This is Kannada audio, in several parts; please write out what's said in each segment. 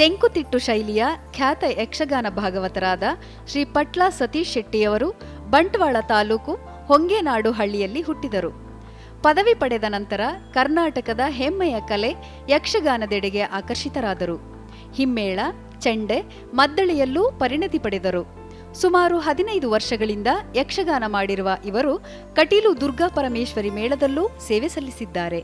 ತೆಂಕುತಿಟ್ಟು ಶೈಲಿಯ ಖ್ಯಾತ ಯಕ್ಷಗಾನ ಭಾಗವತರಾದ ಶ್ರೀ ಪಟ್ಲ ಸತೀಶ್ ಶೆಟ್ಟಿಯವರು ಬಂಟ್ವಾಳ ತಾಲೂಕು ಹೊಂಗೇನಾಡು ಹಳ್ಳಿಯಲ್ಲಿ ಹುಟ್ಟಿದರು. ಪದವಿ ಪಡೆದ ನಂತರ ಕರ್ನಾಟಕದ ಹೆಮ್ಮೆಯ ಕಲೆ ಯಕ್ಷಗಾನದೆಡೆಗೆ ಆಕರ್ಷಿತರಾದರು. ಹಿಮ್ಮೇಳ, ಚೆಂಡೆ, ಮದ್ದಳೆಯಲ್ಲೂ ಪರಿಣತಿ ಪಡೆದರು. ಸುಮಾರು 15 ವರ್ಷಗಳಿಂದ ಯಕ್ಷಗಾನ ಮಾಡಿರುವ ಇವರು ಕಟೀಲು ದುರ್ಗಾ ಪರಮೇಶ್ವರಿ ಮೇಳದಲ್ಲೂ ಸೇವೆ ಸಲ್ಲಿಸಿದ್ದಾರೆ.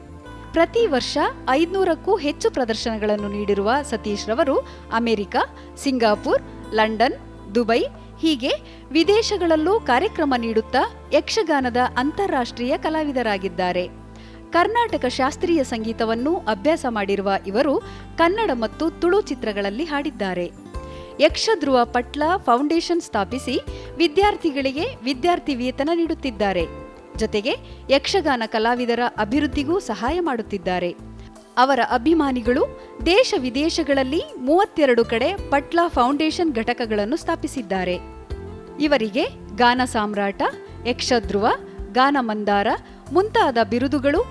ಪ್ರತಿ ವರ್ಷ 500ಕ್ಕೂ ಹೆಚ್ಚು ಪ್ರದರ್ಶನಗಳನ್ನು ನೀಡಿರುವ ಸತೀಶ್ ರವರು ಅಮೆರಿಕ, ಸಿಂಗಾಪುರ್, ಲಂಡನ್, ದುಬೈ ಹೀಗೆ ವಿದೇಶಗಳಲ್ಲೂ ಕಾರ್ಯಕ್ರಮ ನೀಡುತ್ತಾ ಯಕ್ಷಗಾನದ ಅಂತಾರಾಷ್ಟ್ರೀಯ ಕಲಾವಿದರಾಗಿದ್ದಾರೆ. ಕರ್ನಾಟಕ ಶಾಸ್ತ್ರೀಯ ಸಂಗೀತವನ್ನು ಅಭ್ಯಾಸ ಮಾಡಿರುವ ಇವರು ಕನ್ನಡ ಮತ್ತು ತುಳು ಚಿತ್ರಗಳಲ್ಲಿ ಹಾಡಿದ್ದಾರೆ. ಯಕ್ಷಧ್ರುವ ಪಟ್ಲ ಫೌಂಡೇಶನ್ ಸ್ಥಾಪಿಸಿ ವಿದ್ಯಾರ್ಥಿಗಳಿಗೆ ವಿದ್ಯಾರ್ಥಿ ವೇತನ ನೀಡುತ್ತಿದ್ದಾರೆ. ಜೊತೆಗೆ ಯಕ್ಷಗಾನ ಕಲಾವಿದರ ಅಭಿವೃದ್ಧಿಗೂ ಸಹಾಯ ಮಾಡುತ್ತಿದ್ದಾರೆ. ಅವರ ಅಭಿಮಾನಿಗಳು ದೇಶ ವಿದೇಶಗಳಲ್ಲಿ 32 ಕಡೆ ಪಟ್ಲ ಫೌಂಡೇಶನ್ ಘಟಕಗಳನ್ನು ಸ್ಥಾಪಿಸಿದ್ದಾರೆ. ಇವರಿಗೆ ಗಾನ ಸಾಮ್ರಾಟ, ಯಕ್ಷಧ್ರುವ, ಗಾನ ಮಂದಾರ ಮುಂತಾದ ಬಿರುದುಗಳು,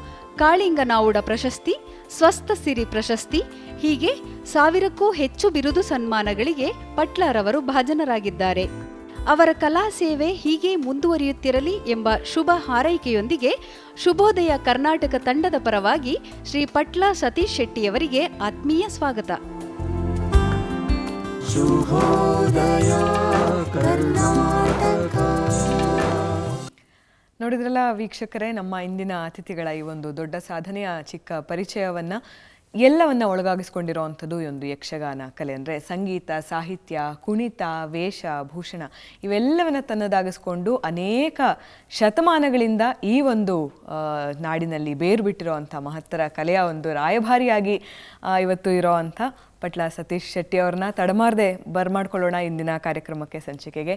ಕಾಳಿಂಗನಾವುಡ ಪ್ರಶಸ್ತಿ, ಸ್ವಸ್ಥ ಸಿರಿ ಪ್ರಶಸ್ತಿ ಹೀಗೆ 1000ಕ್ಕೂ ಹೆಚ್ಚು ಬಿರುದು ಸನ್ಮಾನಗಳಿಗೆ ಪಟ್ಲರವರು ಭಾಜನರಾಗಿದ್ದಾರೆ. ಅವರ ಕಲಾ ಸೇವೆ ಹೀಗೆ ಮುಂದುವರಿಯುತ್ತಿರಲಿ ಎಂಬ ಶುಭ ಹಾರೈಕೆಯೊಂದಿಗೆ ಶುಭೋದಯ ಕರ್ನಾಟಕ ತಂಡದ ಪರವಾಗಿ ಶ್ರೀ ಪಟ್ಲ ಸತೀಶ್ ಶೆಟ್ಟಿಯವರಿಗೆ ಆತ್ಮೀಯ ಸ್ವಾಗತ. ನೋಡಿದ್ರಲ್ಲ ವೀಕ್ಷಕರೇ, ನಮ್ಮ ಇಂದಿನ ಅತಿಥಿಗಳ ಈ ಒಂದು ದೊಡ್ಡ ಸಾಧನೆಯ ಚಿಕ್ಕ ಪರಿಚಯವನ್ನ ಎಲ್ಲವನ್ನ ಒಳಗಾಗಿಸ್ಕೊಂಡಿರುವಂಥದ್ದು ಈ ಒಂದು ಯಕ್ಷಗಾನ ಕಲೆ. ಅಂದರೆ ಸಂಗೀತ, ಸಾಹಿತ್ಯ, ಕುಣಿತ, ವೇಷ, ಭೂಷಣ ಇವೆಲ್ಲವನ್ನ ತನ್ನದಾಗಿಸ್ಕೊಂಡು ಅನೇಕ ಶತಮಾನಗಳಿಂದ ಈ ಒಂದು ನಾಡಿನಲ್ಲಿ ಬೇರು ಬಿಟ್ಟಿರೋವಂಥ ಮಹತ್ತರ ಕಲೆಯ ಒಂದು ರಾಯಭಾರಿಯಾಗಿ ಇವತ್ತು ಇರೋವಂಥ ಪಟ್ಲ ಸತೀಶ್ ಶೆಟ್ಟಿ ಅವ್ರನ್ನ ತಡಮಾರದೆ ಬರ್ಮಾಡ್ಕೊಳ್ಳೋಣ ಇಂದಿನ ಕಾರ್ಯಕ್ರಮಕ್ಕೆ, ಸಂಚಿಕೆಗೆ.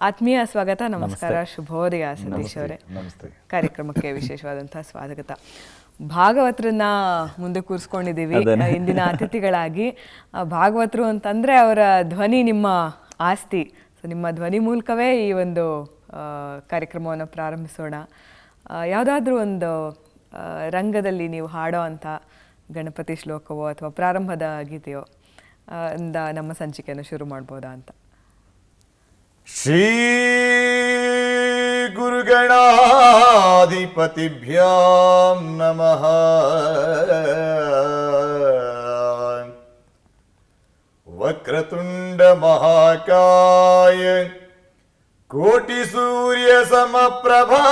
ಆತ್ಮೀಯ ಸ್ವಾಗತ, ನಮಸ್ಕಾರ, ಶುಭೋದಯ ಸತೀಶ್ ಅವರೇ. ಕಾರ್ಯಕ್ರಮಕ್ಕೆ ವಿಶೇಷವಾದಂಥ ಸ್ವಾಗತ. ಭಾಗವತರನ್ನ ಮುಂದೆ ಕೂರಿಸ್ಕೊಂಡಿದ್ದೀವಿ ಇಂದಿನ ಅತಿಥಿಗಳಾಗಿ. ಭಾಗವತರು ಅಂತಂದರೆ ಅವರ ಧ್ವನಿ ನಿಮ್ಮ ಆಸ್ತಿ. ಸೊ ನಿಮ್ಮ ಧ್ವನಿ ಮೂಲಕವೇ ಈ ಒಂದು ಕಾರ್ಯಕ್ರಮವನ್ನು ಪ್ರಾರಂಭಿಸೋಣ. ಯಾವುದಾದ್ರೂ ಒಂದು ರಂಗದಲ್ಲಿ ನೀವು ಹಾಡೋ ಅಂಥ ಗಣಪತಿ ಶ್ಲೋಕವೋ ಅಥವಾ ಪ್ರಾರಂಭದ ಗೀತೆಯೋ ಇಂದ ನಮ್ಮ ಸಂಚಿಕೆಯನ್ನು ಶುರು ಮಾಡ್ಬೋದಾ ಅಂತ. ಶ್ರೀ ಗುರುಗಣಾಧಿಪತಿಭ್ಯಾಂ ನಮಃ. ವಕ್ರತುಂಡ ಮಹಾಕಾಯ ಕೋಟಿ ಸೂರ್ಯ ಸಮಪ್ರಭಾ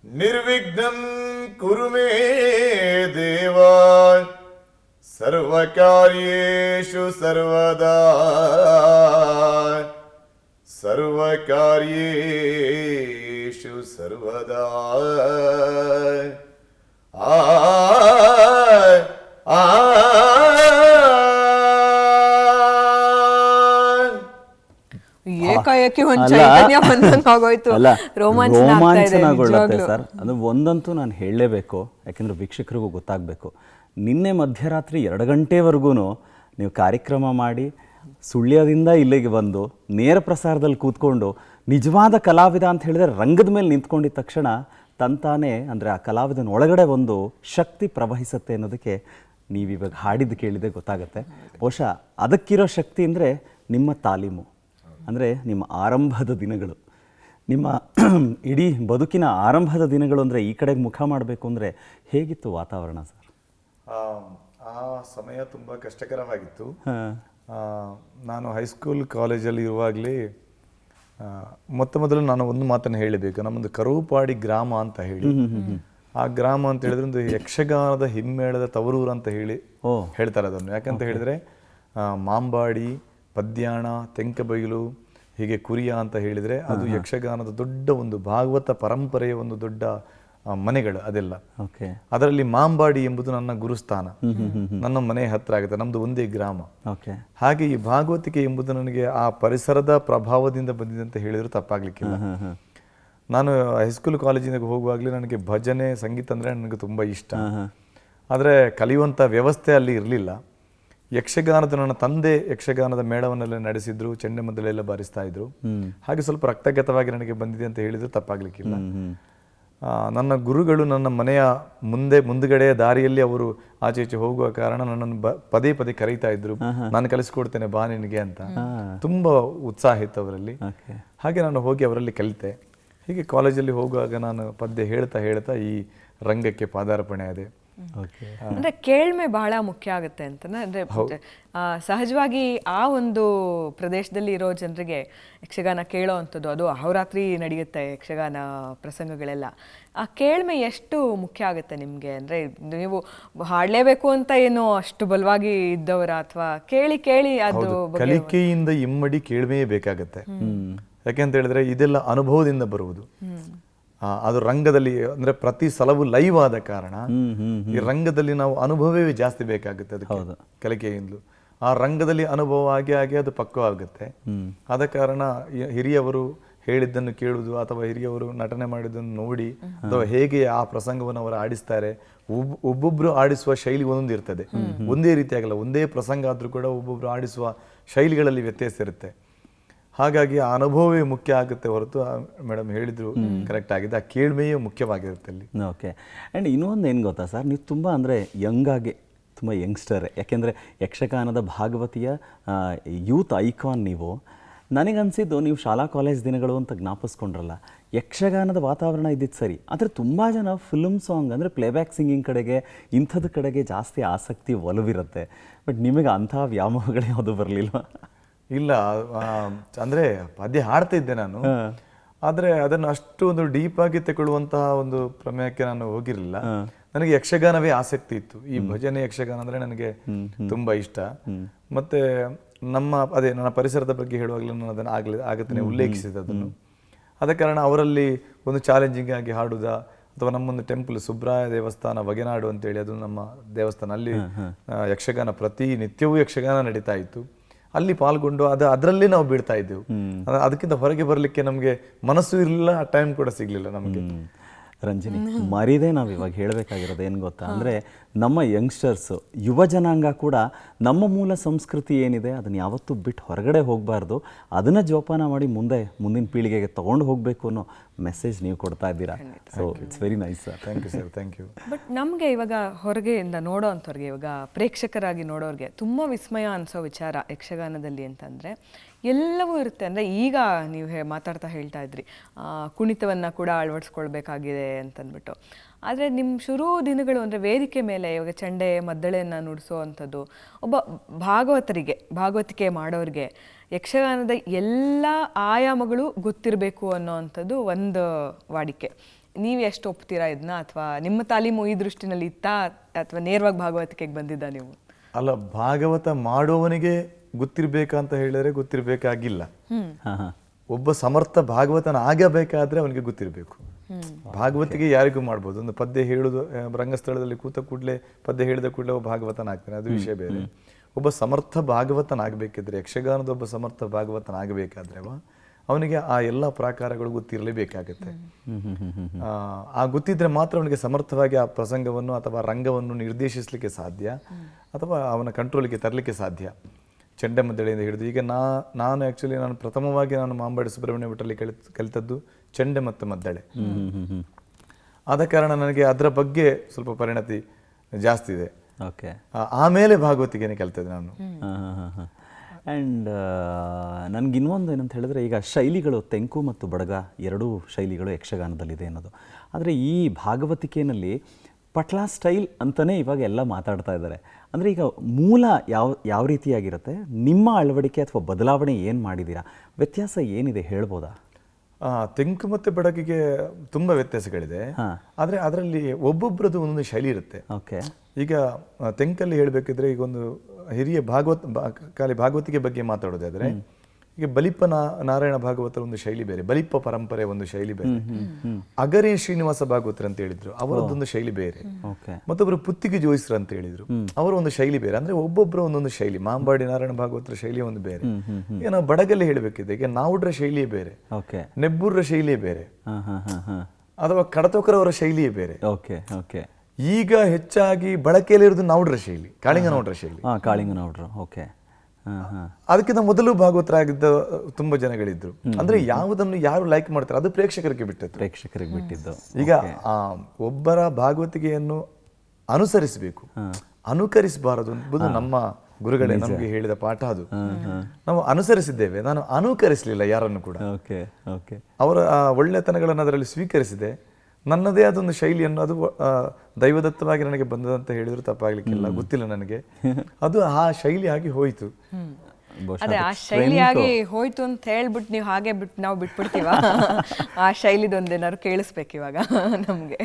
ನಿರ್ವಿಘ್ನಂ ಕುರು ಮೇ ದೇವ ಸರ್ವಕಾರ್ಯೇಷು ಸರ್ವದಾ ಸರ್ವಕಾರ್ಯೇಷು ಸರ್ವದಾ. ಏಕಾಏಕಿ ಒಂದು ಚೈತನ್ಯ ಬಂದಂಗಾಗೋಯ್ತು, ರೋಮಾಂಚನಗೊಳ್ಳುತ್ತೆ ಸರ್. ಅದು ಒಂದಂತೂ ನಾನು ಹೇಳಲೇಬೇಕು, ಯಾಕೆಂದರೆ ವೀಕ್ಷಕರಿಗೂ ಗೊತ್ತಾಗಬೇಕು. ನಿನ್ನೆ ಮಧ್ಯರಾತ್ರಿ 2 ಗಂಟೆವರೆಗೂ ನೀವು ಕಾರ್ಯಕ್ರಮ ಮಾಡಿ ಸುಳ್ಯದಿಂದ ಇಲ್ಲಿಗೆ ಬಂದು ನೇರ ಪ್ರಸಾರದಲ್ಲಿ ಕೂತ್ಕೊಂಡು ನಿಜವಾದ ಕಲಾವಿದ ಅಂತ ಹೇಳಿದ್ರೆ ರಂಗದ ಮೇಲೆ ನಿಂತ್ಕೊಂಡಿದ್ದ ತಕ್ಷಣ ತಂತಾನೇ ಅಂದರೆ ಆ ಕಲಾವಿದನ ಒಳಗಡೆ ಒಂದು ಶಕ್ತಿ ಪ್ರವಹಿಸುತ್ತೆ ಅನ್ನೋದಕ್ಕೆ ನೀವಿವಾಗ ಹಾಡಿದ್ದು ಕೇಳಿದೆ ಗೊತ್ತಾಗುತ್ತೆ. ಬಹುಶಃ ಅದಕ್ಕಿರೋ ಶಕ್ತಿ ಅಂದರೆ ನಿಮ್ಮ ತಾಲೀಮು, ಅಂದರೆ ನಿಮ್ಮ ಆರಂಭದ ದಿನಗಳು, ನಿಮ್ಮ ಇಡೀ ಬದುಕಿನ ಆರಂಭದ ದಿನಗಳು. ಅಂದರೆ ಈ ಕಡೆಗೆ ಮುಖ ಮಾಡಬೇಕು ಅಂದರೆ ಹೇಗಿತ್ತು ವಾತಾವರಣ ಸರ್? ಆ ಸಮಯ ತುಂಬ ಕಷ್ಟಕರವಾಗಿತ್ತು. ನಾನು ಹೈಸ್ಕೂಲ್ ಕಾಲೇಜಲ್ಲಿ ಇರುವಾಗಲೇ ಮೊದಲು ನಾನು ಒಂದು ಮಾತನ್ನು ಹೇಳಬೇಕು. ನಮ್ಮದು ಕರುಪಾಡಿ ಗ್ರಾಮ ಅಂತ ಹೇಳಿ, ಆ ಗ್ರಾಮ ಅಂತ ಹೇಳಿದ್ರೆ ಒಂದು ಯಕ್ಷಗಾನದ ಹಿಮ್ಮೇಳದ ತವರೂರು ಅಂತ ಹೇಳಿ ಹೇಳ್ತಾರೆ ಅದನ್ನು. ಯಾಕಂತ ಹೇಳಿದರೆ ಮಾಂಬಾಡಿ, ಪದ್ಯಾಣ, ತೆಂಕಬೈಲು ಹೀಗೆ ಕುರಿಯ ಅಂತ ಹೇಳಿದರೆ ಅದು ಯಕ್ಷಗಾನದ ದೊಡ್ಡ ಒಂದು ಭಾಗವತ ಪರಂಪರೆಯ ಒಂದು ದೊಡ್ಡ ಮನೆಗಳು ಅದೆಲ್ಲ. ಅದರಲ್ಲಿ ಮಾಂಬಾಡಿ ಎಂಬುದು ನನ್ನ ಗುರುಸ್ಥಾನ, ನನ್ನ ಮನೆ ಹತ್ರ ಆಗುತ್ತೆ, ನಮ್ದು ಒಂದೇ ಗ್ರಾಮ. ಹಾಗೆ ಈ ಭಾಗವತಿಕೆ ಎಂಬುದು ನನಗೆ ಆ ಪರಿಸರದ ಪ್ರಭಾವದಿಂದ ಬಂದಿದೆ ಅಂತ ಹೇಳಿದ್ರು ತಪ್ಪಾಗ್ಲಿಕ್ಕಿಲ್ಲ. ನಾನು ಹೈಸ್ಕೂಲ್ ಕಾಲೇಜಿನಾಗ ಹೋಗುವಾಗಲೇ ನನಗೆ ಭಜನೆ, ಸಂಗೀತ ಅಂದರೆ ನನಗೆ ತುಂಬ ಇಷ್ಟ. ಆದರೆ ಕಲಿಯುವಂಥ ವ್ಯವಸ್ಥೆ ಅಲ್ಲಿ ಇರಲಿಲ್ಲ. ಯಕ್ಷಗಾನದ ನನ್ನ ತಂದೆ ಯಕ್ಷಗಾನದ ಮೇಳವನ್ನೆಲ್ಲ ನಡೆಸಿದ್ರು, ಚೆಂಡೆಮದ್ದಳೆಲ್ಲ ಬಾರಿಸ್ತಾ ಇದ್ರು. ಹಾಗೆ ಸ್ವಲ್ಪ ರಕ್ತಗತವಾಗಿ ನನಗೆ ಬಂದಿದೆ ಅಂತ ಹೇಳಿದ್ರು ತಪ್ಪಾಗ್ಲಿಕ್ಕಿಲ್ಲ. ನನ್ನ ಗುರುಗಳು ನನ್ನ ಮನೆಯ ಮುಂದುಗಡೆಯ ದಾರಿಯಲ್ಲಿ ಅವರು ಆಚೆ ಈಚೆ ಹೋಗುವ ಕಾರಣ ನನ್ನನ್ನು ಪದೇ ಪದೇ ಕರೀತಾ ಇದ್ರು, ನಾನು ಕಲಿಸ್ಕೊಡ್ತೇನೆ ಬಾ ನಿನಗೆ ಅಂತ. ತುಂಬಾ ಉತ್ಸಾಹ ಇತ್ತು ಅವರಲ್ಲಿ. ಹಾಗೆ ನಾನು ಹೋಗಿ ಅವರಲ್ಲಿ ಕಲಿತೆ. ಹೀಗೆ ಕಾಲೇಜಲ್ಲಿ ಹೋಗುವಾಗ ನಾನು ಪದ್ಯ ಹೇಳ್ತಾ ಹೇಳ್ತಾ ಈ ರಂಗಕ್ಕೆ ಪಾದಾರ್ಪಣೆ ಆದೆ. ಅಂದ್ರೆ ಕೇಳ್ಮೆ ಬಹಳ ಮುಖ್ಯ ಆಗುತ್ತೆ ಅಂತ. ಅಂದ್ರೆ ಸಹಜವಾಗಿ ಆ ಒಂದು ಪ್ರದೇಶದಲ್ಲಿ ಇರೋ ಜನರಿಗೆ ಯಕ್ಷಗಾನ ಕೇಳೋ ಅಂಥದ್ದು, ಅದು ಅಹೋರಾತ್ರಿ ನಡೆಯುತ್ತೆ ಯಕ್ಷಗಾನ ಪ್ರಸಂಗಗಳೆಲ್ಲ. ಆ ಕೇಳ್ಮೆ ಎಷ್ಟು ಮುಖ್ಯ ಆಗುತ್ತೆ ನಿಮ್ಗೆ? ಅಂದ್ರೆ ನೀವು ಹಾಡ್ಲೇಬೇಕು ಅಂತ ಏನು ಅಷ್ಟು ಬಲವಾಗಿ ಇದ್ದವರ, ಅಥವಾ ಕೇಳಿ ಕೇಳಿ ಅದು ಕಲಿಕೆಯಿಂದ ಇಮ್ಮಡಿ ಕೇಳ್ಮೆಯೇ ಬೇಕಾಗತ್ತೆ. ಯಾಕೆಂತ ಹೇಳಿದ್ರೆ ಇದೆಲ್ಲ ಅನುಭವದಿಂದ ಬರುವುದು. ಅದು ರಂಗದಲ್ಲಿ ಅಂದ್ರೆ ಪ್ರತಿ ಸಲವೂ ಲೈವ್ ಆದ ಕಾರಣ ಈ ರಂಗದಲ್ಲಿ ನಾವು ಅನುಭವವೇ ಜಾಸ್ತಿ ಬೇಕಾಗುತ್ತೆ ಅದಕ್ಕೆ ಕಲಿಕೆಯಿಂದಲೂ. ಆ ರಂಗದಲ್ಲಿ ಅನುಭವ ಆಗಿ ಆಗಿ ಅದು ಪಕ್ವವಾಗುತ್ತೆ. ಆದ ಕಾರಣ ಹಿರಿಯವರು ಹೇಳಿದ್ದನ್ನು ಕೇಳುವುದು ಅಥವಾ ಹಿರಿಯವರು ನಟನೆ ಮಾಡಿದ್ದನ್ನು ನೋಡಿ ಅಥವಾ ಹೇಗೆ ಆ ಪ್ರಸಂಗವನ್ನು ಅವರು ಆಡಿಸ್ತಾರೆ. ಒಬ್ಬೊಬ್ರು ಆಡಿಸುವ ಶೈಲಿ ಒಂದೊಂದು ಇರ್ತದೆ, ಒಂದೇ ರೀತಿಯಾಗಲ್ಲ. ಒಂದೇ ಪ್ರಸಂಗ ಆದ್ರೂ ಕೂಡ ಒಬ್ಬೊಬ್ರು ಆಡಿಸುವ ಶೈಲಿಗಳಲ್ಲಿ ವ್ಯತ್ಯಾಸ ಇರುತ್ತೆ. ಹಾಗಾಗಿ ಆ ಅನುಭವವೇ ಮುಖ್ಯ ಆಗುತ್ತೆ ಹೊರತು ಮೇಡಮ್ ಹೇಳಿದ್ರು ಕರೆಕ್ಟ್ ಆಗಿದೆ, ಆ ಕೇಳ್ಮೆಯೇ ಮುಖ್ಯವಾಗಿರುತ್ತೆ ಅಲ್ಲಿ. ಓಕೆ. ಆ್ಯಂಡ್ ಇನ್ನೊಂದು ಏನು ಗೊತ್ತಾ ಸರ್, ನೀವು ತುಂಬ ಅಂದರೆ ಯಂಗಾಗಿ, ತುಂಬ ಯಂಗ್ಸ್ಟರ್. ಯಾಕೆಂದರೆ ಯಕ್ಷಗಾನದ ಭಾಗವತಿಯ ಯೂತ್ ಐಕಾನ್ ನೀವು. ನನಗನ್ಸಿದ್ದು ನೀವು ಶಾಲಾ ಕಾಲೇಜ್ ದಿನಗಳು ಅಂತ ಜ್ಞಾಪಿಸ್ಕೊಂಡ್ರಲ್ಲ, ಯಕ್ಷಗಾನದ ವಾತಾವರಣ ಇದ್ದಿದ್ದು ಸರಿ, ಆದರೆ ತುಂಬ ಜನ ಫಿಲ್ಮ್ ಸಾಂಗ್ ಅಂದರೆ ಪ್ಲೇಬ್ಯಾಕ್ ಸಿಂಗಿಂಗ್ ಕಡೆಗೆ, ಇಂಥದ್ದು ಕಡೆಗೆ ಜಾಸ್ತಿ ಆಸಕ್ತಿ ಒಲವಿರುತ್ತೆ. ಬಟ್ ನಿಮಗೆ ಅಂಥ ವ್ಯಾಮೋಹಗಳೇ ಯಾವುದು ಬರಲಿಲ್ಲ? ಇಲ್ಲ, ಅಂದ್ರೆ ಪದ್ಯ ಹಾಡ್ತಾ ಇದ್ದೆ ನಾನು, ಆದ್ರೆ ಅದನ್ನು ಅಷ್ಟು ಒಂದು ಡೀಪ್ ಆಗಿ ತಗೊಳ್ಳುವಂತಹ ಒಂದು ಪ್ರಮೇಯಕ್ಕೆ ನಾನು ಹೋಗಿರಲಿಲ್ಲ. ನನಗೆ ಯಕ್ಷಗಾನವೇ ಆಸಕ್ತಿ ಇತ್ತು. ಈ ಭಜನೆ ಯಕ್ಷಗಾನ ಅಂದ್ರೆ ನನಗೆ ತುಂಬಾ ಇಷ್ಟ. ಮತ್ತೆ ನನ್ನ ಪರಿಸರದ ಬಗ್ಗೆ ಹೇಳುವಾಗಲೂ ನಾನು ಅದನ್ನು ಆಗತ್ತೇ ಉಲ್ಲೇಖಿಸಿದೆ ಅದನ್ನು. ಆದ ಕಾರಣ ಅವರಲ್ಲಿ ಒಂದು ಚಾಲೆಂಜಿಂಗ್ ಆಗಿ ಹಾಡುವುದಾ, ಅಥವಾ ನಮ್ಮೊಂದು ಟೆಂಪಲ್ ಸುಬ್ರಾಯ ದೇವಸ್ಥಾನ ವಗೆನಾಡು ಅಂತೇಳಿ, ಅದು ನಮ್ಮ ದೇವಸ್ಥಾನ, ಅಲ್ಲಿ ಯಕ್ಷಗಾನ ಪ್ರತಿ ನಿತ್ಯವೂ ಯಕ್ಷಗಾನ ನಡೀತಾ ಇತ್ತು. ಅಲ್ಲಿ ಪಾಲ್ಗೊಂಡು ಅದರಲ್ಲೇ ನಾವು ಬೀಳ್ತಾ ಇದ್ದೆವು. ಅದಕ್ಕಿಂತ ಹೊರಗೆ ಬರಲಿಕ್ಕೆ ನಮಗೆ ಮನಸ್ಸು ಇರಲಿಲ್ಲ, ಆ ಟೈಮ್ ಕೂಡ ಸಿಗ್ಲಿಲ್ಲ ನಮಗೆ. ರಂಜನಿ, ಮರಿದೇ ನಾವು ಇವಾಗ ಹೇಳಬೇಕಾಗಿರೋದು ಏನು ಗೊತ್ತಾ ಅಂದರೆ, ನಮ್ಮ ಯಂಗ್ಸ್ಟರ್ಸು, ಯುವ ಜನಾಂಗ ಕೂಡ ನಮ್ಮ ಮೂಲ ಸಂಸ್ಕೃತಿ ಏನಿದೆ ಅದನ್ನು ಯಾವತ್ತೂ ಬಿಟ್ಟು ಹೊರಗಡೆ ಹೋಗಬಾರ್ದು, ಅದನ್ನು ಜೋಪಾನ ಮಾಡಿ ಮುಂದಿನ ಪೀಳಿಗೆಗೆ ತೊಗೊಂಡು ಹೋಗಬೇಕು ಅನ್ನೋ ಮೆಸೇಜ್ ನೀವು ಕೊಡ್ತಾ ಇದ್ದೀರಾ. So it's very nice sir. Thank you sir, thank you. But ನಮಗೆ ಇವಾಗ ಹೊರಗೆಯಿಂದ ನೋಡೋ ಅಂಥವ್ರಿಗೆ, ಇವಾಗ ಪ್ರೇಕ್ಷಕರಾಗಿ ನೋಡೋರಿಗೆ ತುಂಬ ವಿಸ್ಮಯ ಅನಿಸೋ ವಿಚಾರ ಯಕ್ಷಗಾನದಲ್ಲಿ ಅಂತಂದರೆ ಎಲ್ಲವೂ ಇರುತ್ತೆ. ಅಂದರೆ ಈಗ ನೀವು ಮಾತಾಡ್ತಾ ಹೇಳ್ತಾ ಇದ್ರಿ ಕುಣಿತವನ್ನು ಕೂಡ ಅಳವಡಿಸ್ಕೊಳ್ಬೇಕಾಗಿದೆ ಅಂತಂದ್ಬಿಟ್ಟು. ಆದರೆ ನಿಮ್ಮ ಶುರು ದಿನಗಳು ಅಂದರೆ ವೇದಿಕೆ ಮೇಲೆ ಇವಾಗ ಚಂಡೆ ಮದ್ದಳೆಯನ್ನು ನುಡಿಸೋ ಅಂಥದ್ದು, ಒಬ್ಬ ಭಾಗವತಿಕೆ ಮಾಡೋರಿಗೆ ಯಕ್ಷಗಾನದ ಎಲ್ಲ ಆಯಾಮಗಳು ಗೊತ್ತಿರಬೇಕು ಅನ್ನೋ ಅಂಥದ್ದು ಒಂದು ವಾಡಿಕೆ. ನೀವು ಎಷ್ಟು ಒಪ್ತೀರಾ ಇದನ್ನ, ಅಥವಾ ನಿಮ್ಮ ತಾಲೀಮು ಈ ದೃಷ್ಟಿನಲ್ಲಿ ಇತ್ತಾ, ಅಥವಾ ನೇರವಾಗಿ ಭಾಗವತಿಕೆಗೆ ಬಂದಿದ್ದ ನೀವು? ಅಲ್ಲ, ಭಾಗವತ ಮಾಡುವವನಿಗೆ ಗೊತ್ತಿರ್ಬೇಕಂತ ಹೇಳಿದ್ರೆ ಗೊತ್ತಿರ್ಬೇಕಾಗಿಲ್ಲ. ಒಬ್ಬ ಸಮರ್ಥ ಭಾಗವತನ ಆಗಬೇಕಾದ್ರೆ ಅವನಿಗೆ ಗೊತ್ತಿರಬೇಕು. ಭಾಗವತಿಗೆ ಯಾರಿಗೂ ಮಾಡ್ಬೋದು. ಒಂದು ಪದ್ಯ ಹೇಳುದು, ರಂಗಸ್ಥಳದಲ್ಲಿ ಕೂತ ಕೂಡಲೇ ಪದ್ಯ ಹೇಳಿದ ಕೂಡಲೇ ಒಬ್ಬ ಭಾಗವತನ ಆಗ್ತಾನೆ, ಅದು ವಿಷಯ ಬೇರೆ. ಒಬ್ಬ ಸಮರ್ಥ ಭಾಗವತನಾಗಬೇಕಿದ್ರೆ, ಯಕ್ಷಗಾನದ ಒಬ್ಬ ಸಮರ್ಥ ಭಾಗವತನಾಗಬೇಕಾದ್ರೆ ಅವನಿಗೆ ಆ ಎಲ್ಲ ಪ್ರಾಕಾರಗಳು ಗೊತ್ತಿರಲೇಬೇಕಾಗತ್ತೆ. ಆ ಗೊತ್ತಿದ್ರೆ ಮಾತ್ರ ಅವನಿಗೆ ಸಮರ್ಥವಾಗಿ ಆ ಪ್ರಸಂಗವನ್ನು ಅಥವಾ ರಂಗವನ್ನು ನಿರ್ದೇಶಿಸಲಿಕ್ಕೆ ಸಾಧ್ಯ, ಅಥವಾ ಅವನ ಕಂಟ್ರೋಲಿಗೆ ತರಲಿಕ್ಕೆ ಸಾಧ್ಯ. ಚಂಡೆ ಮದ್ದಳೆಯಿಂದ ಹಿಡಿದು ಈಗ ನಾನು ಪ್ರಥಮವಾಗಿ ಮಾಂಬಾಡಿ ಸುಬ್ರಹ್ಮಣ್ಯ ಭಟ್ಟರಲ್ಲಿ ಕಲಿತದ್ದು ಚಂಡೆ ಮತ್ತು ಮದ್ದಳೆ. ಆದ ಕಾರಣ ನನಗೆ ಅದರ ಬಗ್ಗೆ ಸ್ವಲ್ಪ ಪರಿಣತಿ ಜಾಸ್ತಿ ಇದೆ. ಓಕೆ. ಆಮೇಲೆ ಭಾಗವತಿಗೆನೆ ಕಲಿತದ್ದು ನಾನು. ಆ್ಯಂಡ್ ನನಗಿನ್ನೊಂದು ಏನಂತ ಹೇಳಿದ್ರೆ, ಈಗ ಶೈಲಿಗಳು ತೆಂಕು ಮತ್ತು ಬಡಗ ಎರಡೂ ಶೈಲಿಗಳು ಯಕ್ಷಗಾನದಲ್ಲಿದೆ ಅನ್ನೋದು. ಆದರೆ ಈ ಭಾಗವತಿಕೆಯಲ್ಲಿ ಪಟ್ಲಾ ಸ್ಟೈಲ್ ಅಂತಲೇ ಇವಾಗ ಎಲ್ಲ ಮಾತಾಡ್ತಾ ಇದ್ದಾರೆ. ಅಂದರೆ ಈಗ ಮೂಲ ಯಾವ ರೀತಿಯಾಗಿರುತ್ತೆ, ನಿಮ್ಮ ಅಳವಡಿಕೆ ಅಥವಾ ಬದಲಾವಣೆ ಏನು ಮಾಡಿದ್ದೀರಾ, ವ್ಯತ್ಯಾಸ ಏನಿದೆ ಹೇಳ್ಬೋದಾ? ತೆಂಕು ಮತ್ತು ಬಡಗಿಗೆ ತುಂಬ ವ್ಯತ್ಯಾಸಗಳಿದೆ. ಆದರೆ ಅದರಲ್ಲಿ ಒಬ್ಬೊಬ್ಬರದ್ದು ಒಂದೊಂದು ಶೈಲಿ ಇರುತ್ತೆ. ಓಕೆ. ಈಗ ತೆಂಕಲ್ಲಿ ಹೇಳಬೇಕಿದ್ರೆ, ಈಗ ಒಂದು ಹಿರಿಯ ಭಾಗವತಿಗೆ ಬಗ್ಗೆ ಮಾತಾಡೋದಾದ್ರೆ, ಈಗ ಬಲಿಪ್ಪ ನಾರಾಯಣ ಭಾಗವತರ ಒಂದು ಶೈಲಿ ಬೇರೆ, ಬಲಿಪ್ಪ ಪರಂಪರೆ ಒಂದು ಶೈಲಿ ಬೇರೆ, ಅಗರೇ ಶ್ರೀನಿವಾಸ ಭಾಗವತರ ಅಂತ ಹೇಳಿದ್ರು, ಅವರದ್ದೊಂದು ಶೈಲಿ ಬೇರೆ, ಮತ್ತೊಬ್ಬರು ಪುತ್ತಿಗೆ ಜೋಯಿಸ್ರ ಅಂತ ಹೇಳಿದ್ರು, ಅವರ ಒಂದು ಶೈಲಿ ಬೇರೆ. ಅಂದ್ರೆ ಒಬ್ಬೊಬ್ಬರ ಒಂದೊಂದು ಶೈಲಿ. ಮಾಂಬಾಡಿ ನಾರಾಯಣ ಭಾಗವತರ ಶೈಲಿ ಒಂದು ಬೇರೆ. ಈಗ ನಾವು ಬಡಗಲ್ಲಿ ಹೇಳಬೇಕಿದೆ, ಈಗ ನಾವುಡ್ರ ಶೈಲಿಯೇ ಬೇರೆ, ನೆಬ್ಬೂರ್ರ ಶೈಲಿಯೇ ಬೇರೆ, ಅಥವಾ ಕಡತೋಕರವರ ಶೈಲಿಯೇ ಬೇರೆ. ಈಗ ಹೆಚ್ಚಾಗಿ ಬಳಕೆಯಲ್ಲಿರೋದು ನಾವುಡ್ರ ಶೈಲಿ, ಕಾಳಿಂಗ ನಾವುಡ್ರ ಶೈಲಿ. ಕಾಳಿಂಗ ನಾವುಡ್ರ. ಓಕೆ. ಅದಕ್ಕಿಂತ ಮೊದಲು ಭಾಗವತರಾಗಿದ್ದ ತುಂಬಾ ಜನಗಳಿದ್ರು. ಅಂದ್ರೆ ಯಾವುದನ್ನು ಯಾರು ಲೈಕ್ ಮಾಡ್ತಾರೆ ಅದು ಪ್ರೇಕ್ಷಕರಿಗೆ ಬಿಟ್ಟಿದ್ದು. ಈಗ ಒಬ್ಬರ ಭಾಗವತಿಗೆಯನ್ನು ಅನುಸರಿಸಬೇಕು, ಅನುಕರಿಸಬಾರದು ಎಂಬುದು ನಮ್ಮ ಗುರುಗಳೇ ನಮಗೆ ಹೇಳಿದ ಪಾಠ. ಅದು ನಾವು ಅನುಸರಿಸಿದ್ದೇವೆ, ನಾನು ಅನುಕರಿಸಲಿಲ್ಲ ಯಾರನ್ನು ಕೂಡ. ಅವರ ಒಳ್ಳೆತನಗಳನ್ನು ಅದರಲ್ಲಿ ಸ್ವೀಕರಿಸಿದೆ. ನನ್ನದೇ ಅದೊಂದು ಶೈಲಿಯನ್ನು, ಅದು ದೈವದತ್ತವಾಗಿ ನನಗೆ ಬಂದದಂತ ಹೇಳಿದ್ರು ತಪ್ಪಾಗ್ಲಿಕ್ಕಿಲ್ಲ, ಗೊತ್ತಿಲ್ಲ ನನಗೆ. ಅದು ಆ ಶೈಲಿಯಾಗಿ ಹೋಯ್ತು. ಅದೇ ಆ ಶೈಲಿಯಾಗಿ ಹೋಯ್ತು ಅಂತ ಹೇಳ್ಬಿಟ್ಟು ನೀವು ಹಾಗೆ ನಾವು ಬಿಟ್ಬಿಡ್ತೀವ? ಆ ಶೈಲಿದೊಂದೇನಾದ್ರು ಕೇಳಿಸ್ಬೇಕು ಇವಾಗ ನಮಗೆ.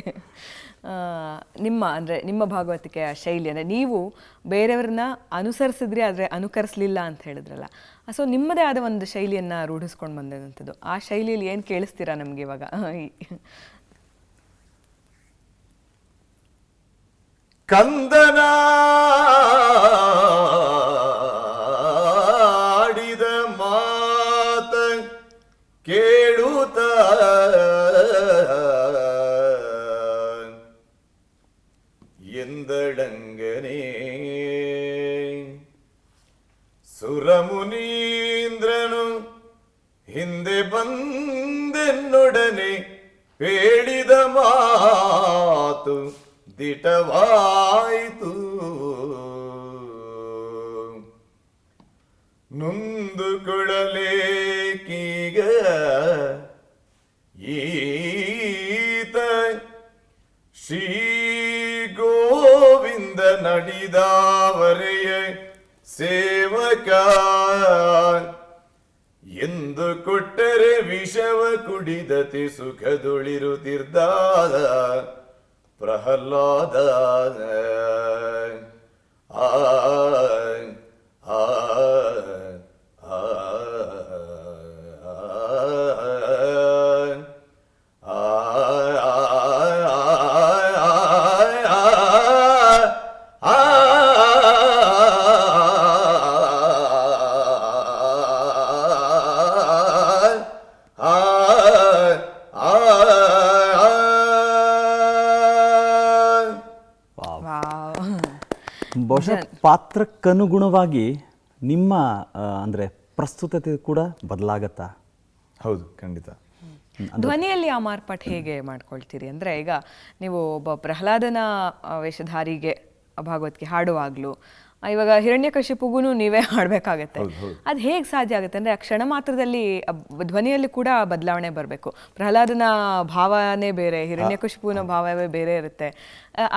ನಿಮ್ಮ ಭಾಗವತಿಕೆಯ ಶೈಲಿ ಅಂದರೆ ನೀವು ಬೇರೆಯವ್ರನ್ನ ಅನುಸರಿಸಿದ್ರಿ ಆದರೆ ಅನುಕರಿಸಲಿಲ್ಲ ಅಂತ ಹೇಳಿದ್ರಲ್ಲ, ಸೊ ನಿಮ್ಮದೇ ಆದ ಒಂದು ಶೈಲಿಯನ್ನು ರೂಢಿಸ್ಕೊಂಡು ಬಂದಂಥದ್ದು. ಆ ಶೈಲಿಯಲ್ಲಿ ಏನು ಕೇಳಿಸ್ತೀರಾ ನಮಗೆ ಇವಾಗ? ಕಂದನಾಡಿದ ಮಾತ ಕೇಳುತ್ತ ಎಂದಳಂಗನೇ ಸುರಮುನೀಂದ್ರನು ಹಿಂದೆ ಬಂದೆನ್ನೊಡನೆ ಹೇಳಿದ ಮಾತು ದಿಟವಾಯಿತು. ನೊಂದುಕೊಳ್ಳಲೇಕೀಗ ಈತ ಶ್ರೀ ಗೋವಿಂದ ನಡಿದಾವರೆಯ ಸೇವಕ ಎಂದು ಕೊಟ್ಟರೆ ವಿಷವ ಕುಡಿದತಿ ಸುಖದೊಳಿರುತ್ತಿದ್ದ ಪ್ರಹ್ಲಾದ. ಆ ಆ ಬಹುಶಃ ಪಾತ್ರಕ್ಕನುಗುಣವಾಗಿ ನಿಮ್ಮ ಅಂದರೆ ಪ್ರಸ್ತುತತೆ ಕೂಡ ಬದಲಾಗತ್ತಾ? ಹೌದು, ಖಂಡಿತ. ಧ್ವನಿಯಲ್ಲಿ ಆ ಮಾರ್ಪಾಟು ಹೇಗೆ ಮಾಡ್ಕೊಳ್ತೀರಿ? ಅಂದರೆ ಈಗ ನೀವು ಒಬ್ಬ ಪ್ರಹ್ಲಾದನ ವೇಷಧಾರಿಗೆ ಭಾಗವತಿಕೆ ಹಾಡುವಾಗಲೂ, ಇವಾಗ ಹಿರಣ್ಯಕಶಿಪುಗೂ ನೀವೇ ಹಾಡಬೇಕಾಗತ್ತೆ. ಅದು ಹೇಗೆ ಸಾಧ್ಯ ಆಗುತ್ತೆ? ಅಂದರೆ ಆ ಕ್ಷಣ ಮಾತ್ರದಲ್ಲಿ ಧ್ವನಿಯಲ್ಲಿ ಕೂಡ ಬದಲಾವಣೆ ಬರಬೇಕು. ಪ್ರಹ್ಲಾದನ ಭಾವನೇ ಬೇರೆ, ಹಿರಣ್ಯಕಶಿಪುವಿನ ಭಾವವೇ ಬೇರೆ ಇರುತ್ತೆ.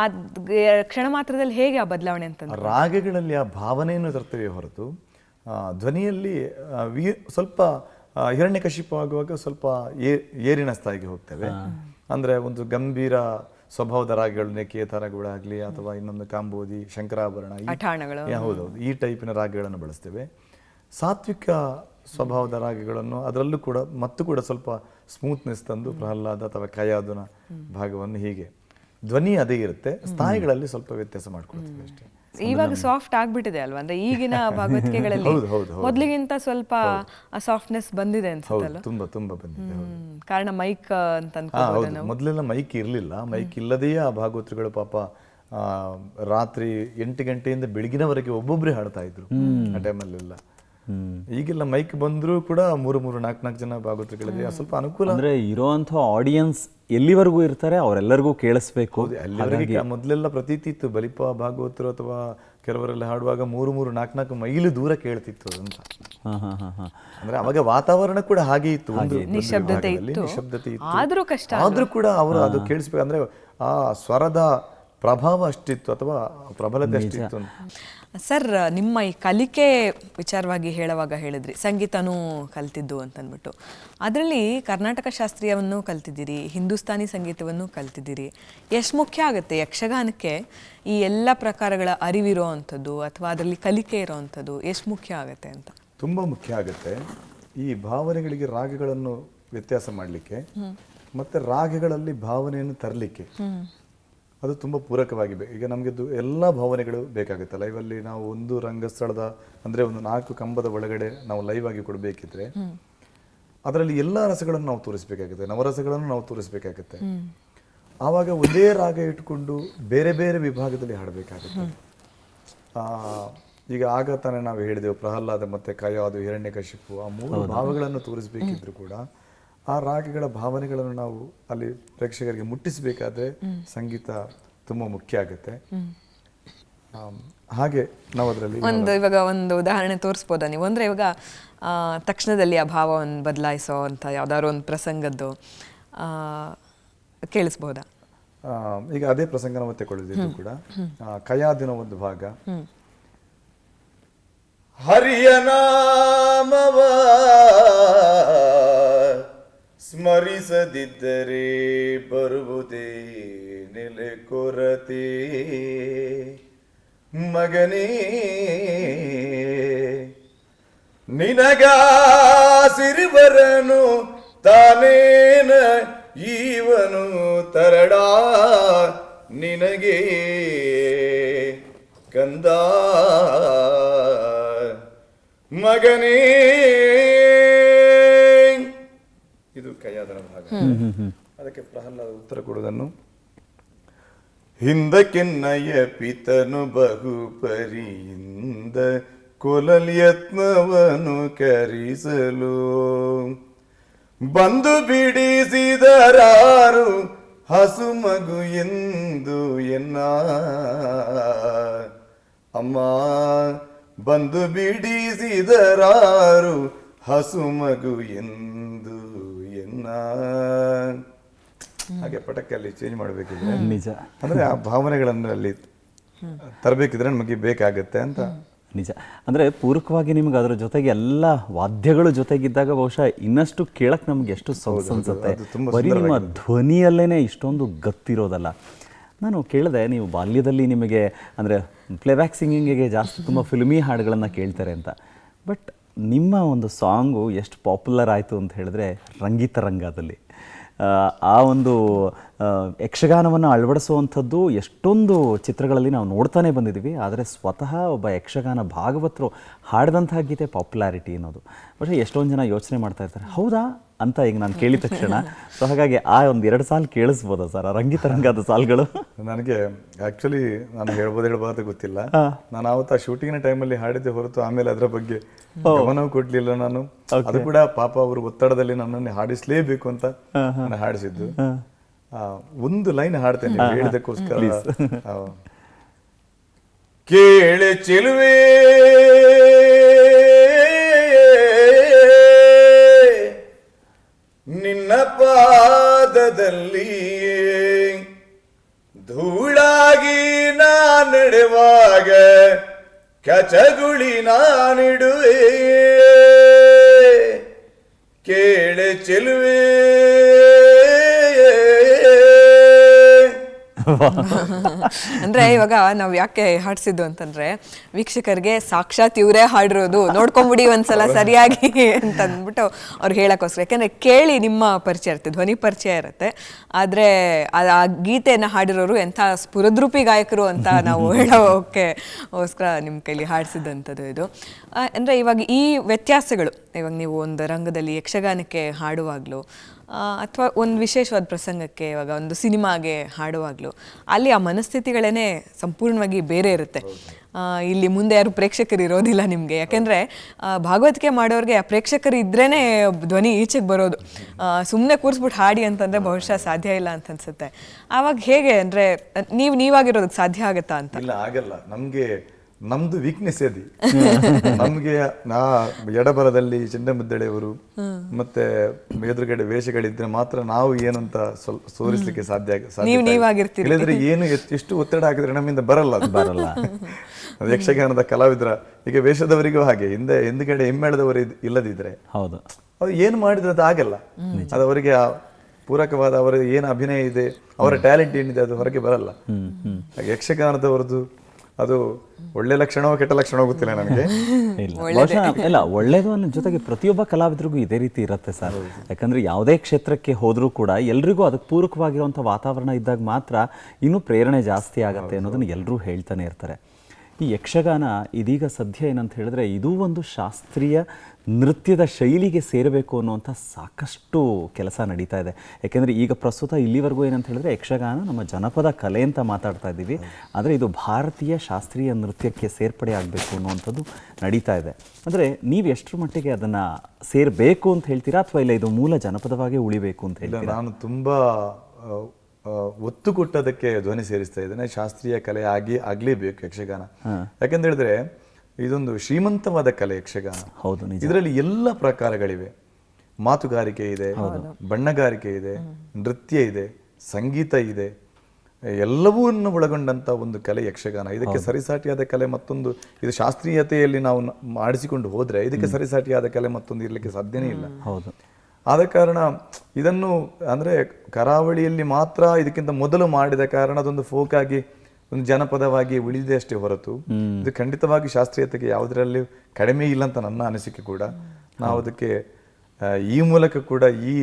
ಆ ಕ್ಷಣ ಮಾತ್ರದಲ್ಲಿ ಹೇಗೆ ಆ ಬದಲಾವಣೆ ಅಂತ? ರಾಗಗಳಲ್ಲಿ ಆ ಭಾವನೆಯನ್ನು ತರ್ತೇವೆ ಹೊರತು ಧ್ವನಿಯಲ್ಲಿ ಸ್ವಲ್ಪ ಹಿರಣ್ಯಕಶಿಪು ಆಗುವಾಗ ಸ್ವಲ್ಪ ಏರಿನ ಸ್ಥಾಯಿಗೆ ಹೋಗ್ತೇವೆ. ಅಂದರೆ ಒಂದು ಗಂಭೀರ ಸ್ವಭಾವದ ರಾಗಗಳು, ಕೇತರಗಳಾಗಲಿ ಅಥವಾ ಇನ್ನೊಂದು ಕಾಂಬೋದಿ, ಶಂಕರಾಭರಣ, ಹೌದೌದು, ಈ ಟೈಪಿನ ರಾಗಗಳನ್ನು ಬಳಸ್ತೇವೆ. ಸಾತ್ವಿಕ ಸ್ವಭಾವದ ರಾಗಗಳನ್ನು ಅದರಲ್ಲೂ ಕೂಡ ಕೂಡ ಸ್ವಲ್ಪ ಸ್ಮೂತ್ನೆಸ್ ತಂದು ಪ್ರಹ್ಲಾದ ಅಥವಾ ಕಯಾದುನ ಭಾಗವನ್ನು ಹೀಗೆ ಧ್ವನಿ ಅದೇ ಇರುತ್ತೆ, ಸ್ಥಾಯಿಗಳಲ್ಲಿ ಸ್ವಲ್ಪ ವ್ಯತ್ಯಾಸ ಮಾಡ್ಕೊಳ್ತೇವೆ ಅಷ್ಟೇ. ಇವಾಗ ಸಾಫ್ಟ್ ಆಗ್ಬಿಟ್ಟಿದೆ ಅಲ್ವಾ? ಅಂದ್ರೆ ಈಗಿನ ಭಾಗವತಿಕೆಗಳಲ್ಲಿ ಮೊದಲಿಗಿಂತ ಸ್ವಲ್ಪ ಸಾಫ್ಟ್ನೆಸ್ ಬಂದಿದೆ ಅನ್ಸುತ್ತಲ್ಲ? ತುಂಬಾ ಬಂದಿದೆ. ಕಾರಣ ಮೈಕ್ ಅಂತ ಮೊದಲೆಲ್ಲ ಮೈಕ್ ಇರ್ಲಿಲ್ಲ. ಮೈಕ್ ಇಲ್ಲದೆಯೇ ಆ ಭಾಗವತರುಗಳು ಪಾಪ ರಾತ್ರಿ 8 ಗಂಟೆಯಿಂದ ಬೆಳಗಿನವರೆಗೆ ಒಬ್ಬೊಬ್ಬರೇ ಹಾಡ್ತಾ ಇದ್ರು ಆ ಟೈಮಲ್ಲೆಲ್ಲ. ಈಗೆಲ್ಲ ಮೈಕ್ ಬಂದ್ರು ಕೂಡ 3-4 ಜನ ಭಾಗವತರುಗಳಿಗೆ ಸ್ವಲ್ಪ ಅನುಕೂಲ. ಅಂದ್ರೆ ಇರೋಂಥ ಆಡಿಯನ್ಸ್ ಎಲ್ಲಿವರೆಗೂ ಇರ್ತಾರೆ ಅವರೆಲ್ಲರಿಗೂ ಕೇಳಿಸ್ಬೇಕು. ಅಲ್ಲಿವರೆಗೆ ಮೊದಲೆಲ್ಲ ಪ್ರತೀತಿ ಇತ್ತು, ಬಲಿಪ ಭಾಗವತರು ಅಥವಾ ಕೆಲವರೆಲ್ಲ ಹಾಡುವಾಗ 3-4 ಮೈಲು ದೂರ ಕೇಳ್ತಿತ್ತು ಅಂತ. ಅಂದ್ರೆ ಅವಾಗ ವಾತಾವರಣ ಕೂಡ ಹಾಗೆ ಇತ್ತು, ನಿಶಬ್ದತೆ ಇತ್ತು. ಆದ್ರೂ ಕೂಡ ಅವರು ಅದು ಕೇಳಿಸ್ಬೇಕು. ಅಂದ್ರೆ ಆ ಸ್ವರದ ಪ್ರಭಾವ ಅಷ್ಟಿತ್ತು ಅಥವಾ ಪ್ರಬಲತೆ ಅಷ್ಟಿತ್ತು. ಸರ್, ನಿಮ್ಮ ಈ ಕಲಿಕೆ ವಿಚಾರವಾಗಿ ಹೇಳುವಾಗ ಹೇಳಿದ್ರಿ ಸಂಗೀತನೂ ಕಲ್ತಿದ್ದು ಅಂತಂದ್ಬಿಟ್ಟು. ಅದರಲ್ಲಿ ಕರ್ನಾಟಕ ಶಾಸ್ತ್ರೀಯವನ್ನು ಕಲ್ತಿದ್ದೀರಿ, ಹಿಂದೂಸ್ತಾನಿ ಸಂಗೀತವನ್ನು ಕಲ್ತಿದ್ದೀರಿ. ಎಷ್ಟು ಮುಖ್ಯ ಆಗುತ್ತೆ ಯಕ್ಷಗಾನಕ್ಕೆ ಈ ಎಲ್ಲ ಪ್ರಕಾರಗಳ ಅರಿವಿರೋ ಅಂಥದ್ದು ಅಥವಾ ಅದರಲ್ಲಿ ಕಲಿಕೆ ಇರೋ ಅಂಥದ್ದು ಎಷ್ಟು ಮುಖ್ಯ ಆಗುತ್ತೆ ಅಂತ? ತುಂಬ ಮುಖ್ಯ ಆಗುತ್ತೆ. ಈ ಭಾವನೆಗಳಿಗೆ ರಾಗಗಳನ್ನು ವ್ಯತ್ಯಾಸ ಮಾಡಲಿಕ್ಕೆ ಮತ್ತು ರಾಗಗಳಲ್ಲಿ ಭಾವನೆಯನ್ನು ತರಲಿಕ್ಕೆ ಅದು ತುಂಬ ಪೂರಕವಾಗಿ ಈಗ ನಮಗೆ ಎಲ್ಲ ಭಾವನೆಗಳು ಬೇಕಾಗುತ್ತೆ. ಲೈವಲ್ಲಿ ನಾವು ಒಂದು ರಂಗಸ್ಥಳದ ಅಂದರೆ ಒಂದು 4 ಕಂಬದ ಒಳಗಡೆ ನಾವು ಲೈವ್ ಆಗಿ ಕೊಡಬೇಕಿದ್ರೆ ಅದರಲ್ಲಿ ಎಲ್ಲ ರಸಗಳನ್ನು ನಾವು ತೋರಿಸ್ಬೇಕಾಗುತ್ತೆ, ನವರಸಗಳನ್ನು ನಾವು ತೋರಿಸ್ಬೇಕಾಗುತ್ತೆ. ಆವಾಗ ಒಂದೇ ರಾಗ ಇಟ್ಕೊಂಡು ಬೇರೆ ಬೇರೆ ವಿಭಾಗದಲ್ಲಿ ಹಾಡಬೇಕಾಗುತ್ತೆ. ಈಗ ಆಗ ತಾನೇ ನಾವು ಹೇಳಿದೆವು ಪ್ರಹ್ಲಾದ ಮತ್ತು ಕಯಾದು ಹಿರಣ್ಯಕಶಿಪು ಆ 3 ಭಾವಗಳನ್ನು ತೋರಿಸಬೇಕಿದ್ರು ಕೂಡ ಆ ರಾಗಗಳ ಭಾವನೆಗಳನ್ನು ನಾವು ಅಲ್ಲಿ ಪ್ರೇಕ್ಷಕರಿಗೆ ಮುಟ್ಟಿಸಬೇಕಾದ್ರೆ ಸಂಗೀತ ತುಂಬ ಮುಖ್ಯ ಆಗುತ್ತೆ. ಹಾಗೆ ನಾವು ಅದರಲ್ಲಿ ಇವಾಗ ಒಂದು ಉದಾಹರಣೆ ತೋರಿಸ್ಬೋದಾ ನೀವು? ಅಂದರೆ ಇವಾಗ ತಕ್ಷಣದಲ್ಲಿ ಆ ಭಾವವನ್ನು ಬದಲಾಯಿಸೋ ಅಂತ ಯಾವ್ದಾದ್ರು ಒಂದು ಪ್ರಸಂಗದ್ದು ಕೇಳಿಸ್ಬೋದಾ? ಈಗ ಅದೇ ಪ್ರಸಂಗ ನಾವು ತಗೊಳ್ಳಿದ್ದು ಕೂಡ ಕಯಾದಿನ ಒಂದು ಭಾಗ. ಹರಿಯ ನಾಮವ ಸ್ಮರಿಸದಿದ್ದರೆ ಬರುವುದೇ ನೆಲೆ ಕೊರತೆ ಮಗನೇ, ನಿನಗಾಸಿರಿವರನು ತಾನೇನ ಈವನು ತರಡ ನಿನಗೆ ಕಂದ ಮಗನೇ. ಇದು ಕಯಾದನ ಭಾಗ. ಅದಕ್ಕೆ ಪ್ರಹ್ಲಾದ ಉತ್ತರ ಕೊಡುವುದನ್ನು ಹಿಂದಕ್ಕೆನ್ನಯ ಪಿತನು ಬಹುಪರಿಯಿಂದ ಕೊಲಲ್ಯತ್ನವನು ಕರಿಸಲು ಬಂದು ಬಿಡಿಸಿದರಾರು ಹಸು ಮಗು ಎಂದು ಎನ್ನ ಅಮ್ಮ, ಬಂದು ಬಿಡಿಸಿದರಾರು ಹಸು ಮಗು ಎಂದು ಎನ್ನ. ಹಾಗೆ ಪಟಕ್ಕಲ್ಲಿ ಚೇಂಜ್ ಮಾಡಬೇಕಿದ್ರೆ ನಿಜ, ಅಂದ್ರೆ ಆ ಭಾವನೆಗಳನ್ನು ಅಲ್ಲಿ ತರಬೇಕಿದ್ರೆ ನಮಗೆ ಬೇಕಾಗತ್ತೆ ಅಂತ. ನಿಜ. ಅಂದರೆ ಪೂರಕವಾಗಿ ನಿಮ್ಗೆ ಅದರ ಜೊತೆಗೆ ಎಲ್ಲ ವಾದ್ಯಗಳು ಜೊತೆಗಿದ್ದಾಗ ಬಹುಶಃ ಇನ್ನಷ್ಟು ಕೇಳಕ್ಕೆ ನಮ್ಗೆ ಎಷ್ಟು ಸೊಗಸು ಅನ್ಸುತ್ತೆ. ಬರೀ ನಿಮ್ಮ ಧ್ವನಿಯಲ್ಲೇ ಇಷ್ಟೊಂದು ಗತ್ತಿರೋದಲ್ಲ. ನಾನು ಕೇಳಿದೆ, ನೀವು ಬಾಲ್ಯದಲ್ಲಿ ನಿಮಗೆ ಅಂದರೆ ಪ್ಲೇಬ್ಯಾಕ್ ಸಿಂಗಿಂಗಿಗೆ ಜಾಸ್ತಿ ತುಂಬ ಫಿಲ್ಮಿ ಹಾಡುಗಳನ್ನು ಕೇಳ್ತಾರೆ ಅಂತ. ಬಟ್ ನಿಮ್ಮ ಒಂದು ಸಾಂಗು ಎಷ್ಟು ಪಾಪ್ಯುಲರ್ ಆಯಿತು ಅಂತ ಹೇಳಿದ್ರೆ ರಂಗಿತರಂಗದಲ್ಲಿ ಆ ಒಂದು ಯಕ್ಷಗಾನವನ್ನು ಅಳವಡಿಸುವಂಥದ್ದು ಎಷ್ಟೊಂದು ಚಿತ್ರಗಳಲ್ಲಿ ನಾವು ನೋಡ್ತಾನೆ ಬಂದಿದ್ದೀವಿ. ಆದರೆ ಸ್ವತಃ ಒಬ್ಬ ಯಕ್ಷಗಾನ ಭಾಗವತರು ಹಾಡಿದಂತಹ ಗೀತೆ ಪಾಪ್ಯುಲಾರಿಟಿ ಅನ್ನೋದು പക്ഷേ ಎಷ್ಟೊಂದು ಜನ ಯೋಚನೆ ಮಾಡ್ತಾ ಇರ್ತಾರೆ, ಹೌದಾ ಅಂತ ಈಗ ನಾನು ಕೇಳಿದ ತಕ್ಷಣ. ಸೊ ಹಾಗಾಗಿ ಆ ಒಂದು 2 ಸಾಲು ಕೇಳಿಸ್ಬೋದಾ ಸರ್, ಆ ರಂಗಿತರಂಗದ ಸಾಲುಗಳು? ನನಗೆ ಆ್ಯಕ್ಚುಲಿ ನಾನು ಹೇಳ್ಬೋದು ಗೊತ್ತಿಲ್ಲ. ನಾನು ಆವತ್ತು ಆ ಶೂಟಿಂಗಿನ ಟೈಮಲ್ಲಿ ಹಾಡಿದ್ದೆ ಹೊರತು ಆಮೇಲೆ ಅದರ ಬಗ್ಗೆ ಗಮನವೂ ಕೊಡ್ಲಿಲ್ಲ ನಾನು. ಅದು ಕೂಡ ಪಾಪ ಅವರು ಒತ್ತಡದಲ್ಲಿ ನನ್ನನ್ನು ಹಾಡಿಸ್ಲೇಬೇಕು ಅಂತ ನಾನು ಹಾಡಿಸಿದ್ದು. ಒಂದು ಲೈನ್ ಹಾಡ್ತೇನೆ ಹೇಳಿದಕ್ಕೋಸ್ಕರ. ಕೇಳೆ ಚೆಲುವೆ ನಿನ್ನ ಪಾದದಲ್ಲಿ ಧೂಳಾಗಿ ನಾ ನಡೆವಾಗ ಕಚಗುಳಿ ನಾನಿಡುವೆ. ಕೇಳೆ ಚೆಲುವೆ. ಅಂದ್ರೆ ಇವಾಗ ನಾವ್ ಯಾಕೆ ಹಾಡ್ಸಿದ್ದು ಅಂತಂದ್ರೆ ವೀಕ್ಷಕರಿಗೆ ಸಾಕ್ಷಾತ್ ಇವರೇ ಹಾಡಿರೋದು ನೋಡ್ಕೊಂಬಿಡಿ ಒಂದ್ಸಲ ಸರಿಯಾಗಿ ಅಂತ ಅಂದ್ಬಿಟ್ಟು ಅವ್ರು ಹೇಳಕ್ಕೋಸ್ಕರ. ಯಾಕಂದ್ರೆ ಕೇಳಿ ನಿಮ್ಮ ಪರಿಚಯ ಇರುತ್ತೆ, ಧ್ವನಿ ಪರಿಚಯ ಇರುತ್ತೆ, ಆದ್ರೆ ಆ ಗೀತೆಯನ್ನ ಹಾಡಿರೋರು ಎಂಥ ಸ್ಫುರದ್ರೂಪಿ ಗಾಯಕರು ಅಂತ ನಾವು ಹೇಳೋಕ್ಕೋಸ್ಕರ ನಿಮ್ಮ ಕೈಲಿ ಹಾಡಿಸಿದಂಥದ್ದು ಇದು. ಅಂದ್ರೆ ಇವಾಗ ಈ ವ್ಯತ್ಯಾಸಗಳು, ಇವಾಗ ನೀವು ಒಂದು ರಂಗದಲ್ಲಿ ಯಕ್ಷಗಾನಕ್ಕೆ ಹಾಡುವಾಗ್ಲೂ ಅಥವಾ ಒಂದು ವಿಶೇಷವಾದ ಪ್ರಸಂಗಕ್ಕೆ, ಇವಾಗ ಒಂದು ಸಿನಿಮಾಗೆ ಹಾಡುವಾಗಲೂ ಅಲ್ಲಿ ಆ ಮನಸ್ಥಿತಿಗಳೇ ಸಂಪೂರ್ಣವಾಗಿ ಬೇರೆ ಇರುತ್ತೆ. ಇಲ್ಲಿ ಮುಂದೆ ಯಾರು ಪ್ರೇಕ್ಷಕರು ಇರೋದಿಲ್ಲ ನಿಮಗೆ. ಯಾಕೆಂದರೆ ಭಾಗವತಿಕೆ ಮಾಡೋರಿಗೆ ಆ ಪ್ರೇಕ್ಷಕರು ಇದ್ರೇ ಧ್ವನಿ ಈಚೆಗೆ ಬರೋದು. ಸುಮ್ಮನೆ ಕೂರಿಸ್ಬಿಟ್ಟು ಹಾಡಿ ಅಂತಂದರೆ ಬಹುಶಃ ಸಾಧ್ಯ ಇಲ್ಲ ಅಂತ ಅನ್ಸುತ್ತೆ. ಆವಾಗ ಹೇಗೆ ಅಂದರೆ ನೀವಾಗಿರೋದಕ್ಕೆ ಸಾಧ್ಯ ಆಗುತ್ತಾ ಅಂತ? ಇಲ್ಲ, ಆಗಲ್ಲ. ನಮ್ದು ವೀಕ್ನೆಸ್ ಅದು. ನಮ್ಗೆ ಎಡಬರದಲ್ಲಿ ಚೆಂಡಮದ್ದಳೆಯವರು ಮತ್ತೆ ಎದುರುಗಡೆ ವೇಷಗಳಿದ್ರೆ ಮಾತ್ರ ನಾವು ಏನಂತ ಸೋರಿಸ್ಲಿಕ್ಕೆ ಸಾಧ್ಯ. ಇಲ್ಲದ್ರೆ ಏನು ಎಷ್ಟು ಒತ್ತಡ ಹಾಕಿದ್ರೆ ನಮ್ಮಿಂದ ಬರಲ್ಲ. ಯಕ್ಷಗಾನದ ಕಲಾವಿದರ ಈಗ ವೇಷದವರಿಗೂ ಹಾಗೆ, ಹಿಂದ್ಗಡೆ ಹಿಮ್ಮೇಳದವರು ಇಲ್ಲದಿದ್ರೆ ಹೌದು ಅವ್ರು ಏನು ಮಾಡಿದ್ರೆ ಅದು ಆಗಲ್ಲ. ಅದು ಅವರಿಗೆ ಪೂರಕವಾದ ಅವರ ಏನು ಅಭಿನಯ ಇದೆ, ಅವರ ಟ್ಯಾಲೆಂಟ್ ಏನಿದೆ ಅದು ಹೊರಗೆ ಬರಲ್ಲ. ಯಕ್ಷಗಾನದವರದ್ದು ಅದು ಒಳ್ಳೆ ಲಕ್ಷಣವೋ ಕೆಟ್ಟ ಲಕ್ಷಣ ಗೊತ್ತಿಲ್ಲ ನನಗೆ. ಇಲ್ಲ, ಒಳ್ಳೇದು ಅನ್ನೋ ಜೊತೆಗೆ ಪ್ರತಿಯೊಬ್ಬ ಕಲಾವಿದರಿಗೂ ಇದೇ ರೀತಿ ಇರುತ್ತೆ ಸರ್. ಯಾಕಂದ್ರೆ ಯಾವುದೇ ಕ್ಷೇತ್ರಕ್ಕೆ ಹೋದ್ರೂ ಕೂಡ ಎಲ್ರಿಗೂ ಅದಕ್ಕೆ ಪೂರಕವಾಗಿರುವಂಥ ವಾತಾವರಣ ಇದ್ದಾಗ ಮಾತ್ರ ಇನ್ನೂ ಪ್ರೇರಣೆ ಜಾಸ್ತಿ ಆಗತ್ತೆ ಅನ್ನೋದನ್ನ ಎಲ್ಲರೂ ಹೇಳ್ತಾನೆ ಇರ್ತಾರೆ. ಈ ಯಕ್ಷಗಾನ ಇದೀಗ ಸದ್ಯ ಏನಂತ ಹೇಳಿದ್ರೆ ಇದೂ ಒಂದು ಶಾಸ್ತ್ರೀಯ ನೃತ್ಯದ ಶೈಲಿಗೆ ಸೇರಬೇಕು ಅನ್ನುವಂಥ ಸಾಕಷ್ಟು ಕೆಲಸ ನಡೀತಾ ಇದೆ. ಯಾಕೆಂದರೆ ಈಗ ಪ್ರಸ್ತುತ ಇಲ್ಲಿವರೆಗೂ ಏನಂತ ಹೇಳಿದ್ರೆ ಯಕ್ಷಗಾನ ನಮ್ಮ ಜನಪದ ಕಲೆ ಅಂತ ಮಾತಾಡ್ತಾ ಇದ್ದೀವಿ, ಆದರೆ ಇದು ಭಾರತೀಯ ಶಾಸ್ತ್ರೀಯ ನೃತ್ಯಕ್ಕೆ ಸೇರ್ಪಡೆ ಆಗಬೇಕು ಅನ್ನುವಂಥದ್ದು ನಡೀತಾ ಇದೆ. ಅಂದರೆ ನೀವು ಎಷ್ಟರ ಮಟ್ಟಿಗೆ ಅದನ್ನು ಸೇರಬೇಕು ಅಂತ ಹೇಳ್ತೀರಾ, ಅಥವಾ ಇಲ್ಲ ಇದು ಮೂಲ ಜನಪದವಾಗಿ ಉಳಿಬೇಕು ಅಂತ ಹೇಳ್ತೀರಾ? ನಾನು ತುಂಬ ಒತ್ತು ಕೊಟ್ಟದಕ್ಕೆ ಧ್ವನಿ ಸೇರಿಸ್ತಾ ಇದ್ದೇನೆ. ಶಾಸ್ತ್ರೀಯ ಕಲೆ ಆಗ್ಲೇಬೇಕು ಯಕ್ಷಗಾನ. ಯಾಕಂತ ಹೇಳಿದ್ರೆ ಇದೊಂದು ಶ್ರೀಮಂತವಾದ ಕಲೆ ಯಕ್ಷಗಾನ. ಹೌದು, ಇದರಲ್ಲಿ ಎಲ್ಲ ಪ್ರಕಾರಗಳಿವೆ. ಮಾತುಗಾರಿಕೆ ಇದೆ, ಬಣ್ಣಗಾರಿಕೆ ಇದೆ, ನೃತ್ಯ ಇದೆ, ಸಂಗೀತ ಇದೆ, ಎಲ್ಲವನ್ನೂ ಒಳಗೊಂಡಂತ ಒಂದು ಕಲೆ ಯಕ್ಷಗಾನ. ಇದಕ್ಕೆ ಸರಿಸಾಟಿಯಾದ ಕಲೆ ಮತ್ತೊಂದು, ಇದು ಶಾಸ್ತ್ರೀಯತೆಯಲ್ಲಿ ನಾವು ಮಾಡಿಸಿಕೊಂಡು ಹೋದ್ರೆ ಇದಕ್ಕೆ ಸರಿಸಾಟಿಯಾದ ಕಲೆ ಮತ್ತೊಂದು ಇರಲಿಕ್ಕೆ ಸಾಧ್ಯನೇ ಇಲ್ಲ. ಹೌದು. ಆದ ಕಾರಣ ಇದನ್ನು ಅಂದ್ರೆ ಕರಾವಳಿಯಲ್ಲಿ ಮಾತ್ರ ಇದಕ್ಕಿಂತ ಮೊದಲು ಮಾಡಿದ ಕಾರಣ ಅದೊಂದು ಫೋಕ್ ಆಗಿ ಒಂದು ಜನಪದವಾಗಿ ಉಳಿದಿದೆ ಅಷ್ಟೇ ಹೊರತು ಇದು ಖಂಡಿತವಾಗಿ ಶಾಸ್ತ್ರೀಯತೆಗೆ ಯಾವುದರಲ್ಲಿ ಕಡಿಮೆ ಇಲ್ಲ ಅಂತ ನನ್ನ ಅನಿಸಿಕೆ ಕೂಡ. ನಾವು ಅದಕ್ಕೆ ಈ ಮೂಲಕ ಕೂಡ, ಈ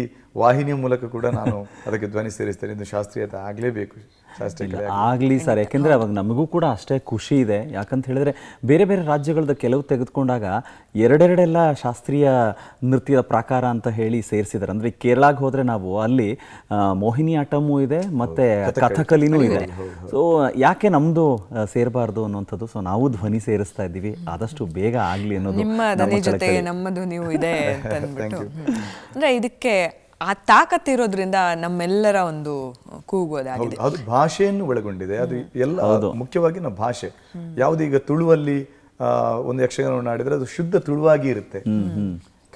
ವಾಹಿನಿಯ ಮೂಲಕ ಕೂಡ ನಾನು ಅದಕ್ಕೆ ಧ್ವನಿ ಸೇರಿಸ್ತೇನೆ. ಇದು ಶಾಸ್ತ್ರೀಯತೆ ಆಗಲೇಬೇಕು, ಶಾಸ್ತ್ರೀಯ ಆಗಲಿ ಸರ್. ಯಾಕೆಂದರೆ ಅವಾಗ ನಮಗೂ ಕೂಡ ಅಷ್ಟೇ ಖುಷಿ ಇದೆ. ಯಾಕಂತ ಹೇಳಿದ್ರೆ ಬೇರೆ ಬೇರೆ ರಾಜ್ಯಗಳದ್ದು ಕೆಲವು ತೆಗೆದುಕೊಂಡಾಗ ಎರಡೆರಡೆಲ್ಲ ಶಾಸ್ತ್ರೀಯ ನೃತ್ಯದ ಪ್ರಕಾರ ಅಂತ ಹೇಳಿ ಸೇರಿಸಿದ್ದಾರೆ. ಅಂದರೆ ಕೇರಳಕ್ಕೆ ಹೋದರೆ ನಾವು ಅಲ್ಲಿ ಮೋಹಿನಿ ಆಟಮೂ ಇದೆ ಮತ್ತು ಕಥಕಲಿನೂ ಇದೆ. ಸೊ ಯಾಕೆ ನಮ್ಮದು ಸೇರಬಾರ್ದು ಅನ್ನುವಂಥದ್ದು. ಸೊ ನಾವು ಧ್ವನಿ ಸೇರಿಸ್ತಾ ಇದ್ದೀವಿ, ಆದಷ್ಟು ಬೇಗ ಆಗಲಿ ಅನ್ನೋದು ನಿಮ್ಮ ಧ್ವನಿ ಜೊತೆ ನಮ್ಮದು ನೀವು ಇದೆ ಅಂತ ಅಂದ್ಬಿಟ್ಟು. ಅಂದರೆ ಇದಕ್ಕೆ ಆ ತಾಕತ್ತಿರೋದ್ರಿಂದ ನಮ್ಮೆಲ್ಲರ ಒಂದು ಕೂಗೋದಾಗಿದೆ. ಅದು ಭಾಷೆಯನ್ನು ಒಳಗೊಂಡಿದೆ. ಅದು ಎಲ್ಲ ಮುಖ್ಯವಾಗಿ ನಮ್ಮ ಭಾಷೆ ಯಾವುದು. ಈಗ ತುಳುವಲ್ಲಿ ಒಂದು ಯಕ್ಷಗಾನವನ್ನು ಆಡಿದ್ರೆ ಅದು ಶುದ್ಧ ತುಳುವಾಗಿ ಇರುತ್ತೆ.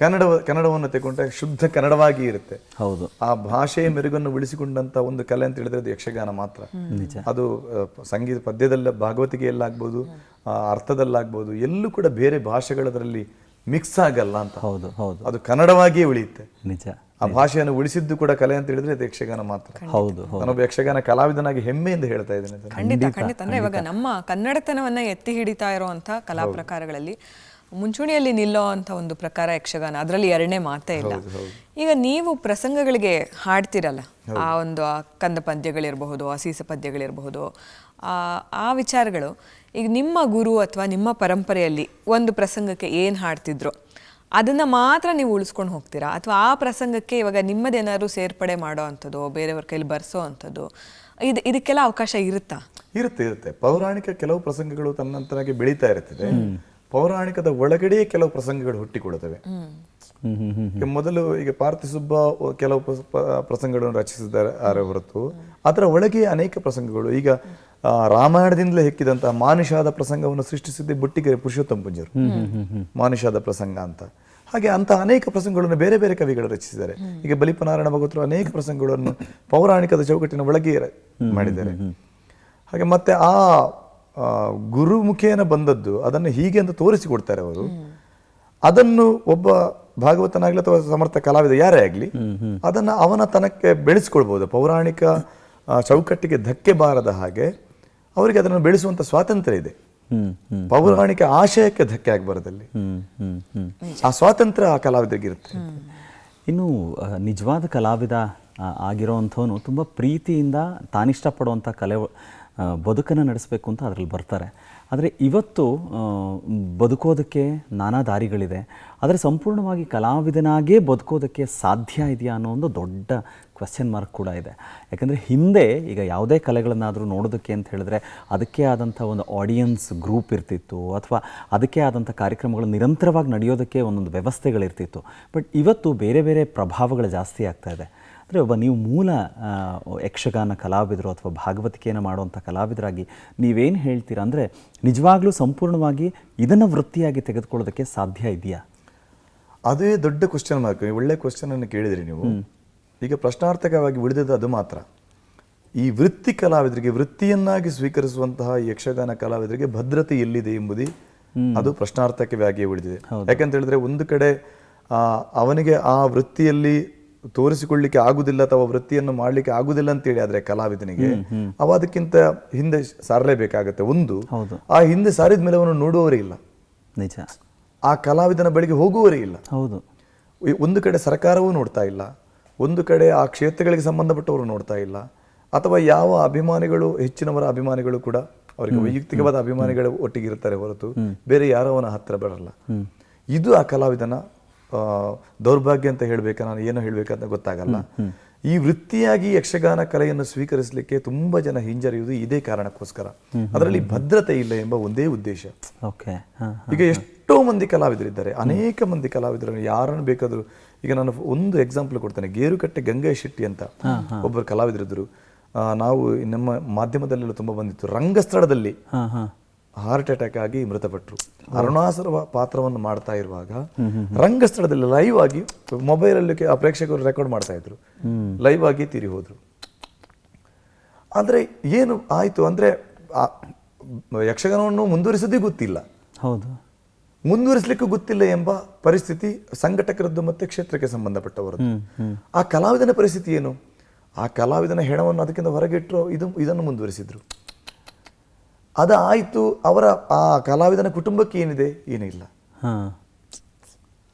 ಕನ್ನಡವನ್ನು ತೆಗೊಂಡ್ರೆ ಶುದ್ಧ ಕನ್ನಡವಾಗಿ ಇರುತ್ತೆ. ಹೌದು. ಆ ಭಾಷೆಯ ಮೆರುಗನ್ನು ಉಳಿಸಿಕೊಂಡಂತ ಒಂದು ಕಲೆ ಅಂತ ಹೇಳಿದ್ರೆ ಅದು ಯಕ್ಷಗಾನ ಮಾತ್ರ. ಅದು ಸಂಗೀತ ಪದ್ಯದಲ್ಲ, ಭಾಗವತಿಗೆಯಲ್ಲಾಗ್ಬೋದು, ಅರ್ಥದಲ್ಲಾಗ್ಬೋದು, ಎಲ್ಲೂ ಕೂಡ ಬೇರೆ ಭಾಷೆಗಳದರಲ್ಲಿ ಮಿಕ್ಸ್ ಆಗಲ್ಲ ಅಂತ. ಹೌದು ಹೌದು. ಅದು ಕನ್ನಡವಾಗಿಯೇ ಉಳಿಯುತ್ತೆ. ನಿಜ. ಆ ಭಾಷೆಯನ್ನು ಉಳಿಸಿದ್ದು ಕೂಡ ಕಲೆ ಅಂತ ಹೇಳಿದ್ರೆ ಅದು ಯಕ್ಷಗಾನ ಮಾತ್ರ. ಹೌದು. ನಾನೊಬ್ಬ ಯಕ್ಷಗಾನ ಕಲಾವಿದನಾಗಿ ಹೆಮ್ಮೆಯಿಂದ ಹೇಳ್ತಾ ಇದ್ದೇನೆ. ಖಂಡಿತ ಖಂಡಿತ. ಅಂದ್ರೆ ಇವಾಗ ನಮ್ಮ ಕನ್ನಡತನವನ್ನ ಎತ್ತಿ ಹಿಡಿತಾ ಇರುವಂತ ಕಲಾ ಪ್ರಕಾರಗಳಲ್ಲಿ ಮುಂಚೂಣಿಯಲ್ಲಿ ನಿಲ್ಲೋ ಅಂತ ಒಂದು ಪ್ರಕಾರ ಯಕ್ಷಗಾನ, ಅದರಲ್ಲಿ ಎರಡನೇ ಮಾತೇ ಇಲ್ಲ. ಈಗ ನೀವು ಪ್ರಸಂಗಗಳಿಗೆ ಹಾಡ್ತಿರಲ್ಲ, ಆ ಒಂದು ಕಂದ ಪದ್ಯಗಳಿರಬಹುದು, ಅಸೀಸ ಪದ್ಯಗಳಿರಬಹುದು, ಆ ವಿಚಾರಗಳು ಈಗ ನಿಮ್ಮ ಗುರು ಅಥವಾ ನಿಮ್ಮ ಪರಂಪರೆಯಲ್ಲಿ ಒಂದು ಪ್ರಸಂಗಕ್ಕೆ ಏನು ಹಾಡ್ತಿದ್ರು ಅದನ್ನು ಮಾತ್ರ ನೀವು ಉಳಿಸ್ಕೊಂಡು ಹೋಗ್ತೀರಾ, ಅಥವಾ ಆ ಪ್ರಸಂಗಕ್ಕೆ ಇವಾಗ ನಿಮ್ಮದೇನಾದ್ರು ಸೇರ್ಪಡೆ ಮಾಡೋ ಅಂಥದ್ದು, ಬೇರೆಯವ್ರ ಕೈಲಿ ಬರ್ಸೋ ಅಂಥದ್ದು, ಇದಕ್ಕೆಲ್ಲ ಅವಕಾಶ ಇರುತ್ತಾ? ಇರುತ್ತೆ. ಪೌರಾಣಿಕ ಕೆಲವು ಪ್ರಸಂಗಗಳು ತನ್ನಂತರಾಗಿ ಬೆಳೀತಾ ಇರ್ತದೆ. ಪೌರಾಣಿಕದ ಒಳಗಡೆಯೇ ಕೆಲವು ಪ್ರಸಂಗಗಳು ಹುಟ್ಟಿಕೊಳ್ಳುತ್ತವೆ. ಮೊದಲು ಈಗ ಪಾರ್ಥಿಸುಬ್ಬ ಕೆಲವು ಪ್ರಸಂಗಗಳನ್ನು ರಚಿಸಿದ್ದಾರೆ ಹೊರತು ಅದರ ಒಳಗೆ ಅನೇಕ ಪ್ರಸಂಗಗಳು. ಈಗ ರಾಮಾಯಣದಿಂದಲೇ ಹೆಕ್ಕಿದಂತಹ ಮಾನುಷಾದ ಪ್ರಸಂಗವನ್ನು ಸೃಷ್ಟಿಸಿದ್ದೆ ಬುಟ್ಟಿಗೆರೆ ಪುರುಷೋತ್ತಮ ಪೂಜ್ಯರು, ಮಾನುಷಾದ ಪ್ರಸಂಗ ಅಂತ. ಹಾಗೆ ಅಂತ ಅನೇಕ ಪ್ರಸಂಗಗಳನ್ನು ಬೇರೆ ಬೇರೆ ಕವಿಗಳು ರಚಿಸಿದ್ದಾರೆ. ಈಗ ಬಲಿಪನಾರಾಯಣ ಭಗವತರು ಅನೇಕ ಪ್ರಸಂಗಗಳನ್ನು ಪೌರಾಣಿಕದ ಚೌಕಟ್ಟಿನ ಒಳಗೆ ಮಾಡಿದ್ದಾರೆ. ಹಾಗೆ ಮತ್ತೆ ಆ ಗುರು ಮುಖೇನ ಬಂದದ್ದು ಅದನ್ನು ಹೀಗೆ ಅಂತ ತೋರಿಸಿಕೊಡ್ತಾರೆ ಅವರು. ಅದನ್ನು ಒಬ್ಬ ಭಾಗವತನಾಗ್ಲಿ ಅಥವಾ ಸಮರ್ಥ ಕಲಾವಿದ ಯಾರೇ ಆಗ್ಲಿ ಅದನ್ನ ಅವನ ತನಕ್ಕೆ ಬೆಳೆಸ್ಕೊಳ್ಬಹುದು. ಪೌರಾಣಿಕ ಚೌಕಟ್ಟಿಗೆ ಧಕ್ಕೆ ಬಾರದ ಹಾಗೆ ಅವರಿಗೆ ಅದನ್ನು ಬೆಳೆಸುವಂತ ಸ್ವಾತಂತ್ರ್ಯ ಇದೆ. ಪೌರಾಣಿಕ ಆಶಯಕ್ಕೆ ಧಕ್ಕೆ ಆಗಬಾರದಲ್ಲಿ ಆ ಸ್ವಾತಂತ್ರ್ಯ ಆ ಕಲಾವಿದರಿಗೆ ಇರುತ್ತೆ. ಇನ್ನು ನಿಜವಾದ ಕಲಾವಿದ ಆಗಿರೋವಂಥವನು ತುಂಬ ಪ್ರೀತಿಯಿಂದ ತಾನಿಷ್ಟಪಡುವಂಥ ಕಲೆ ಬದುಕನ್ನು ನಡೆಸಬೇಕು ಅಂತ ಅದರಲ್ಲಿ ಬರ್ತಾರೆ. ಆದರೆ ಇವತ್ತು ಬದುಕೋದಕ್ಕೆ ನಾನಾ ದಾರಿಗಳಿದೆ, ಆದರೆ ಸಂಪೂರ್ಣವಾಗಿ ಕಲಾವಿದನಾಗೇ ಬದುಕೋದಕ್ಕೆ ಸಾಧ್ಯ ಇದೆಯಾ ಅನ್ನೋ ಒಂದು ದೊಡ್ಡ ಕ್ವೆಶ್ಚನ್ ಮಾರ್ಕ್ ಕೂಡ ಇದೆ. ಯಾಕಂದರೆ ಹಿಂದೆ ಈಗ ಯಾವುದೇ ಕಲೆಗಳನ್ನಾದರೂ ನೋಡೋದಕ್ಕೆ ಅಂತ ಹೇಳಿದ್ರೆ ಅದಕ್ಕೆ ಆದಂಥ ಒಂದು ಆಡಿಯನ್ಸ್ ಗ್ರೂಪ್ ಇರ್ತಿತ್ತು, ಅಥವಾ ಅದಕ್ಕೆ ಆದಂಥ ಕಾರ್ಯಕ್ರಮಗಳು ನಿರಂತರವಾಗಿ ನಡೆಯೋದಕ್ಕೆ ಒಂದೊಂದು ವ್ಯವಸ್ಥೆಗಳಿರ್ತಿತ್ತು. ಬಟ್ ಇವತ್ತು ಬೇರೆ ಬೇರೆ ಪ್ರಭಾವಗಳು ಜಾಸ್ತಿ ಆಗ್ತಾ ಇದೆ. ಅಂದರೆ ಒಬ್ಬ ನೀವು ಮೂಲ ಯಕ್ಷಗಾನ ಕಲಾವಿದರು ಅಥವಾ ಭಾಗವತಿಕೆಯನ್ನು ಮಾಡುವಂಥ ಕಲಾವಿದರಾಗಿ ನೀವೇನು ಹೇಳ್ತೀರಾ? ಅಂದರೆ ನಿಜವಾಗ್ಲೂ ಸಂಪೂರ್ಣವಾಗಿ ಇದನ್ನು ವೃತ್ತಿಯಾಗಿ ತೆಗೆದುಕೊಳ್ಳೋದಕ್ಕೆ ಸಾಧ್ಯ ಇದೆಯಾ? ಅದೇ ದೊಡ್ಡ ಕ್ವಶನ್ ಮಾರ್ಕ್. ಒಳ್ಳೆ ಕ್ವಶನ್ ಅನ್ನು ಕೇಳಿದ್ರಿ ನೀವು. ಈಗ ಪ್ರಶ್ನಾರ್ಥಕವಾಗಿ ಉಳಿದದ್ದು ಅದು ಮಾತ್ರ. ಈ ವೃತ್ತಿ ಕಲಾವಿದರಿಗೆ, ವೃತ್ತಿಯನ್ನಾಗಿ ಸ್ವೀಕರಿಸುವಂತಹ ಯಕ್ಷಗಾನ ಕಲಾವಿದರಿಗೆ ಭದ್ರತೆ ಎಲ್ಲಿದೆ ಎಂಬುದೇ ಅದು ಪ್ರಶ್ನಾರ್ಥಕವಾಗಿಯೇ ಉಳಿದಿದೆ. ಯಾಕಂತ ಹೇಳಿದ್ರೆ ಒಂದು ಕಡೆ ಅವನಿಗೆ ಆ ವೃತ್ತಿಯಲ್ಲಿ ತೋರಿಸಿಕೊಳ್ಳಿಕ್ಕೆ ಆಗುದಿಲ್ಲ ಅಥವಾ ವೃತ್ತಿಯನ್ನು ಮಾಡಲಿಕ್ಕೆ ಆಗುದಿಲ್ಲ ಅಂತೇಳಿ ಆದ್ರೆ ಕಲಾವಿದನಿಗೆ ಅವ ಅದಕ್ಕಿಂತ ಹಿಂದೆ ಸಾರಲೇಬೇಕಾಗತ್ತೆ. ಒಂದು ಆ ಹಿಂದೆ ಸಾರಿದ ಮೇಲೆ ಅವನು ನೋಡುವವರೇ ಇಲ್ಲ, ನಿಜ. ಆ ಕಲಾವಿದನ ಬಳಿಗೆ ಹೋಗುವವರೇ ಇಲ್ಲ. ಹೌದು. ಒಂದು ಕಡೆ ಸರ್ಕಾರವೂ ನೋಡ್ತಾ ಇಲ್ಲ, ಒಂದು ಕಡೆ ಆ ಕ್ಷೇತ್ರಗಳಿಗೆ ಸಂಬಂಧಪಟ್ಟವರು ನೋಡ್ತಾ ಇಲ್ಲ, ಅಥವಾ ಯಾವ ಅಭಿಮಾನಿಗಳು, ಹೆಚ್ಚಿನವರ ಅಭಿಮಾನಿಗಳು ಕೂಡ ಅವರಿಗೆ ವೈಯಕ್ತಿಕವಾದ ಅಭಿಮಾನಿಗಳು ಒಟ್ಟಿಗೆ ಇರ್ತಾರೆ ಹೊರತು ಬೇರೆ ಯಾರೋ ಅವನ ಹತ್ರ ಬರಲ್ಲ. ಇದು ಆ ಕಲಾವಿದನ ದೌರ್ಭಾಗ್ಯ ಅಂತ ಹೇಳ್ಬೇಕಾ, ನಾನು ಏನೋ ಹೇಳ್ಬೇಕಂತ ಗೊತ್ತಾಗಲ್ಲ. ಈ ವೃತ್ತಿಯಾಗಿ ಯಕ್ಷಗಾನ ಕಲೆಯನ್ನು ಸ್ವೀಕರಿಸಲಿಕ್ಕೆ ತುಂಬಾ ಜನ ಹಿಂಜರಿಯುವುದು ಇದೇ ಕಾರಣಕ್ಕೋಸ್ಕರ. ಅದರಲ್ಲಿ ಭದ್ರತೆ ಇಲ್ಲ ಎಂಬ ಒಂದೇ ಉದ್ದೇಶ. ಈಗ ಎಷ್ಟೋ ಮಂದಿ ಕಲಾವಿದರಿದ್ದಾರೆ, ಅನೇಕ ಮಂದಿ ಕಲಾವಿದರು, ಯಾರನ್ನು ಬೇಕಾದರೂ. ಈಗ ನಾನು ಒಂದು ಎಕ್ಸಾಂಪಲ್ ಕೊಡ್ತೇನೆ. ಗೇರುಕಟ್ಟೆ ಗಂಗಾ ಶೆಟ್ಟಿ ಅಂತ ಒಬ್ಬರು ಕಲಾವಿದರಿದ್ದರು. ನಾವು ನಮ್ಮ ಮಾಧ್ಯಮದಲ್ಲೆಲ್ಲ ತುಂಬಾ ಬಂದಿತ್ತು. ರಂಗಸ್ಥಳದಲ್ಲಿ ಹಾರ್ಟ್ ಅಟ್ಯಾಕ್ ಆಗಿ ಮೃತಪಟ್ಟರು. ಅರುಣಾಸುರ ಪಾತ್ರವನ್ನು ಮಾಡ್ತಾ ಇರುವಾಗ ರಂಗಸ್ಥಳದಲ್ಲಿ ಲೈವ್ ಆಗಿ ಮೊಬೈಲಲ್ಲಿ ಆ ಪ್ರೇಕ್ಷಕರು ರೆಕಾರ್ಡ್ ಮಾಡ್ತಾ ಇದ್ರು, ಲೈವ್ ಆಗಿ ತೀರಿ ಹೋದ್ರು. ಆದ್ರೆ ಏನು ಆಯ್ತು ಅಂದ್ರೆ ಯಕ್ಷಗಾನವನ್ನು ಮುಂದುವರಿಸೋದೇ ಗೊತ್ತಿಲ್ಲ, ಮುಂದುವರಿಸಲಿಕ್ಕೂ ಗೊತ್ತಿಲ್ಲ ಎಂಬ ಪರಿಸ್ಥಿತಿ ಸಂಘಟಕರದ್ದು ಮತ್ತೆ ಕ್ಷೇತ್ರಕ್ಕೆ ಸಂಬಂಧಪಟ್ಟವರದ್ದು. ಆ ಕಲಾವಿದನ ಪರಿಸ್ಥಿತಿ ಏನು? ಆ ಕಲಾವಿದನ ಹೆಣವನ್ನು ಅದಕ್ಕಿಂತ ಹೊರಗಿಟ್ಟರು, ಇದನ್ನು ಮುಂದುವರಿಸಿದ್ರು. ಅದಾಯ್ತು. ಅವರ ಆ ಕಲಾವಿದನ ಕುಟುಂಬಕ್ಕೆ ಏನಿದೆ? ಏನಿಲ್ಲ.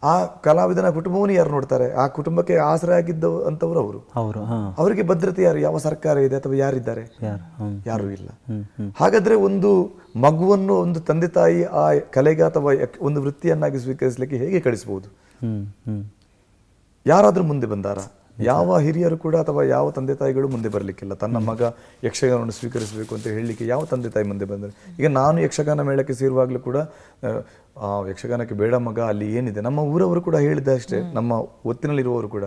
ಆ ಕಲಾವಿದನ ಕುಟುಂಬವನ್ನು ಯಾರು ನೋಡ್ತಾರೆ? ಆ ಕುಟುಂಬಕ್ಕೆ ಆಸರೆ ಆಗಿದ್ದ ಅಂತವ್ರು ಅವರು. ಅವರಿಗೆ ಭದ್ರತೆ ಯಾರು? ಯಾವ ಸರ್ಕಾರ ಇದೆ ಅಥವಾ ಯಾರಿದ್ದಾರೆ? ಯಾರು ಇಲ್ಲ. ಹಾಗಾದ್ರೆ ಒಂದು ಮಗುವನ್ನು ಒಂದು ತಂದೆ ತಾಯಿ ಆ ಕಲೆಗೆ ಅಥವಾ ಒಂದು ವೃತ್ತಿಯನ್ನಾಗಿ ಸ್ವೀಕರಿಸಲಿಕ್ಕೆ ಹೇಗೆ ಕಳಿಸಬಹುದು? ಯಾರಾದ್ರೂ ಮುಂದೆ ಬಂದಾರ? ಯಾವ ಹಿರಿಯರು ಕೂಡ ಅಥವಾ ಯಾವ ತಂದೆ ತಾಯಿಗಳು ಮುಂದೆ ಬರಲಿಕ್ಕಿಲ್ಲ. ತನ್ನ ಮಗ ಯಕ್ಷಗಾನವನ್ನು ಸ್ವೀಕರಿಸಬೇಕು ಅಂತ ಹೇಳಲಿಕ್ಕೆ ಯಾವ ತಂದೆ ತಾಯಿ ಮುಂದೆ ಬಂದರೆ? ಈಗ ನಾನು ಯಕ್ಷಗಾನ ಮೇಳಕ್ಕೆ ಸೇರುವಾಗಲೂ ಕೂಡ ಯಕ್ಷಗಾನಕ್ಕೆ ಬೇಡ ಮಗ, ಅಲ್ಲಿ ಏನಿದೆ. ನಮ್ಮ ಊರವರು ಕೂಡ ಹೇಳಿದ ಅಷ್ಟೇ, ನಮ್ಮ ಒತ್ತಿನಲ್ಲಿರುವವರು ಕೂಡ.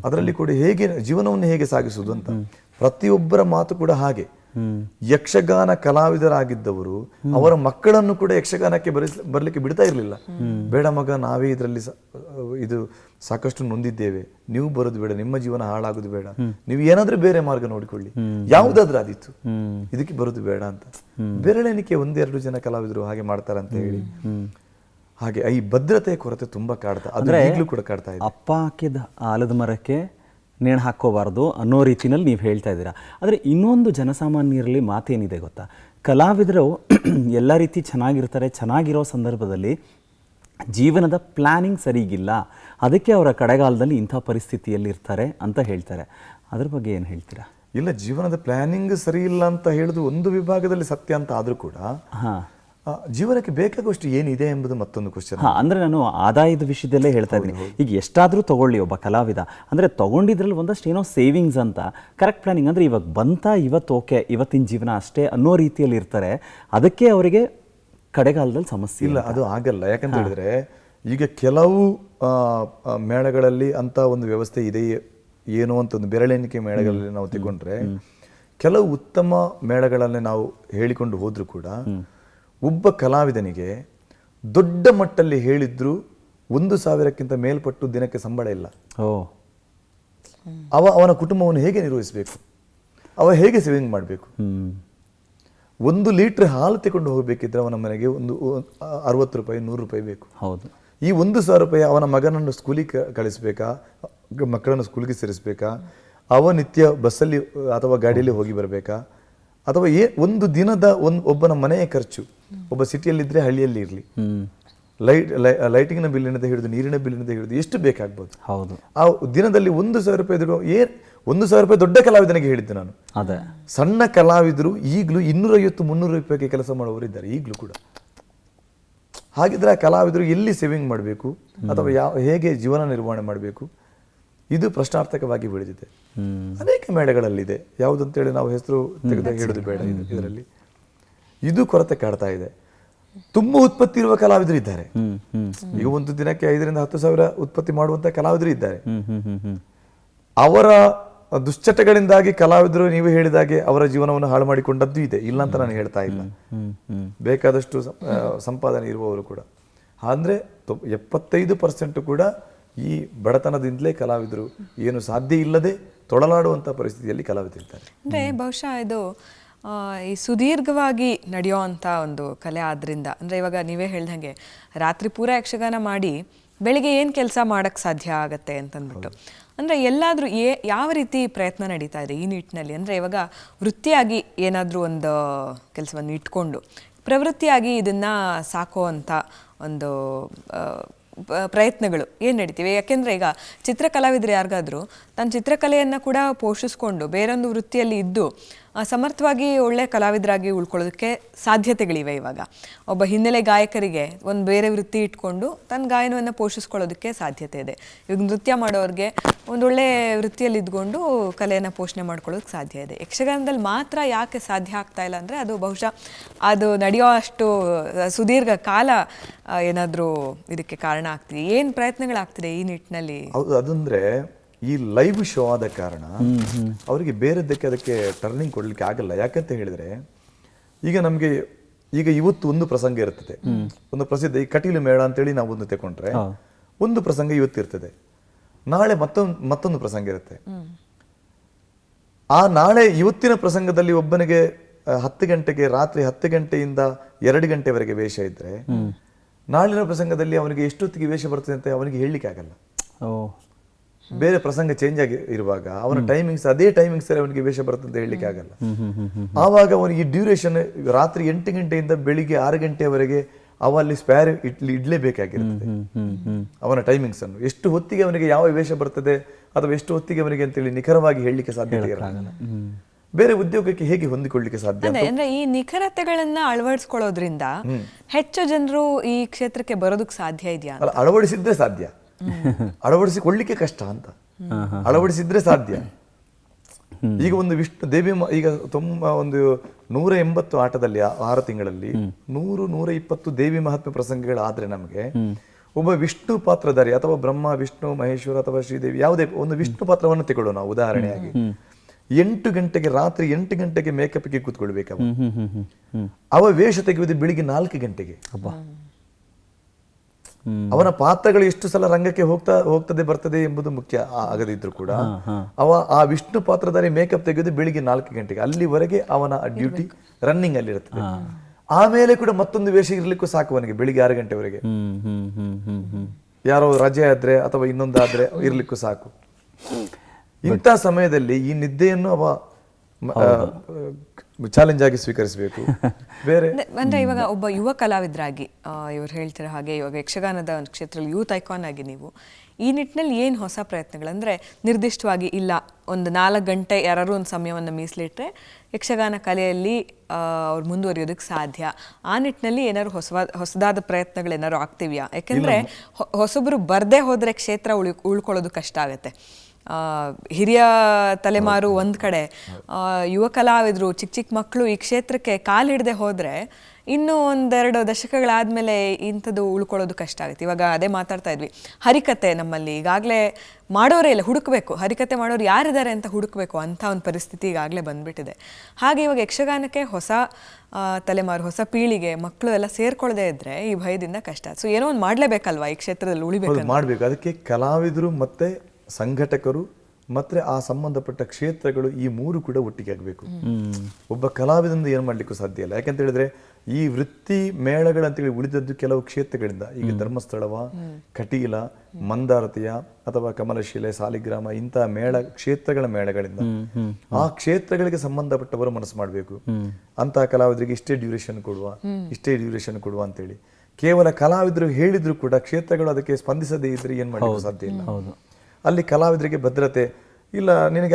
ಅದರಲ್ಲಿ ಕೂಡ ಹೇಗೆ ಜೀವನವನ್ನು ಹೇಗೆ ಸಾಗಿಸುವುದು ಅಂತ ಪ್ರತಿಯೊಬ್ಬರ ಮಾತು ಕೂಡ ಹಾಗೆ. ಯಕ್ಷಗಾನ ಕಲಾವಿದರಾಗಿದ್ದವರು ಅವರ ಮಕ್ಕಳನ್ನು ಕೂಡ ಯಕ್ಷಗಾನಕ್ಕೆ ಬರಲಿಕ್ಕೆ ಬಿಡ್ತಾ ಇರಲಿಲ್ಲ. ಬೇಡ ಮಗ, ನಾವೇ ಇದರಲ್ಲಿ ಇದು ಸಾಕಷ್ಟು ನೊಂದಿದ್ದೇವೆ, ನೀವು ಬರೋದು ಬೇಡ, ನಿಮ್ಮ ಜೀವನ ಹಾಳಾಗೋದು ಬೇಡ, ನೀವು ಏನಾದ್ರೂ ಬೇರೆ ಮಾರ್ಗ ನೋಡಿಕೊಳ್ಳಿ, ಯಾವುದಾದ್ರೂ ಆದಿತ್ತು, ಇದಕ್ಕೆ ಬರೋದು ಬೇಡ ಅಂತ. ಬೆರಳೆಣಿಕೆ ಒಂದೆರಡು ಜನ ಕಲಾವಿದರು ಹಾಗೆ ಮಾಡ್ತಾರೆ ಅಂತ ಹೇಳಿ. ಹಾಗೆ ಈ ಭದ್ರತೆಯ ಕೊರತೆ ತುಂಬಾ ಕಾಡ್ತಾ, ಅದು ಈಗಲೂ ಕೂಡ ಕಾಡ್ತಾ ಇದೆ. ಅಪ್ಪ ಹಾಕಿದ ಆಲದ ಮರಕ್ಕೆ ನೇಣು ಹಾಕೋಬಾರ್ದು ಅನ್ನೋ ರೀತಿನಲ್ಲಿ ನೀವು ಹೇಳ್ತಾ ಇದ್ದೀರಾ. ಆದರೆ ಇನ್ನೊಂದು ಜನಸಾಮಾನ್ಯರಲ್ಲಿ ಮಾತೇನಿದೆ ಗೊತ್ತಾ? ಕಲಾವಿದರು ಎಲ್ಲ ರೀತಿ ಚೆನ್ನಾಗಿರ್ತಾರೆ, ಚೆನ್ನಾಗಿರೋ ಸಂದರ್ಭದಲ್ಲಿ ಜೀವನದ ಪ್ಲ್ಯಾನಿಂಗ್ ಸರಿಗಿಲ್ಲ, ಅದಕ್ಕೆ ಅವರ ಕಡೆಗಾಲದಲ್ಲಿ ಇಂಥ ಪರಿಸ್ಥಿತಿಯಲ್ಲಿ ಇರ್ತಾರೆ ಅಂತ ಹೇಳ್ತಾರೆ. ಅದ್ರ ಬಗ್ಗೆ ಏನು ಹೇಳ್ತೀರಾ? ಇಲ್ಲ, ಜೀವನದ ಪ್ಲಾನಿಂಗ್ ಸರಿ ಇಲ್ಲ ಅಂತ ಹೇಳುದು ಒಂದು ವಿಭಾಗದಲ್ಲಿ ಸತ್ಯ ಅಂತ ಆದ್ರೂ ಕೂಡ ಜೀವನಕ್ಕೆ ಬೇಕಾಗುವಷ್ಟು ಏನಿದೆ ಎಂಬುದು ಮತ್ತೊಂದು ಕ್ವಶನ್. ಅಂದ್ರೆ ನಾನು ಆದಾಯದ ವಿಷಯದಲ್ಲೇ ಹೇಳ್ತಾ ಇದ್ದೀನಿ. ಈಗ ಎಷ್ಟಾದ್ರೂ ತಗೊಳ್ಳಿ, ಒಬ್ಬ ಕಲಾವಿದ ಅಂದ್ರೆ ತಗೊಂಡಿದ್ರಲ್ಲಿ ಒಂದಷ್ಟು ಏನೋ ಸೇವಿಂಗ್ಸ್ ಅಂತ, ಕರೆಕ್ಟ್ ಪ್ಲಾನಿಂಗ್ ಅಂದ್ರೆ ಇವಾಗ ಬಂತ, ಇವತ್ತು ಓಕೆ, ಇವತ್ತಿನ ಜೀವನ ಅಷ್ಟೇ ಅನ್ನೋ ರೀತಿಯಲ್ಲಿ ಇರ್ತಾರೆ. ಅದಕ್ಕೆ ಅವರಿಗೆ ಕಡೆಗಾಲದಲ್ಲಿ ಸಮಸ್ಯೆ ಇಲ್ಲ, ಅದು ಆಗಲ್ಲ. ಯಾಕಂತ ಹೇಳಿದ್ರೆ ಈಗ ಕೆಲವು ಮೇಳಗಳಲ್ಲಿ ಅಂತ ಒಂದು ವ್ಯವಸ್ಥೆ ಇದೆ ಏನೋ ಅಂತ ಒಂದು ಬೆರಳೆಣಿಕೆ ಮೇಳಗಳಲ್ಲಿ ನಾವು ತಗೊಂಡ್ರೆ, ಕೆಲವು ಉತ್ತಮ ಮೇಳಗಳನ್ನೇ ನಾವು ಹೇಳಿಕೊಂಡು ಹೋದ್ರು ಕೂಡ ಒಬ್ಬ ಕಲಾವಿದನಿಗೆ ದೊಡ್ಡ ಮಟ್ಟಲ್ಲಿ ಹೇಳಿದ್ರು 1,000ಕ್ಕಿಂತ ಮೇಲ್ಪಟ್ಟು ದಿನಕ್ಕೆ ಸಂಬಳ ಇಲ್ಲ. ಅವನ ಕುಟುಂಬವನ್ನು ಹೇಗೆ ನಿರ್ವಹಿಸಬೇಕು? ಅವ ಹೇಗೆ ಸೇವಿಂಗ್ ಮಾಡಬೇಕು? 1 ಲೀಟರ್ ಹಾಲು ತಗೊಂಡು ಹೋಗಬೇಕಿದ್ರೆ ಅವನ ಮನೆಗೆ ಒಂದು 60 ರೂಪಾಯಿ 100 ರೂಪಾಯಿ ಬೇಕು. ಈ 1,000 ರೂಪಾಯಿ ಅವನ ಮಗನನ್ನು ಸ್ಕೂಲಿಗೆ ಕಳಿಸ್ಬೇಕಾ, ಮಕ್ಕಳನ್ನು ಸ್ಕೂಲಿಗೆ ಸೇರಿಸ್ಬೇಕಾ, ಅವ ನಿತ್ಯ ಬಸ್ಸಲ್ಲಿ ಅಥವಾ ಗಾಡಿಯಲ್ಲಿ ಹೋಗಿ ಬರಬೇಕಾ, ಅಥವಾ ಒಂದು ದಿನದ ಒಬ್ಬನ ಮನೆಯ ಖರ್ಚು, ಒಬ್ಬ ಸಿಟಿಯಲ್ಲಿದ್ದರೆ ಹಳ್ಳಿಯಲ್ಲಿ ಇರಲಿ, ಲೈಟಿಂಗ್ನ ಬಿಲ್ಲಿನಿಂದ ಹಿಡಿದು ನೀರಿನ ಬಿಲ್ಲಿನಿಂದ ಹಿಡಿದು ಎಷ್ಟು ಬೇಕಾಗ್ಬೋದು. ಆ ದಿನದಲ್ಲಿ 1,000 ರೂಪಾಯಿ 1,000 ರೂಪಾಯಿ ದೊಡ್ಡ ಕಲಾವಿದನಿಗೆ ಹೇಳಿದ್ದೆ ನಾನು. ಸಣ್ಣ ಕಲಾವಿದರು ಈಗಲೂ 250-300 ರೂಪಾಯಿಗೆ ಕೆಲಸ ಮಾಡುವವರು ಇದ್ದಾರೆ ಈಗಲೂ ಕೂಡ. ಹಾಗಿದ್ರೆ ಆ ಕಲಾವಿದರು ಎಲ್ಲಿ ಸೇವಿಂಗ್ ಮಾಡಬೇಕು ಅಥವಾ ಹೇಗೆ ಜೀವನ ನಿರ್ವಹಣೆ ಮಾಡಬೇಕು? ಇದು ಪ್ರಶ್ನಾರ್ಥಕವಾಗಿ ಬೆಳೆದಿದೆ. ಅನೇಕ ಮೇಳಗಳಲ್ಲಿದೆ, ಯಾವುದಂತೇಳಿ ನಾವು ಹೆಸರು ತೆಗೆದು ಹೇಳೋದು ಬೇಡ. ಇದರಲ್ಲಿ ಇದು ಕೊರತೆ ಕಾಡ್ತಾ ಇದೆ. ತುಂಬಾ ಉತ್ಪತ್ತಿ ಇರುವ ಕಲಾವಿದರು ಇದ್ದಾರೆ. ಈಗ ಒಂದು ದಿನಕ್ಕೆ 5,000-10,000 ಉತ್ಪತ್ತಿ ಮಾಡುವಂತ ಕಲಾವಿದರು ಇದ್ದಾರೆ. ಅವರ ದುಶ್ಚಟಗಳಿಂದಾಗಿ ಕಲಾವಿದರು ನೀವು ಹೇಳಿದಾಗೆ ಅವರ ಜೀವನವನ್ನು ಹಾಳು ಮಾಡಿಕೊಂಡದ್ದು ಇದೆ, ಇಲ್ಲ ಅಂತ ನಾನು ಹೇಳ್ತಾ ಇಲ್ಲ. ಬೇಕಾದಷ್ಟು ಸಂಪಾದನೆ ಇರುವವರು ಕೂಡ. ಅಂದ್ರೆ 75% ಕೂಡ ಈ ಬಡತನದಿಂದಲೇ ಕಲಾವಿದರು ಏನು ಸಾಧ್ಯ ಇಲ್ಲದೆ ತೊಳಲಾಡುವಂಥ ಪರಿಸ್ಥಿತಿಯಲ್ಲಿ ಕಲಾವಿದರಿದ್ದಾರೆ. ಅಂದರೆ ಬಹುಶಃ ಇದು ಈ ಸುದೀರ್ಘವಾಗಿ ನಡೆಯುವಂಥ ಒಂದು ಕಲೆ ಆದ್ದರಿಂದ, ಅಂದರೆ ಇವಾಗ ನೀವೇ ಹೇಳ್ದಂಗೆ ರಾತ್ರಿ ಪೂರ ಯಕ್ಷಗಾನ ಮಾಡಿ ಬೆಳಿಗ್ಗೆ ಏನು ಕೆಲಸ ಮಾಡೋಕ್ಕೆ ಸಾಧ್ಯ ಆಗತ್ತೆ ಅಂತಂದ್ಬಿಟ್ಟು, ಅಂದರೆ ಎಲ್ಲಾದರೂ ಯಾವ ರೀತಿ ಪ್ರಯತ್ನ ನಡೀತಾ ಇದೆ ಈ ನಿಟ್ಟಿನಲ್ಲಿ? ಅಂದರೆ ಇವಾಗ ವೃತ್ತಿಯಾಗಿ ಏನಾದರೂ ಒಂದು ಕೆಲಸವನ್ನು ಇಟ್ಕೊಂಡು ಪ್ರವೃತ್ತಿಯಾಗಿ ಇದನ್ನು ಸಾಕುವಂಥ ಒಂದು ಪ್ರಯತ್ನಗಳು ಏನು ನಡೀತಿವೆ? ಯಾಕೆಂದರೆ ಈಗ ಚಿತ್ರಕಲಾವಿದರು ಯಾರಿಗಾದರೂ ತನ್ನ ಚಿತ್ರಕಲೆಯನ್ನು ಕೂಡ ಪೋಷಿಸ್ಕೊಂಡು ಬೇರೊಂದು ವೃತ್ತಿಯಲ್ಲಿ ಇದ್ದು ಸಮರ್ಥವಾಗಿ ಒಳ್ಳೆ ಕಲಾವಿದರಾಗಿ ಉಳ್ಕೊಳ್ಳೋದಕ್ಕೆ ಸಾಧ್ಯತೆಗಳಿವೆ. ಇವಾಗ ಒಬ್ಬ ಹಿನ್ನೆಲೆ ಗಾಯಕರಿಗೆ ಒಂದು ಬೇರೆ ವೃತ್ತಿ ಇಟ್ಕೊಂಡು ತನ್ನ ಗಾಯನವನ್ನು ಪೋಷಿಸ್ಕೊಳ್ಳೋದಕ್ಕೆ ಸಾಧ್ಯತೆ ಇದೆ. ಇವಾಗ ನೃತ್ಯ ಮಾಡೋರಿಗೆ ಒಂದೊಳ್ಳೆ ವೃತ್ತಿಯಲ್ಲಿ ಇದ್ಕೊಂಡು ಕಲೆಯನ್ನು ಪೋಷಣೆ ಮಾಡ್ಕೊಳ್ಳೋದಕ್ಕೆ ಸಾಧ್ಯ ಇದೆ. ಯಕ್ಷಗಾನದಲ್ಲಿ ಮಾತ್ರ ಯಾಕೆ ಸಾಧ್ಯ ಆಗ್ತಾ ಇಲ್ಲ ಅಂದರೆ ಅದು ಬಹುಶಃ ಅದು ನಡೆಯೋ ಅಷ್ಟು ಸುದೀರ್ಘ ಕಾಲ ಏನಾದರೂ ಇದಕ್ಕೆ ಕಾರಣ ಆಗ್ತಿದೆ. ಏನು ಪ್ರಯತ್ನಗಳಾಗ್ತಿದೆ ಈ ನಿಟ್ಟಿನಲ್ಲಿ? ಹೌದು, ಅದಂದ್ರೆ ಈ ಲೈವ್ ಶೋ ಆದ ಕಾರಣ ಅವರಿಗೆ ಬೇರೆದಕ್ಕೆ ಅದಕ್ಕೆ ಟರ್ನಿಂಗ್ ಕೊಡ್ಲಿಕ್ಕೆ ಆಗಲ್ಲ. ಯಾಕಂತ ಹೇಳಿದ್ರೆ ಈಗ ಇವತ್ತು ಒಂದು ಪ್ರಸಂಗ ಇರ್ತದೆ, ಒಂದು ಪ್ರಸಿದ್ಧ ಈ ಕಟೀಲು ಮೇಳ ಅಂತೇಳಿ ನಾವು ಒಂದು ತಗೊಂಡ್ರೆ ಒಂದು ಪ್ರಸಂಗ ಇವತ್ತು ಇರ್ತದೆ, ನಾಳೆ ಮತ್ತೊಂದು ಪ್ರಸಂಗ ಇರುತ್ತೆ. ಆ ನಾಳೆ ಇವತ್ತಿನ ಪ್ರಸಂಗದಲ್ಲಿ ಒಬ್ಬನಿಗೆ 10 ಗಂಟೆಗೆ ರಾತ್ರಿ 10 ಗಂಟೆಯಿಂದ 2 ಗಂಟೆವರೆಗೆ ವೇಷ ಇದ್ರೆ ನಾಳಿನ ಪ್ರಸಂಗದಲ್ಲಿ ಅವನಿಗೆ ಎಷ್ಟೊತ್ತಿಗೆ ವೇಷ ಬರ್ತದೆ ಅಂತ ಅವನಿಗೆ ಹೇಳಲಿಕ್ಕೆ ಆಗಲ್ಲ. ಬೇರೆ ಪ್ರಸಂಗ ಚೇಂಜ್ ಆಗಿ ಇರುವಾಗ ಅವನ ಟೈಮಿಂಗ್ಸ್ ಅದೇ ಟೈಮಿಂಗ್ಸ್ ಅವನಿಗೆ ವೇಷ ಬರ್ತದೆ ಅಂತ ಹೇಳಲಿಕ್ಕೆ ಆಗಲ್ಲ. ಆವಾಗ ಅವನಿಗೆ ಡ್ಯೂರೇಷನ್ ರಾತ್ರಿ 8 ಗಂಟೆಯಿಂದ ಬೆಳಿಗ್ಗೆ 6 ಗಂಟೆವರೆಗೆ ಅವಲ್ಲಿ ಸ್ಪೇರ್ ಇಡ್ಲೇಬೇಕಾಗಿರ್ತದೆ. ಅವನ ಟೈಮಿಂಗ್ಸ್ ಅನ್ನು ಎಷ್ಟು ಹೊತ್ತಿಗೆ ಅವನಿಗೆ ಯಾವ ವೇಷ ಬರ್ತದೆ ಅಥವಾ ಎಷ್ಟು ಹೊತ್ತಿಗೆ ಅವನಿಗೆ ಅಂತೇಳಿ ನಿಖರವಾಗಿ ಹೇಳಲಿಕ್ಕೆ ಸಾಧ್ಯತೆ ಇರಲ್ಲ. ಬೇರೆ ಉದ್ಯೋಗಕ್ಕೆ ಹೇಗೆ ಹೊಂದಿಕೊಳ್ಳಿಕ್ಕೆ ಸಾಧ್ಯ? ಅಂದ್ರೆ ಈ ನಿಖರತೆಗಳನ್ನ ಅಳವಡಿಸ್ಕೊಳ್ಳೋದ್ರಿಂದ ಹೆಚ್ಚು ಜನರು ಈ ಕ್ಷೇತ್ರಕ್ಕೆ ಬರೋದಕ್ಕೆ ಸಾಧ್ಯ ಇದೆಯಾ? ಅಲ್ಲ, ಅಳವಡಿಸಿದ್ರೆ ಸಾಧ್ಯ, ಅಳವಡಿಸಿಕೊಳ್ಳಿಕ್ಕೆ ಕಷ್ಟ ಅಂತ. ಅಳವಡಿಸಿದ್ರೆ ಸಾಧ್ಯ. ಈಗ ಒಂದು ವಿಷ್ಣು ದೇವಿ ಈಗ ಒಂದು 180 ಆಟದಲ್ಲಿ 6 ತಿಂಗಳಲ್ಲಿ 100-120 ದೇವಿ ಮಹಾತ್ಮೆ ಪ್ರಸಂಗಗಳಾದ್ರೆ ನಮಗೆ ಒಬ್ಬ ವಿಷ್ಣು ಪಾತ್ರಧಾರಿ ಅಥವಾ ಬ್ರಹ್ಮ ವಿಷ್ಣು ಮಹೇಶ್ವರ ಅಥವಾ ಶ್ರೀದೇವಿ ಯಾವುದೇ ಒಂದು ವಿಷ್ಣು ಪಾತ್ರವನ್ನು ತಗೊಳ್ಳೋಣ ಉದಾಹರಣೆಯಾಗಿ, 8 ಗಂಟೆಗೆ ರಾತ್ರಿ 8 ಗಂಟೆಗೆ ಮೇಕಪ್ಗೆ ಕೂತ್ಕೊಳ್ಬೇಕು. ಅವ ವೇಷ ತೆಗೆಯುವುದು ಬೆಳಿಗ್ಗೆ 4 ಗಂಟೆಗೆ. ಅವನ ಪಾತ್ರಗಳು ಎಷ್ಟು ಸಲ ರಂಗಕ್ಕೆ ಹೋಗ್ತದೆ ಬರ್ತದೆ ಎಂಬುದು ಮುಖ್ಯ ಆಗದಿದ್ರು ಕೂಡ ಆ ವಿಷ್ಣು ಪಾತ್ರಧಾರಿ ಮೇಕಪ್ ತೆಗೆಯೋದು ಬೆಳಿಗ್ಗೆ 4 ಗಂಟೆಗೆ. ಅಲ್ಲಿವರೆಗೆ ಅವನ ಡ್ಯೂಟಿ ರನ್ನಿಂಗ್ ಅಲ್ಲಿ ಇರ್ತದೆ. ಆಮೇಲೆ ಕೂಡ ಮತ್ತೊಂದು ವೇಷ ಇರ್ಲಿಕ್ಕೂ ಸಾಕು ಅವನಿಗೆ ಬೆಳಿಗ್ಗೆ 6 ಗಂಟೆವರೆಗೆ. ಯಾರೋ ರಜೆ ಆದ್ರೆ ಅಥವಾ ಇನ್ನೊಂದಾದ್ರೆ ಇರ್ಲಿಕ್ಕೂ ಸಾಕು. ಇಂಥ ಸಮಯದಲ್ಲಿ ಈ ನಿದ್ದೆಯನ್ನು ಅವ ಚಾಲೆಂಜ್ ಆಗಿ ಸ್ವೀಕರಿಸಬೇಕು. ಬೇರೆ ಅಂದ್ರೆ ಇವಾಗ ಒಬ್ಬ ಯುವ ಕಲಾವಿದರಾಗಿ ಇವ್ರು ಹೇಳ್ತಿರೋ ಹಾಗೆ ಇವಾಗ ಯಕ್ಷಗಾನದ ಒಂದು ಕ್ಷೇತ್ರದಲ್ಲಿ ಯೂತ್ ಐಕಾನ್ ಆಗಿ ನೀವು ಈ ನಿಟ್ಟಿನಲ್ಲಿ ಏನು ಹೊಸ ಪ್ರಯತ್ನಗಳಂದ್ರೆ ನಿರ್ದಿಷ್ಟವಾಗಿ ಇಲ್ಲ ಒಂದು 4 ಗಂಟೆ ಯಾರು ಒಂದು ಸಮಯವನ್ನು ಮೀಸಲಿಟ್ರೆ ಯಕ್ಷಗಾನ ಕಲೆಯಲ್ಲಿ ಅವ್ರು ಮುಂದುವರಿಯೋದಕ್ಕೆ ಸಾಧ್ಯ, ಆ ನಿಟ್ಟಿನಲ್ಲಿ ಏನಾದ್ರು ಹೊಸದಾದ ಪ್ರಯತ್ನಗಳೇನಾದ್ರು ಆಗ್ತಿವ್ಯಾ? ಯಾಕೆಂದ್ರೆ ಹೊಸೊಬ್ರು ಬರ್ದೇ ಹೋದ್ರೆ ಕ್ಷೇತ್ರ ಉಳ್ಕೊಳ್ಳೋದು ಕಷ್ಟ ಆಗತ್ತೆ. ಹಿರಿಯ ತಲೆಮಾರು ಒಂದು ಕಡೆ, ಯುವ ಕಲಾವಿದರು ಚಿಕ್ಕ ಮಕ್ಕಳು ಈ ಕ್ಷೇತ್ರಕ್ಕೆ ಕಾಲು ಹಿಡದೆ ಹೋದರೆ ಇನ್ನೂ 1-2 ದಶಕಗಳಾದಮೇಲೆ ಇಂಥದ್ದು ಉಳ್ಕೊಳ್ಳೋದು ಕಷ್ಟ ಆಗುತ್ತೆ. ಇವಾಗ ಅದೇ ಮಾತಾಡ್ತಾ ಇದ್ವಿ, ಹರಿಕತೆ ನಮ್ಮಲ್ಲಿ ಈಗಾಗಲೇ ಮಾಡೋರೇ ಇಲ್ಲ, ಹುಡುಕಬೇಕು, ಹರಿಕತೆ ಮಾಡೋರು ಯಾರಿದ್ದಾರೆ ಅಂತ ಹುಡುಕಬೇಕು, ಅಂಥ ಒಂದು ಪರಿಸ್ಥಿತಿ ಈಗಾಗಲೇ ಬಂದ್ಬಿಟ್ಟಿದೆ. ಹಾಗೆ ಇವಾಗ ಯಕ್ಷಗಾನಕ್ಕೆ ಹೊಸ ತಲೆಮಾರು ಹೊಸ ಪೀಳಿಗೆ ಮಕ್ಕಳು ಎಲ್ಲ ಸೇರ್ಕೊಳ್ಳದೆ ಇದ್ರೆ ಈ ಭಯದಿಂದ ಕಷ್ಟ. ಸೊ ಏನೋ ಒಂದು ಮಾಡಲೇಬೇಕಲ್ವಾ ಈ ಕ್ಷೇತ್ರದಲ್ಲಿ ಉಳಿಬೇಕು, ಮಾಡಬೇಕು. ಅದಕ್ಕೆ ಕಲಾವಿದರು ಮತ್ತೆ ಸಂಘಟಕರು ಮತ್ತೆ ಆ ಸಂಬಂಧಪಟ್ಟ ಕ್ಷೇತ್ರಗಳು ಈ 3 ಕೂಡ ಒಟ್ಟಿಗೆ ಆಗಬೇಕು. ಒಬ್ಬ ಕಲಾವಿದರಿಂದ ಏನು ಮಾಡ್ಲಿಕ್ಕೂ ಸಾಧ್ಯ ಇಲ್ಲ. ಯಾಕಂತ ಹೇಳಿದ್ರೆ ಈ ವೃತ್ತಿ ಮೇಳಗಳಂತೇಳಿ ಉಳಿದದ್ದು ಕೆಲವು ಕ್ಷೇತ್ರಗಳಿಂದ, ಈಗ ಧರ್ಮಸ್ಥಳವ, ಕಟೀಲ, ಮಂದಾರತಿಯ ಅಥವಾ ಕಮಲಶಿಲೆ, ಸಾಲಿಗ್ರಾಮ ಇಂತಹ ಕ್ಷೇತ್ರಗಳ ಮೇಳಗಳಿಂದ ಆ ಕ್ಷೇತ್ರಗಳಿಗೆ ಸಂಬಂಧಪಟ್ಟವರು ಮನಸ್ಸು ಮಾಡಬೇಕು. ಅಂತಹ ಕಲಾವಿದರಿಗೆ ಇಷ್ಟೇ ಡ್ಯೂರೇಷನ್ ಕೊಡುವ ಅಂತೇಳಿ ಕೇವಲ ಕಲಾವಿದರು ಹೇಳಿದ್ರು ಕೂಡ ಕ್ಷೇತ್ರಗಳು ಅದಕ್ಕೆ ಸ್ಪಂದಿಸದೇ ಇದ್ರೆ ಏನ್ ಮಾಡಲಿಕ್ಕೂ ಸಾಧ್ಯ ಇಲ್ಲ. ಅಲ್ಲಿ ಕಲಾವಿದರಿಗೆ ಭದ್ರತೆ ಇಲ್ಲ, ನಿನಗೆ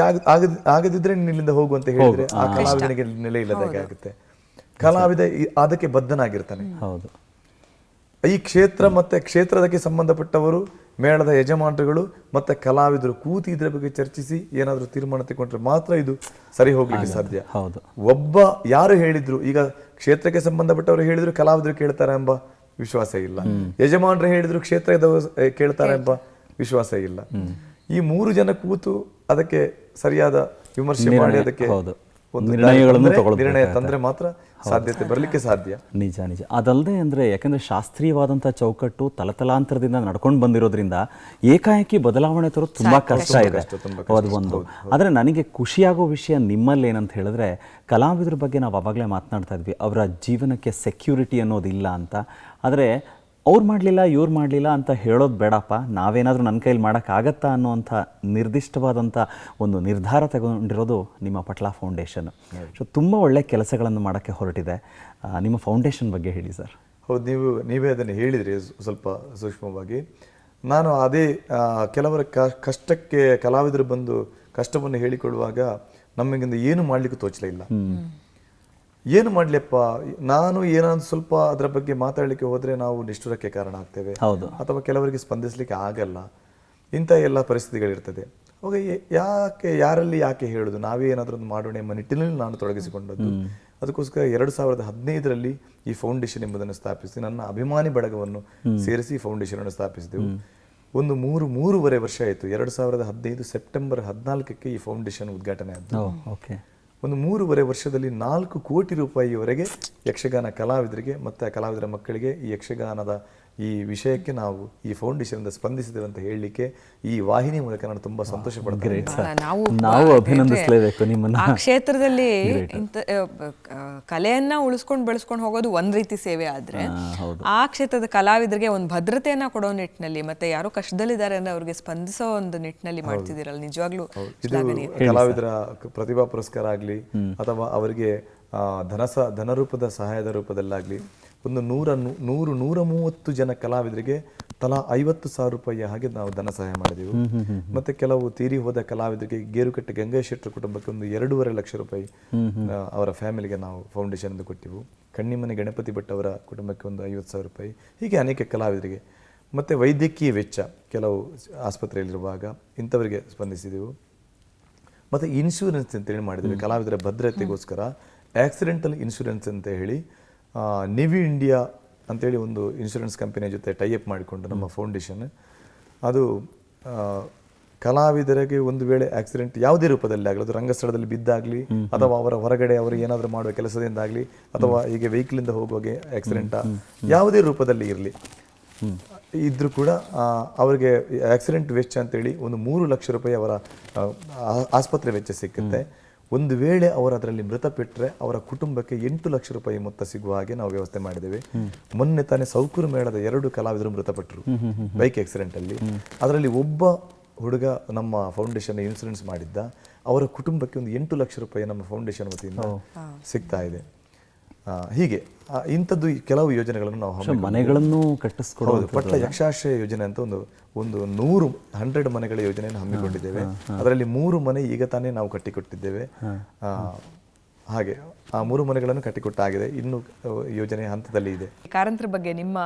ಆಗದಿದ್ರೆ ನೀನು ಇಲ್ಲಿಂದ ಹೋಗು ಅಂತ ಹೇಳಿದ್ರೆ ಆ ಕಲಾವಿದನಿಗೆ ನೆಲೆ ಇಲ್ಲದಾಗೆ ಆಗುತ್ತೆ. ಕಲಾವಿದ ಅದಕ್ಕೆ ಬದ್ಧನಾಗಿರ್ತಾನೆ. ಈ ಕ್ಷೇತ್ರ ಮತ್ತೆ ಕ್ಷೇತ್ರದಕ್ಕೆ ಸಂಬಂಧಪಟ್ಟವರು, ಮೇಳದ ಯಜಮಾನರುಗಳು ಮತ್ತೆ ಕಲಾವಿದರು ಕೂತಿ ಇದ್ರ ಬಗ್ಗೆ ಚರ್ಚಿಸಿ ಏನಾದರೂ ತೀರ್ಮಾನ ತಗೊಂಡ್ರೆ ಮಾತ್ರ ಇದು ಸರಿ ಹೋಗ್ಲಿಕ್ಕೆ ಸಾಧ್ಯ. ಒಬ್ಬ ಯಾರು ಹೇಳಿದ್ರು, ಈಗ ಕ್ಷೇತ್ರಕ್ಕೆ ಸಂಬಂಧಪಟ್ಟವರು ಹೇಳಿದ್ರು ಕಲಾವಿದರು ಕೇಳ್ತಾರೆ ಎಂಬ ವಿಶ್ವಾಸ ಇಲ್ಲ, ಯಜಮಾನರು ಹೇಳಿದ್ರು ಕ್ಷೇತ್ರದವರು ಕೇಳ್ತಾರೆ ಎಂಬ ವಿಶ್ವಾಸ ಇಲ್ಲ. ಈ 3 ಜನ ಕೂತು ಅದಕ್ಕೆ ಸರಿಯಾದ ವಿಮರ್ಶೆ ಮಾಡಿ ಅದಕ್ಕೆ ನಿರ್ಣಯ ತಂದ್ರೆ ಮಾತ್ರ ಸಾಧ್ಯತೆ ಬರಲಿಕ್ಕೆ ಸಾಧ್ಯ. ನಿಜ. ಅದಲ್ಲದೆ ಅಂದ್ರೆ ಯಾಕಂದ್ರೆ ಶಾಸ್ತ್ರೀಯವಾದಂಥ ಚೌಕಟ್ಟು ತಲತಲಾಂತರದಿಂದ ನಡ್ಕೊಂಡು ಬಂದಿರೋದ್ರಿಂದ ಏಕಾಏಕಿ ಬದಲಾವಣೆ ತರೋದು ತುಂಬಾ ಕಷ್ಟ ಇದೆ. ಅದು ಒಂದು. ಆದರೆ ನನಗೆ ಖುಷಿಯಾಗೋ ವಿಷಯ ನಿಮ್ಮಲ್ಲಿ ಏನಂತ ಹೇಳಿದ್ರೆ, ಕಲಾವಿದರ ಬಗ್ಗೆ ನಾವು ಆವಾಗಲೇ ಮಾತನಾಡ್ತಾ ಇದ್ವಿ, ಅವರ ಜೀವನಕ್ಕೆ ಸೆಕ್ಯೂರಿಟಿ ಅನ್ನೋದಿಲ್ಲ ಅಂತ. ಆದರೆ ಅವ್ರು ಮಾಡಲಿಲ್ಲ ಇವ್ರು ಮಾಡಲಿಲ್ಲ ಅಂತ ಹೇಳೋದು ಬೇಡಪ್ಪ, ನಾವೇನಾದರೂ ನನ್ನ ಕೈಲಿ ಮಾಡೋಕ್ಕಾಗತ್ತಾ ಅನ್ನೋವಂಥ ನಿರ್ದಿಷ್ಟವಾದಂಥ ಒಂದು ನಿರ್ಧಾರ ತಗೊಂಡಿರೋದು ನಿಮ್ಮ ಪಟ್ಲ ಫೌಂಡೇಶನ್. ಸೊ ತುಂಬ ಒಳ್ಳೆಯ ಕೆಲಸಗಳನ್ನು ಮಾಡೋಕ್ಕೆ ಹೊರಟಿದೆ. ನಿಮ್ಮ ಫೌಂಡೇಶನ್ ಬಗ್ಗೆ ಹೇಳಿ ಸರ್. ಹೌದು, ನೀವೇ ಅದನ್ನು ಹೇಳಿದ್ರಿ ಸ್ವಲ್ಪ ಸೂಕ್ಷ್ಮವಾಗಿ. ನಾನು ಅದೇ ಕೆಲವರ ಕಷ್ಟಕ್ಕೆ ಕಲಾವಿದರು ಬಂದು ಕಷ್ಟವನ್ನು ಹೇಳಿಕೊಡುವಾಗ ನಮಗಿಂದ ಏನು ಮಾಡ್ಲಿಕ್ಕೂ ತೋಚಲೇ ಇಲ್ಲ. ಏನು ಮಾಡ್ಲಿಯಪ್ಪ, ನಾನು ಏನಾದ್ರು ಸ್ವಲ್ಪ ಅದರ ಬಗ್ಗೆ ಮಾತಾಡಲಿಕ್ಕೆ ಹೋದ್ರೆ ನಾವು ನಿಷ್ಠುರಕ್ಕೆ ಕಾರಣ ಆಗ್ತೇವೆ, ಅಥವಾ ಕೆಲವರಿಗೆ ಸ್ಪಂದಿಸಲಿಕ್ಕೆ ಆಗಲ್ಲ, ಇಂಥ ಎಲ್ಲ ಪರಿಸ್ಥಿತಿಗಳಿರ್ತದೆ. ಅವಾಗ ಯಾರಲ್ಲಿ ಯಾಕೆ ಹೇಳುದು, ನಾವೇ ಏನಾದರೂ ಒಂದು ಮಾಡೋಣ ಎಂಬ ನಿಟ್ಟಿನಲ್ಲಿ ನಾನು ತೊಡಗಿಸಿಕೊಂಡದ್ದು. ಅದಕ್ಕೋಸ್ಕರ 2015ರಲ್ಲಿ ಈ ಫೌಂಡೇಶನ್ ಎಂಬುದನ್ನು ಸ್ಥಾಪಿಸಿ ನನ್ನ ಅಭಿಮಾನಿ ಬಳಗವನ್ನು ಸೇರಿಸಿ ಈ ಫೌಂಡೇಶನ್ ಅನ್ನು ಸ್ಥಾಪಿಸಿದೆವು. ಒಂದು ಮೂರುವರೆ ವರ್ಷ ಆಯಿತು. 2015 ಸೆಪ್ಟೆಂಬರ್ 14ಕ್ಕೆ ಈ ಫೌಂಡೇಶನ್ ಉದ್ಘಾಟನೆ ಆಯಿತು. ಒಂದು 3.5 ವರ್ಷದಲ್ಲಿ 4 ಕೋಟಿ ರೂಪಾಯಿವರೆಗೆ ಯಕ್ಷಗಾನ ಕಲಾವಿದರಿಗೆ ಮತ್ತು ಕಲಾವಿದರ ಮಕ್ಕಳಿಗೆ ಈ ಯಕ್ಷಗಾನದ ಈ ವಿಷಯಕ್ಕೆ ನಾವು ಈ ಫೌಂಡೇಶನ್ ಸ್ಪಂದಿಸಿದ್ದೇವೆ ಅಂತ ಹೇಳಲಿಕ್ಕೆ ಈ ವಾಹಿನಿ ಮೂಲಕ ನಾನು ತುಂಬಾ ಸಂತೋಷ ಪಡ್ತೇನೆ. ನಾವು ಅಭಿನಂದಿಸಲೇಬೇಕು ನಿಮ್ಮನ್ನ. ಆ ಕ್ಷೇತ್ರದಲ್ಲಿ ಕಲೆಯನ್ನ ಉಳಿಸ್ಕೊಂಡು ಬೆಳೆಸ್ಕೊಂಡು ಹೋಗೋದು ಒಂದ್ ರೀತಿ ಸೇವೆ ಆದ್ರೆ, ಆ ಕ್ಷೇತ್ರದ ಕಲಾವಿದರಿಗೆ ಒಂದು ಭದ್ರತೆಯನ್ನ ಕೊಡೋ ನಿಟ್ಟಿನಲ್ಲಿ ಮತ್ತೆ ಯಾರೋ ಕಷ್ಟದಲ್ಲಿದ್ದಾರೆ ಅಂದ್ರೆ ಅವ್ರಿಗೆ ಸ್ಪಂದಿಸೋ ಒಂದು ನಿಟ್ಟಿನಲ್ಲಿ ಮಾಡ್ತಿದ್ದೀರಲ್ಲ, ನಿಜವಾಗ್ಲೂ ಕಲಾವಿದರ ಪ್ರತಿಭಾ ಪುರಸ್ಕಾರ ಆಗ್ಲಿ ಅಥವಾ ಅವರಿಗೆ ಧನರೂಪದ ಸಹಾಯದ ರೂಪದಲ್ಲಾಗ್ಲಿ ಒಂದು 130 ಜನ ಕಲಾವಿದರಿಗೆ ತಲಾ 50,000 ರೂಪಾಯಿ ಹಾಗೆ ನಾವು ಧನ ಸಹಾಯ ಮಾಡಿದೆವು. ಮತ್ತೆ ಕೆಲವು ತೀರಿ ಹೋದ ಕಲಾವಿದರಿಗೆ ಗೇರುಕಟ್ಟೆ ಗಂಗಾ ಶೆಟ್ಟರ್ ಕುಟುಂಬಕ್ಕೆ ಒಂದು 2.5 ಲಕ್ಷ ರೂಪಾಯಿ ಅವರ ಫ್ಯಾಮಿಲಿಗೆ ನಾವು ಫೌಂಡೇಶನ್ ಕೊಟ್ಟಿವು. ಕಣ್ಣಿಮನೆ ಗಣಪತಿ ಭಟ್ ಅವರ ಕುಟುಂಬಕ್ಕೆ ಒಂದು 50,000 ರೂಪಾಯಿ, ಹೀಗೆ ಅನೇಕ ಕಲಾವಿದರಿಗೆ. ಮತ್ತೆ ವೈದ್ಯಕೀಯ ವೆಚ್ಚ ಕೆಲವು ಆಸ್ಪತ್ರೆಯಲ್ಲಿರುವಾಗ ಇಂಥವರಿಗೆ ಸ್ಪಂದಿಸಿದೆವು. ಮತ್ತೆ ಇನ್ಶೂರೆನ್ಸ್ ಅಂತೇಳಿ ಮಾಡಿದ್ದೇವೆ ಕಲಾವಿದರ ಭದ್ರತೆಗೋಸ್ಕರ. ಆಕ್ಸಿಡೆಂಟಲ್ ಇನ್ಶೂರೆನ್ಸ್ ಅಂತ ಹೇಳಿ ನಿವಿ ಇಂಡಿಯಾ ಅಂತೇಳಿ ಒಂದು ಇನ್ಶೂರೆನ್ಸ್ ಕಂಪನಿಯ ಜೊತೆ ಟೈಅಪ್ ಮಾಡಿಕೊಂಡು ನಮ್ಮ ಫೌಂಡೇಶನ್ ಅದು ಕಲಾವಿದರಿಗೆ ಒಂದು ವೇಳೆ ಆಕ್ಸಿಡೆಂಟ್ ಯಾವುದೇ ರೂಪದಲ್ಲಿ ಆಗಲಿ, ಅದು ರಂಗಸ್ಥಳದಲ್ಲಿ ಬಿದ್ದಾಗಲಿ ಅಥವಾ ಅವರ ಹೊರಗಡೆ ಅವರು ಏನಾದರೂ ಮಾಡುವ ಕೆಲಸದಿಂದಾಗಲಿ ಅಥವಾ ಹೀಗೆ ವೆಹಿಕಲಿಂದ ಹೋಗುವಾಗೆ ಆಕ್ಸಿಡೆಂಟ್ ಯಾವುದೇ ರೂಪದಲ್ಲಿ ಇರಲಿ ಇದ್ರೂ ಕೂಡ ಅವರಿಗೆ ಆಕ್ಸಿಡೆಂಟ್ ವೆಚ್ಚ ಅಂತೇಳಿ ಒಂದು 3 ಲಕ್ಷ ರೂಪಾಯಿ ಅವರ ಆಸ್ಪತ್ರೆ ವೆಚ್ಚ ಸಿಕ್ಕುತ್ತೆ. ಒಂದು ವೇಳೆ ಅವರು ಅದರಲ್ಲಿ ಮೃತಪಟ್ಟರೆ ಅವರ ಕುಟುಂಬಕ್ಕೆ 8 ಲಕ್ಷ ರೂಪಾಯಿ ಮೊತ್ತ ಸಿಗುವ ಹಾಗೆ ನಾವು ವ್ಯವಸ್ಥೆ ಮಾಡಿದ್ದೇವೆ. ಮೊನ್ನೆ ತಾನೇ ಸೌಕೂರು ಮೇಳದ 2 ಕಲಾವಿದರು ಮೃತಪಟ್ಟರು ಬೈಕ್ ಆಕ್ಸಿಡೆಂಟ್ ಅಲ್ಲಿ. ಅದರಲ್ಲಿ ಒಬ್ಬ ಹುಡುಗ ನಮ್ಮ ಫೌಂಡೇಶನ್ ಇನ್ಶೂರೆನ್ಸ್ ಮಾಡಿದ್ದ, ಅವರ ಕುಟುಂಬಕ್ಕೆ ಒಂದು 8 ಲಕ್ಷ ರೂಪಾಯಿ ನಮ್ಮ ಫೌಂಡೇಶನ್ ವತಿಯಿಂದ ಸಿಗ್ತಾ ಇದೆ. ಹೀಗೆ ಇಂಥದ್ದು ಕೆಲವು ಯೋಜನೆಗಳನ್ನು ನಾವು ಮನೆಗಳನ್ನು ಕಟ್ಟಿಸ್ಕೊಡೋದು, ಪಟ್ಲ ಯಕ್ಷಾಶ್ರಯ ಯೋಜನೆ ಅಂತ ಒಂದು 100 ಮನೆಗಳ ಯೋಜನೆಯನ್ನು ಹಮ್ಮಿಕೊಂಡಿದ್ದೇವೆ. ಅದರಲ್ಲಿ 3 ಮನೆ ಈಗ ತಾನೇ ನಾವು ಕಟ್ಟಿಕೊಟ್ಟಿದ್ದೇವೆ. ಹಾಗೆ ಆ 3 ಮನೆಗಳನ್ನು ಕಟ್ಟಿಕೊಟ್ಟಾಗಿದೆ, ಇನ್ನು ಯೋಜನೆ ಹಂತದಲ್ಲಿ ಇದೆ. ಕಾರಂತರ ಬಗ್ಗೆ ನಿಮ್ಮ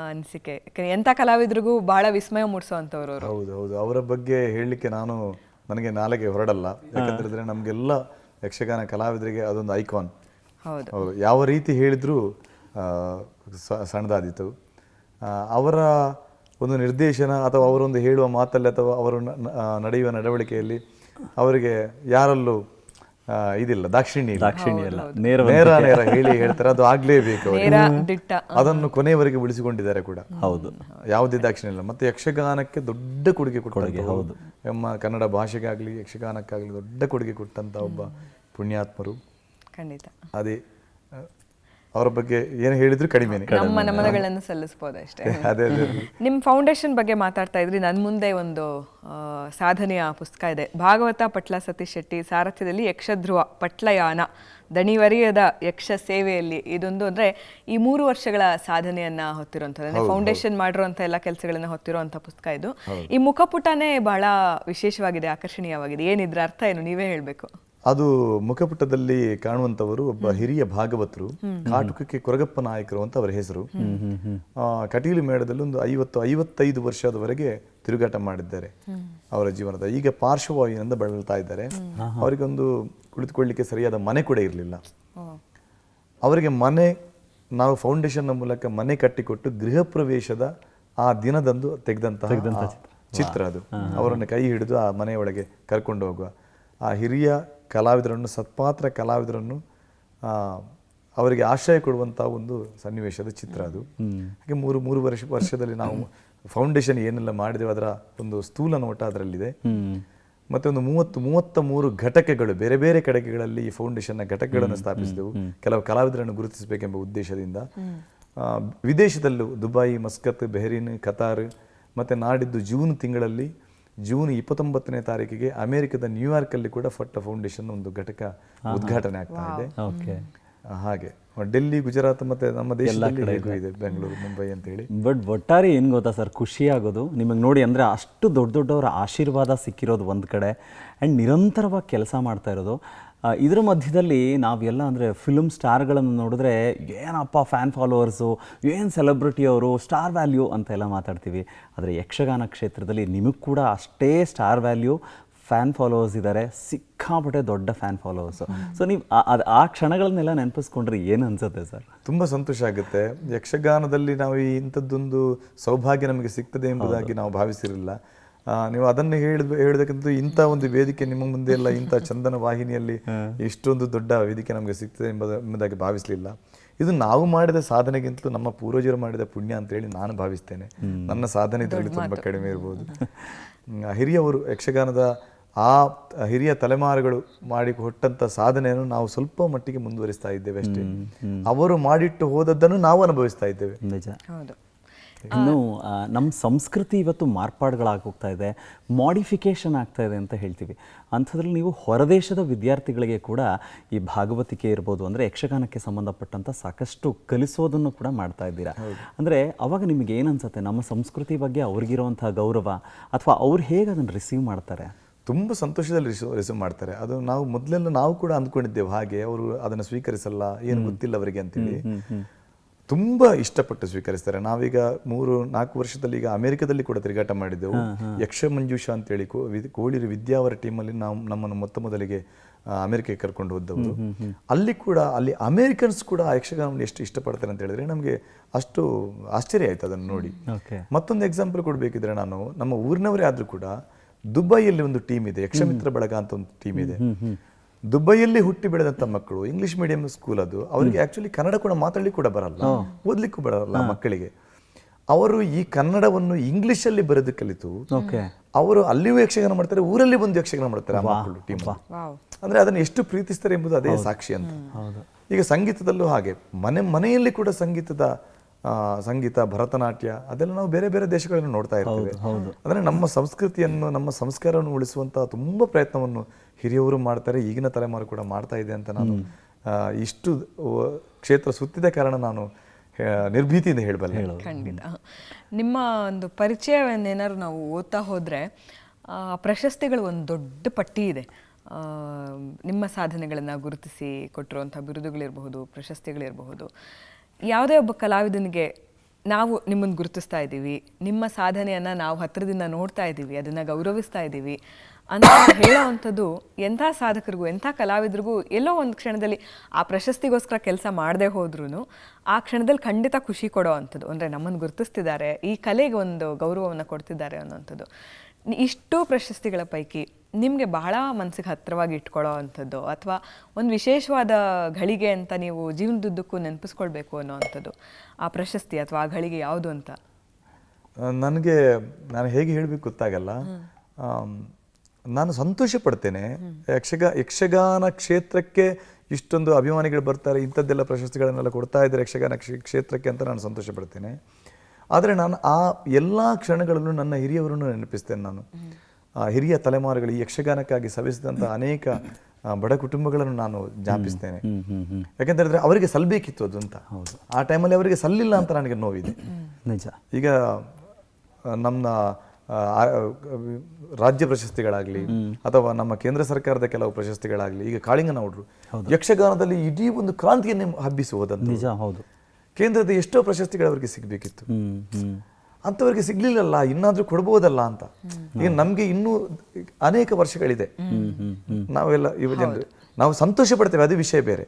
ಅನಿಸಿಕೆ? ಎಂಥ ಕಲಾವಿದರಿಗೂ ಬಹಳ ವಿಸ್ಮಯ ಮೂಡಿಸುವಂಥವ್ರು. ಹೌದು, ಅವರ ಬಗ್ಗೆ ಹೇಳಲಿಕ್ಕೆ ನನಗೆ ನಾಳೆಗೆ ಹೊರಡಲ್ಲ. ಯಾಕಂತೇಳಿದ್ರೆ ನಮಗೆಲ್ಲ ಯಕ್ಷಗಾನ ಕಲಾವಿದರಿಗೆ ಅದೊಂದು ಐಕಾನ್. ಹೌದು, ಯಾವ ರೀತಿ ಹೇಳಿದ್ರು ಸಣ್ಣದಾದೀತು. ಅವರ ಒಂದು ನಿರ್ದೇಶನ ಅಥವಾ ಅವರೊಂದು ಹೇಳುವ ಮಾತಲ್ಲಿ ಅಥವಾ ಅವರು ನಡೆಯುವ ನಡವಳಿಕೆಯಲ್ಲಿ ಅವರಿಗೆ ಯಾರಲ್ಲೂ ಇದಿಲ್ಲ, ದಾಕ್ಷಿಣ್ಯ ಇಲ್ಲ. ನೇರ ಹೇಳಿ ಹೇಳ್ತಾರೆ, ಅದು ಆಗ್ಲೇಬೇಕು. ಅದನ್ನು ಕೊನೆಯವರೆಗೆ ಉಳಿಸಿಕೊಂಡಿದ್ದಾರೆ ಕೂಡ. ಹೌದು, ಯಾವುದೇ ದಾಕ್ಷಿಣ್ಯ ಇಲ್ಲ. ಮತ್ತೆ ಯಕ್ಷಗಾನಕ್ಕೆ ದೊಡ್ಡ ಕೊಡುಗೆ ಕೊಟ್ಟಂತ, ನಮ್ಮ ಕನ್ನಡ ಭಾಷೆಗಾಗ್ಲಿ ಯಕ್ಷಗಾನಕ್ಕಾಗ್ಲಿ ದೊಡ್ಡ ಕೊಡುಗೆ ಕೊಟ್ಟಂತ ಒಬ್ಬ ಪುಣ್ಯಾತ್ಮರು. ಖಂಡಿತ ಅದೇ ಅವರ ಬಗ್ಗೆ ಏನು ಹೇಳಿದ್ರು ಕಡಿಮೆನೆ. ನಮ್ಮ ನಮನಗಳನ್ನು ಸಲ್ಲಿಸಬಹುದು ಅಷ್ಟೇ. ನಿಮ್ಮ ಫೌಂಡೇಶನ್ ಬಗ್ಗೆ ಮಾತಾಡ್ತಾ ಇದ್ರಿ. ನನ್ನ ಮುಂದೆ ಒಂದು ಸಾಧನೆಯ ಪುಸ್ತಕ ಇದೆ, ಭಾಗವತ ಪಟ್ಲ ಸತೀಶ್ ಶೆಟ್ಟಿ ಸಾರಥ್ಯದಲ್ಲಿ ಯಕ್ಷಧ್ರುವ ಪಟ್ಲಯಾನ ದಣಿವರಿಯದ ಯಕ್ಷ ಸೇವೆಯಲ್ಲಿ. ಇದೊಂದು ಅಂದ್ರೆ ಈ 3 ವರ್ಷಗಳ ಸಾಧನೆಯನ್ನ ಹೊತ್ತಿರುವಂಥದ್ದು, ಫೌಂಡೇಶನ್ ಮಾಡಿರುವಂಥ ಎಲ್ಲ ಕೆಲಸಗಳನ್ನ ಹೊತ್ತಿರುವಂಥ ಪುಸ್ತಕ ಇದು. ಈ ಮುಖಪುಟನೇ ಬಹಳ ವಿಶೇಷವಾಗಿದೆ, ಆಕರ್ಷಣೀಯವಾಗಿದೆ. ಏನಿದ್ರ ಅರ್ಥ ಏನು, ನೀವೇ ಹೇಳ್ಬೇಕು. ಅದು ಮುಖಪುಟದಲ್ಲಿ ಕಾಣುವಂತವರು ಒಬ್ಬ ಹಿರಿಯ ಭಾಗವತರು, ಕಾಟುಕಕ್ಕೆ ಕೊರಗಪ್ಪ ನಾಯಕರು ಅಂತ ಅವರ ಹೆಸರು. ಕಟೀಲು ಮೇಳದಲ್ಲಿ ಒಂದು 50-55 ವರ್ಷದವರೆಗೆ ತಿರುಗಾಟ ಮಾಡಿದ್ದಾರೆ ಅವರ ಜೀವನದ. ಈಗ ಪಾರ್ಶ್ವವಾಯುವಿನಿಂದ ಬಳಲ್ತಾ ಇದ್ದಾರೆ. ಅವರಿಗೊಂದು ಕುಳಿತುಕೊಳ್ಳಿಕ್ಕೆ ಸರಿಯಾದ ಮನೆ ಕೂಡ ಇರಲಿಲ್ಲ. ಅವರಿಗೆ ನಾವು ಫೌಂಡೇಶನ್ ಮೂಲಕ ಮನೆ ಕಟ್ಟಿಕೊಟ್ಟು ಗೃಹ ಪ್ರವೇಶದ ಆ ದಿನದಂದು ತೆಗೆದಂತಹ ಚಿತ್ರ ಅದು. ಅವರನ್ನು ಕೈ ಹಿಡಿದು ಆ ಮನೆಯೊಳಗೆ ಕರ್ಕೊಂಡು ಹೋಗುವ ಆ ಹಿರಿಯ ಕಲಾವಿದರನ್ನು, ಸತ್ಪಾತ್ರ ಕಲಾವಿದರನ್ನು ಅವರಿಗೆ ಆಶ್ರಯ ಕೊಡುವಂಥ ಒಂದು ಸನ್ನಿವೇಶದ ಚಿತ್ರ ಅದು. ಹಾಗೆ ಮೂರು ವರ್ಷದಲ್ಲಿ ನಾವು ಫೌಂಡೇಶನ್ ಏನೆಲ್ಲ ಮಾಡಿದೆವು ಅದರ ಒಂದು ಸ್ಥೂಲ ನೋಟ ಅದರಲ್ಲಿದೆ. ಮತ್ತೆ ಒಂದು 33 ಘಟಕಗಳು, ಬೇರೆ ಬೇರೆ ಕಡೆಗಳಲ್ಲಿ ಈ ಫೌಂಡೇಶನ್ನ ಘಟಕಗಳನ್ನು ಸ್ಥಾಪಿಸಿದೆವು ಕೆಲವು ಕಲಾವಿದರನ್ನು ಗುರುತಿಸಬೇಕೆಂಬ ಉದ್ದೇಶದಿಂದ. ವಿದೇಶದಲ್ಲೂ ದುಬೈ, ಮಸ್ಕತ್, ಬೆಹರಿನ್, ಕತಾರ್, ಮತ್ತೆ ನಾಡಿದ್ದು ಜೂನ್ ತಿಂಗಳಲ್ಲಿ ಜೂನ್ 29ನೇ ತಾರೀಕಿಗೆ ಅಮೆರಿಕದ ನ್ಯೂಯಾರ್ಕ್ ಅಲ್ಲಿ ಕೂಡ ಫೌಂಡೇಶನ್ ಒಂದು ಘಟಕ ಉದ್ಘಾಟನೆ ಆಗ್ತಾ ಇದೆ. ಹಾಗೆ ಡೆಲ್ಲಿ, ಗುಜರಾತ್ ಮತ್ತೆ ನಮ್ಮ ದೇಶದಲ್ಲಿ ಹೇಗೂ ಇದೆ, ಬೆಂಗಳೂರು, ಮುಂಬೈ ಅಂತ ಹೇಳಿ. ಬಟ್ ಒಟ್ಟಾರೆ ಏನು ಗೊತ್ತಾ ಸರ್, ಖುಷಿ ಆಗೋದು ನಿಮಗೆ ನೋಡಿ, ಅಂದರೆ ಅಷ್ಟು ದೊಡ್ಡ ದೊಡ್ಡವರ ಆಶೀರ್ವಾದ ಸಿಕ್ಕಿರೋದು ಒಂದು ಕಡೆ, ಆ್ಯಂಡ್ ನಿರಂತರವಾಗಿ ಕೆಲಸ ಮಾಡ್ತಾ ಇರೋದು. ಇದರ ಮಧ್ಯದಲ್ಲಿ ನಾವೆಲ್ಲ ಅಂದರೆ ಫಿಲ್ಮ್ ಸ್ಟಾರ್ಗಳನ್ನು ನೋಡಿದ್ರೆ ಏನಪ್ಪ ಫ್ಯಾನ್ ಫಾಲೋವರ್ಸು, ಏನು ಸೆಲೆಬ್ರಿಟಿ ಅವರು, ಸ್ಟಾರ್ ವ್ಯಾಲ್ಯೂ ಅಂತೆಲ್ಲ ಮಾತಾಡ್ತೀವಿ. ಆದರೆ ಯಕ್ಷಗಾನ ಕ್ಷೇತ್ರದಲ್ಲಿ ನಿಮಗೆ ಕೂಡ ಅಷ್ಟೇ ಸ್ಟಾರ್ ವ್ಯಾಲ್ಯೂ, ಫ್ಯಾನ್ ಫಾಲೋವರ್ಸ್ ಇದ್ದಾರೆ, ಸಿಕ್ಕಾಪಟ್ಟೆ ದೊಡ್ಡ ಫ್ಯಾನ್ ಫಾಲೋವರ್ಸು. ಸೊ ನೀವು ಆ ಕ್ಷಣಗಳನ್ನೆಲ್ಲ ನೆನಪಿಸ್ಕೊಂಡ್ರೆ ಏನು ಅನ್ಸುತ್ತೆ ಸರ್? ತುಂಬ ಸಂತೋಷ ಆಗುತ್ತೆ. ಯಕ್ಷಗಾನದಲ್ಲಿ ನಾವು ಇಂಥದ್ದೊಂದು ಸೌಭಾಗ್ಯ ನಮಗೆ ಸಿಗ್ತದೆ ಎಂಬುದಾಗಿ ನಾವು ಭಾವಿಸಿರಲಿಲ್ಲ. ನೀವು ಅದನ್ನು ಹೇಳಬೇಕಂತ ಇಂಥ ಒಂದು ವೇದಿಕೆ ನಿಮ್ಮ ಮುಂದೆ ಎಲ್ಲ, ಇಂಥ ಚಂದನ ವಾಹಿನಿಯಲ್ಲಿ ಇಷ್ಟೊಂದು ದೊಡ್ಡ ವೇದಿಕೆ ನಮಗೆ ಸಿಗ್ತದೆ ಎಂಬುದಾಗಿ ಭಾವಿಸಲಿಲ್ಲ. ಇದು ನಾವು ಮಾಡಿದ ಸಾಧನೆಗಿಂತಲೂ ನಮ್ಮ ಪೂರ್ವಜರು ಮಾಡಿದ ಪುಣ್ಯ ಅಂತೇಳಿ ನಾನು ಭಾವಿಸ್ತೇನೆ. ನನ್ನ ಸಾಧನೆ ಇದರಲ್ಲಿ ತುಂಬ ಕಡಿಮೆ ಇರ್ಬೋದು. ಹಿರಿಯವರು ಯಕ್ಷಗಾನದ ಆ ಹಿರಿಯ ತಲೆಮಾರುಗಳು ಮಾಡಿ ಕೊಟ್ಟಂಥ ಸಾಧನೆಯನ್ನು ನಾವು ಸ್ವಲ್ಪ ಮಟ್ಟಿಗೆ ಮುಂದುವರಿಸ್ತಾ ಇದ್ದೇವೆ ಅಷ್ಟೇ. ಅವರು ಮಾಡಿಟ್ಟು ಹೋದದ್ದನ್ನು ನಾವು ಅನುಭವಿಸ್ತಾ ಇದ್ದೇವೆ. ನಿಜ. ಇನ್ನು ನಮ್ಮ ಸಂಸ್ಕೃತಿ ಇವತ್ತು ಮಾರ್ಪಾಡುಗಳಾಗೋಗ್ತಾ ಇದೆ, ಮಾಡಿಫಿಕೇಷನ್ ಆಗ್ತಾ ಇದೆ ಅಂತ ಹೇಳ್ತೀವಿ. ಅಂಥದ್ರಲ್ಲಿ ನೀವು ಹೊರದೇಶದ ವಿದ್ಯಾರ್ಥಿಗಳಿಗೆ ಕೂಡ ಈ ಭಾಗವತಿಕೆ ಇರ್ಬೋದು, ಅಂದರೆ ಯಕ್ಷಗಾನಕ್ಕೆ ಸಂಬಂಧಪಟ್ಟಂಥ ಸಾಕಷ್ಟು ಕಲಿಸೋದನ್ನು ಕೂಡ ಮಾಡ್ತಾ ಇದ್ದೀರಾ. ಅಂದರೆ ಅವಾಗ ನಿಮಗೆ ಏನು ಅನ್ಸುತ್ತೆ, ನಮ್ಮ ಸಂಸ್ಕೃತಿ ಬಗ್ಗೆ ಅವ್ರಿಗಿರುವಂಥ ಗೌರವ, ಅಥವಾ ಅವ್ರು ಹೇಗೆ ಅದನ್ನು ರಿಸೀವ್ ಮಾಡ್ತಾರೆ? ತುಂಬ ಸಂತೋಷದಲ್ಲಿ ರಿಸೀವ್ ಮಾಡ್ತಾರೆ. ಅದು ನಾವು ಮೊದಲೆಲ್ಲ ನಾವು ಕೂಡ ಅಂದ್ಕೊಂಡಿದ್ದೇವೆ ಹಾಗೆ, ಅವರು ಅದನ್ನು ಸ್ವೀಕರಿಸಲ್ಲ, ಏನು ಗೊತ್ತಿಲ್ಲ ಅವರಿಗೆ ಅಂತೇಳಿ. ತುಂಬ ಇಷ್ಟಪಟ್ಟು ಸ್ವೀಕರಿಸ್ತಾರೆ. ನಾವೀಗ 3-4 ವರ್ಷದಲ್ಲಿ ಈಗ ಅಮೆರಿಕದಲ್ಲಿ ಕೂಡ ತಿರುಗಾಟ ಮಾಡಿದ್ದೆವು. ಯಕ್ಷ ಮಂಜೂಷ ಅಂತೇಳಿ ಕೋಳಿರು ವಿದ್ಯಾವರ ಟೀಮಲ್ಲಿ ನಾವು ನಮ್ಮನ್ನು ಮೊದಲಿಗೆ ಅಮೆರಿಕಕ್ಕೆ ಕರ್ಕೊಂಡು ಹೋದವರು. ಅಲ್ಲಿ ಕೂಡ ಅಲ್ಲಿ ಅಮೆರಿಕನ್ಸ್ ಕೂಡ ಆ ಯಕ್ಷಗಾನವನ್ನು ಎಷ್ಟು ಇಷ್ಟಪಡ್ತಾರೆ ಅಂತ ಹೇಳಿದ್ರೆ ನಮಗೆ ಅಷ್ಟು ಆಶ್ಚರ್ಯ ಆಯ್ತು ಅದನ್ನು ನೋಡಿ. ಮತ್ತೊಂದು ಎಕ್ಸಾಂಪಲ್ ಕೊಡಬೇಕಿದ್ರೆ, ನಾನು ನಮ್ಮ ಊರಿನವರೇ ಆದರೂ ಕೂಡ ದುಬೈಯಲ್ಲಿ ಒಂದು ಟೀಮ್ ಇದೆ, ಯಕ್ಷಮಿತ್ರ ಬಳಗ ಅಂತ ಒಂದು ಟೀಮ್ ಇದೆ. ದುಬೈಯಲ್ಲಿ ಹುಟ್ಟಿ ಬೆಳೆದಂಥ ಮಕ್ಕಳು, ಇಂಗ್ಲಿಷ್ ಮೀಡಿಯಂ ಸ್ಕೂಲ್ ಅದು, ಅವರಿಗೆ ಆಕ್ಚುಲಿ ಕನ್ನಡ ಕೂಡ ಮಾತಾಡ್ಲಿಕ್ಕೆ ಕೂಡ ಬರಲ್ಲ, ಓದ್ಲಿಕ್ಕೂ ಬರಲ್ಲ ಮಕ್ಕಳಿಗೆ. ಅವರು ಈ ಕನ್ನಡವನ್ನು ಇಂಗ್ಲಿಷಲ್ಲಿ ಬರೆದು ಕಲಿತು ಅವರು ಅಲ್ಲಿಯೂ ಯಕ್ಷಗಾನ ಮಾಡ್ತಾರೆ, ಊರಲ್ಲಿ ಬಂದು ಯಕ್ಷಗಾನ ಮಾಡ್ತಾರೆ ಆ ಮಕ್ಕಳು ಟೀಮ್. ಅಂದ್ರೆ ಅದನ್ನು ಎಷ್ಟು ಪ್ರೀತಿಸ್ತಾರೆ ಎಂಬುದು ಅದೇ ಸಾಕ್ಷಿ ಅಂತ. ಈಗ ಸಂಗೀತದಲ್ಲೂ ಹಾಗೆ, ಮನೆಯಲ್ಲಿ ಕೂಡ ಸಂಗೀತ, ಭರತನಾಟ್ಯ ಅದೆಲ್ಲ ನಾವು ಬೇರೆ ಬೇರೆ ದೇಶಗಳನ್ನು ನೋಡ್ತಾ ಇರ್ತೇವೆ. ಅಂದ್ರೆ ನಮ್ಮ ಸಂಸ್ಕೃತಿಯನ್ನು, ನಮ್ಮ ಸಂಸ್ಕಾರವನ್ನು ಉಳಿಸುವಂತಹ ತುಂಬಾ ಪ್ರಯತ್ನವನ್ನು ಹಿರಿಯವರು ಮಾಡ್ತಾರೆ, ಈಗಿನ ತಲೆಮಾರು ಕೂಡ ಮಾಡ್ತಾ ಇದೆ ಅಂತ ನಾನು ಇಷ್ಟು ಕ್ಷೇತ್ರ ಸುತ್ತಿದ ಕಾರಣ ನಾನು ನಿರ್ಭೀತಿಯಿಂದ ಹೇಳಬಲ್ಲೆ. ಖಂಡಿತ. ನಿಮ್ಮ ಒಂದು ಪರಿಚಯವನ್ನೇನಾದ್ರು ನಾವು ಓದ್ತಾ ಹೋದರೆ ಪ್ರಶಸ್ತಿಗಳು ಒಂದು ದೊಡ್ಡ ಪಟ್ಟಿ ಇದೆ. ನಿಮ್ಮ ಸಾಧನೆಗಳನ್ನು ಗುರುತಿಸಿ ಕೊಟ್ಟಿರುವಂಥ ಬಿರುದುಗಳಿರಬಹುದು, ಪ್ರಶಸ್ತಿಗಳಿರಬಹುದು. ಯಾವುದೇ ಒಬ್ಬ ಕಲಾವಿದನಿಗೆ ನಾವು ನಿಮ್ಮನ್ನು ಗುರುತಿಸ್ತಾ ಇದ್ದೀವಿ, ನಿಮ್ಮ ಸಾಧನೆಯನ್ನು ನಾವು ಹತ್ತಿರದಿಂದ ನೋಡ್ತಾ ಇದ್ದೀವಿ, ಅದನ್ನು ಗೌರವಿಸ್ತಾ ಇದ್ದೀವಿ ಅಂತ ಹೇಳೋವಂಥದ್ದು ಎಂಥ ಸಾಧಕರಿಗೂ ಎಂಥ ಕಲಾವಿದರಿಗೂ ಎಲ್ಲೋ ಒಂದು ಕ್ಷಣದಲ್ಲಿ ಆ ಪ್ರಶಸ್ತಿಗೋಸ್ಕರ ಕೆಲಸ ಮಾಡದೆ ಹೋದ್ರೂ ಆ ಕ್ಷಣದಲ್ಲಿ ಖಂಡಿತ ಖುಷಿ ಕೊಡೋ ಅಂಥದ್ದು. ಅಂದರೆ ನಮ್ಮನ್ನು ಗುರುತಿಸ್ತಿದ್ದಾರೆ, ಈ ಕಲೆಗೆ ಒಂದು ಗೌರವವನ್ನು ಕೊಡ್ತಿದ್ದಾರೆ ಅನ್ನೋವಂಥದ್ದು. ಇಷ್ಟು ಪ್ರಶಸ್ತಿಗಳ ಪೈಕಿ ನಿಮಗೆ ಬಹಳ ಮನಸ್ಸಿಗೆ ಹತ್ತಿರವಾಗಿ ಇಟ್ಕೊಳ್ಳೋ ಅಂಥದ್ದು, ಅಥವಾ ಒಂದು ವಿಶೇಷವಾದ ಘಳಿಗೆ ಅಂತ ನೀವು ಜೀವನದುದ್ದಕ್ಕೂ ನೆನಪಿಸ್ಕೊಳ್ಬೇಕು ಅನ್ನೋ ಅಂಥದ್ದು ಆ ಪ್ರಶಸ್ತಿ ಅಥವಾ ಆ ಘಳಿಗೆ ಯಾವುದು ಅಂತ? ನಾನು ಹೇಗೆ ಹೇಳಬೇಕು ಗೊತ್ತಾಗಲ್ಲ. ನಾನು ಸಂತೋಷ ಪಡ್ತೇನೆ, ಯಕ್ಷಗಾನ ಕ್ಷೇತ್ರಕ್ಕೆ ಇಷ್ಟೊಂದು ಅಭಿಮಾನಿಗಳು ಬರ್ತಾರೆ, ಇಂಥದ್ದೆಲ್ಲ ಪ್ರಶಸ್ತಿಗಳನ್ನೆಲ್ಲ ಕೊಡ್ತಾ ಇದ್ದಾರೆ ಯಕ್ಷಗಾನ ಕ್ಷೇತ್ರಕ್ಕೆ ಅಂತ ನಾನು ಸಂತೋಷ ಪಡ್ತೇನೆ. ಆದರೆ ನಾನು ಆ ಎಲ್ಲ ಕ್ಷಣಗಳಲ್ಲೂ ನನ್ನ ಹಿರಿಯವರನ್ನು ನೆನಪಿಸ್ತೇನೆ. ನಾನು ಹಿರಿಯ ತಲೆಮಾರುಗಳು ಈ ಯಕ್ಷಗಾನಕ್ಕಾಗಿ ಸವಿಸಿದಂಥ ಅನೇಕ ಬಡ ಕುಟುಂಬಗಳನ್ನು ನಾನು ಜ್ಞಾಪಿಸ್ತೇನೆ. ಯಾಕಂತ ಹೇಳಿದ್ರೆ ಅವರಿಗೆ ಸಲ್ಲಬೇಕಿತ್ತು ಅದು ಅಂತ. ಆ ಟೈಮಲ್ಲಿ ಅವರಿಗೆ ಸಲ್ಲಿಲ್ಲ ಅಂತ ನನಗೆ ನೋವಿದೆ. ನಿಜ. ಈಗ ನಮ್ಮ ರಾಜ್ಯ ಪ್ರಶಸ್ತಿಗಳಾಗಲಿ ಅಥವಾ ನಮ್ಮ ಕೇಂದ್ರ ಸರ್ಕಾರದ ಕೆಲವು ಪ್ರಶಸ್ತಿಗಳಾಗಲಿ, ಈಗ ಕಾಳಿಂಗನೌಡರು ಯಕ್ಷಗಾನದಲ್ಲಿ ಇಡೀ ಒಂದು ಕ್ರಾಂತಿಯನ್ನೇ ಹಬ್ಬಿಸಿ ಹೋದಂತ. ನಿಜ, ಹೌದು. ಕೇಂದ್ರದ ಎಷ್ಟೋ ಪ್ರಶಸ್ತಿಗಳು ಅವರಿಗೆ ಸಿಗಬೇಕಿತ್ತು, ಅಂಥವ್ರಿಗೆ ಸಿಗ್ಲಿಲ್ಲಲ್ಲ, ಇನ್ನಾದ್ರೂ ಕೊಡ್ಬೋದಲ್ಲ ಅಂತ. ಈಗ ನಮ್ಗೆ ಇನ್ನೂ ಅನೇಕ ವರ್ಷಗಳಿದೆ, ನಾವೆಲ್ಲ ಯುವ ಜನರು ನಾವು ಸಂತೋಷ ಪಡ್ತೇವೆ, ಅದು ವಿಷಯ ಬೇರೆ.